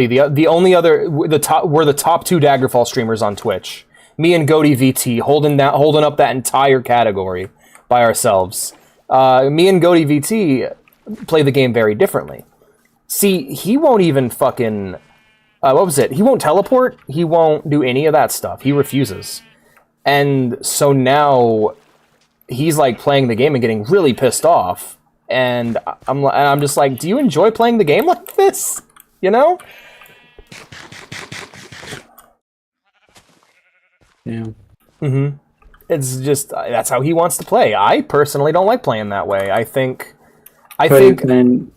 the only other, we're the top 2 Daggerfall streamers on Twitch. Me and Goaty VT holding up that entire category by ourselves. Me and Goaty VT play the game very differently. See, he won't even fucking, what was it? He won't teleport. He won't do any of that stuff. He refuses. And so now he's like playing the game and getting really pissed off. And I'm just like, do you enjoy playing the game like this? You know? Yeah. Mm-hmm. It's just, that's how he wants to play. I personally don't like playing that way. I think... Then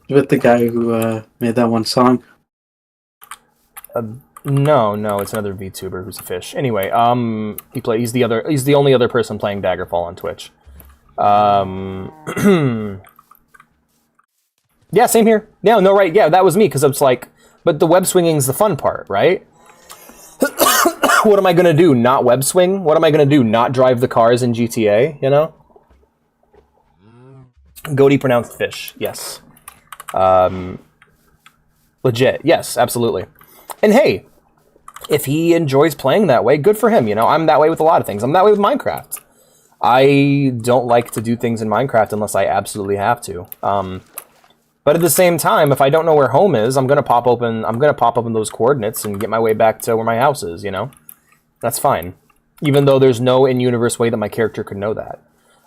with the guy who made that one song? No, it's another VTuber who's a fish. Anyway, he's the only other person playing Daggerfall on Twitch. Yeah, same here. No, right, yeah, that was me, because it's like, but the web swinging's the fun part, right? What am I gonna do? Not web swing? What am I gonna do? Not drive the cars in GTA, you know? Goaty pronounced fish, yes. Legit, yes, absolutely. And hey, if he enjoys playing that way, good for him, you know? I'm that way with a lot of things. I'm that way with Minecraft. I don't like to do things in Minecraft unless I absolutely have to. But at the same time, if I don't know where home is, I'm gonna pop open those coordinates and get my way back to where my house is, you know? That's fine. Even though there's no in-universe way that my character could know that.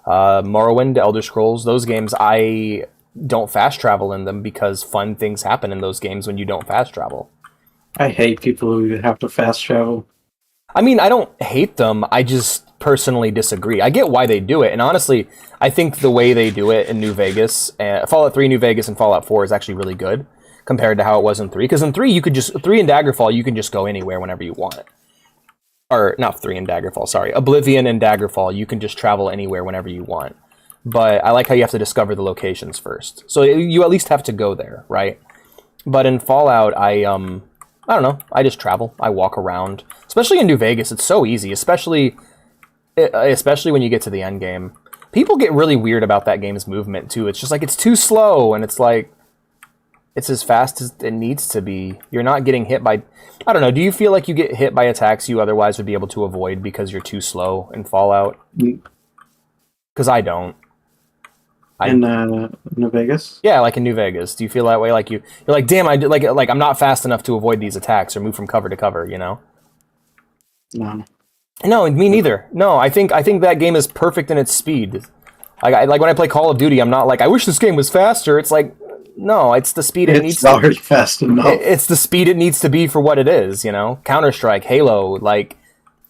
Morrowind, Elder Scrolls, those games, I don't fast travel in them because fun things happen in those games when you don't fast travel. I hate people who have to fast travel. I mean, I don't hate them, I just personally disagree. I get why they do it, and honestly, I think the way they do it in New Vegas, Fallout 3 New Vegas and Fallout 4 is actually really good compared to how it was in 3. Because in 3 in Daggerfall, you can just go anywhere whenever you want. Or, not 3 in Daggerfall, sorry. Oblivion and Daggerfall, you can just travel anywhere whenever you want. But I like how you have to discover the locations first. So you at least have to go there, right? But in Fallout, I don't know. I just travel. I walk around. Especially in New Vegas, it's so easy. Especially when you get to the end game. People get really weird about that game's movement, too. It's just like, it's too slow, and it's like, it's as fast as it needs to be. You're not getting hit by... I don't know, do you feel like you get hit by attacks you otherwise would be able to avoid because you're too slow in Fallout? Because I don't. In New Vegas? Yeah, like in New Vegas. Do you feel that way? Like you're like, damn, I'm not fast enough to avoid these attacks or move from cover to cover, you know? No. No, me neither. No, I think that game is perfect in its speed. Like when I play Call of Duty, I'm not like, I wish this game was faster. It's like, no, it's the speed it needs. It's already fast enough. It's the speed it needs to be for what it is, you know? Counter-Strike, Halo, like,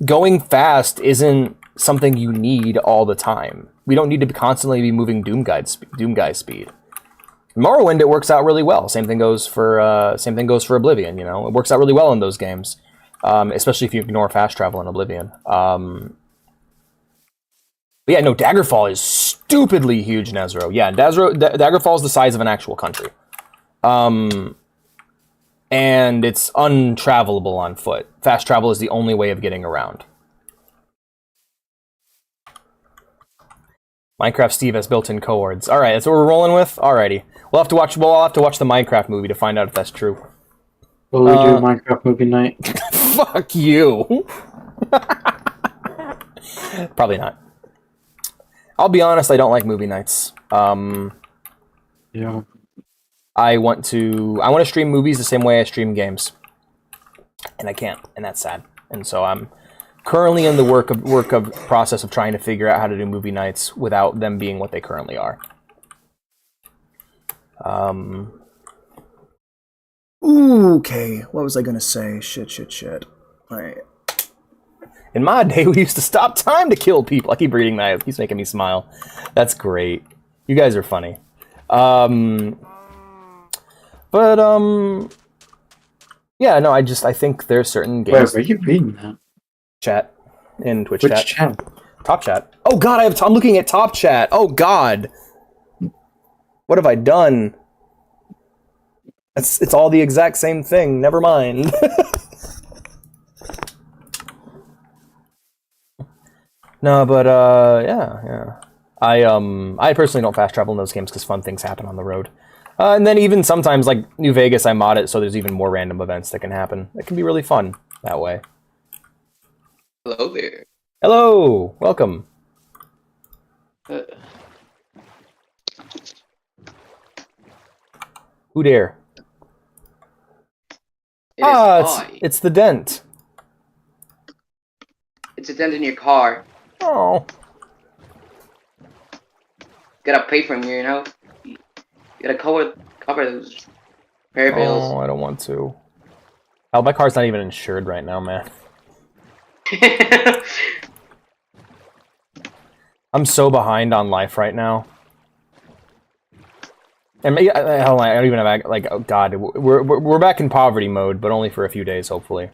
going fast isn't something you need all the time. We don't need to constantly be moving Doomguy speed. In Morrowind, it works out really well. Same thing goes for Oblivion, you know? It works out really well in those games. Especially if you ignore fast travel in Oblivion. But yeah, no, Daggerfall is stupidly huge, Nezro. Yeah, Daggerfall is the size of an actual country. And it's untravelable on foot. Fast travel is the only way of getting around. Minecraft Steve has built-in cohorts. All right, that's what we're rolling with. Alrighty, we'll have to watch. Well, I'll have to watch the Minecraft movie to find out if that's true. Will we do a Minecraft movie night? Fuck you. Probably not. I'll be honest. I don't like movie nights. Yeah. I want to stream movies the same way I stream games, and I can't, and that's sad. And so I'm currently in the work of process of trying to figure out how to do movie nights without them being what they currently are. Okay, what was I gonna say? Shit. Alright. In my day, we used to stop time to kill people. I keep reading that. It keeps making me smile. That's great. You guys are funny. Yeah, no, I think there's certain games. Where are you reading that? Chat. In Twitch Which chat. chat? Top chat. Oh god, I'm looking at top chat. Oh god. What have I done? It's all the exact same thing. Never mind. No, but yeah. I personally don't fast travel in those games because fun things happen on the road. And then even sometimes, like New Vegas, I mod it so there's even more random events that can happen. It can be really fun that way. Hello there. Hello, welcome. Who dare? It's the dent. It's a dent in your car. Oh. Gotta pay for them, you know? You gotta cover those repair bills. Oh, I don't want to. Oh, my car's not even insured right now, man. I'm so behind on life right now. And maybe, hell, I don't even have, like, oh god, we're back in poverty mode, but only for a few days, hopefully.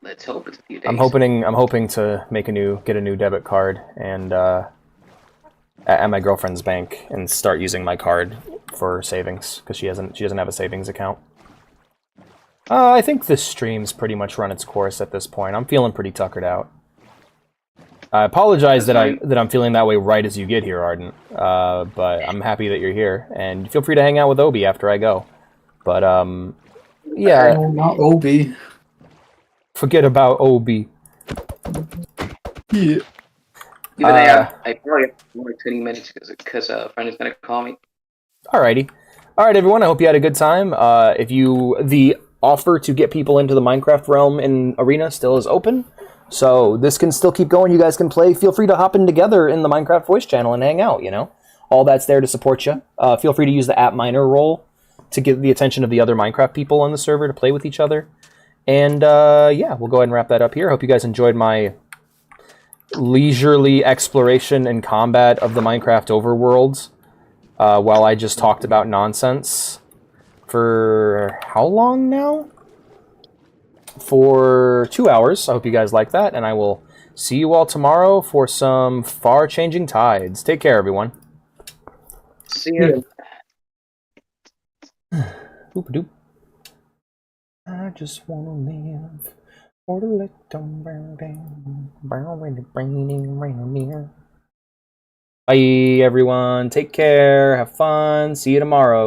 Let's hope it's a few days. I'm hoping to get a new debit card and at my girlfriend's bank and start using my card for savings because she doesn't have a savings account. I think this stream's pretty much run its course at this point. I'm feeling pretty tuckered out. I apologize that I'm feeling that way right as you get here, Ardent. But I'm happy that you're here, and feel free to hang out with Obi after I go. But yeah. No, not Obi. Forget about Obi. Yeah. Even I probably have more 20 minutes because a friend is gonna call me. Alrighty. Alright, everyone, I hope you had a good time. The offer to get people into the Minecraft realm in Arena still is open. So this can still keep going. You guys can play. Feel free to hop in together in the Minecraft voice channel and hang out, you know? All that's there to support you. Feel free to use the app miner role to get the attention of the other Minecraft people on the server to play with each other. And yeah, we'll go ahead and wrap that up here. Hope you guys enjoyed my leisurely exploration and combat of the Minecraft overworlds while I just talked about nonsense for how long now? For 2 hours. I hope you guys like that, and I will see you all tomorrow for some far-changing tides. Take care, everyone. See ya. Oop-a-doop. I just wanna live for the little brown down, raining here. Bye, everyone. Take care. Have fun. See you tomorrow.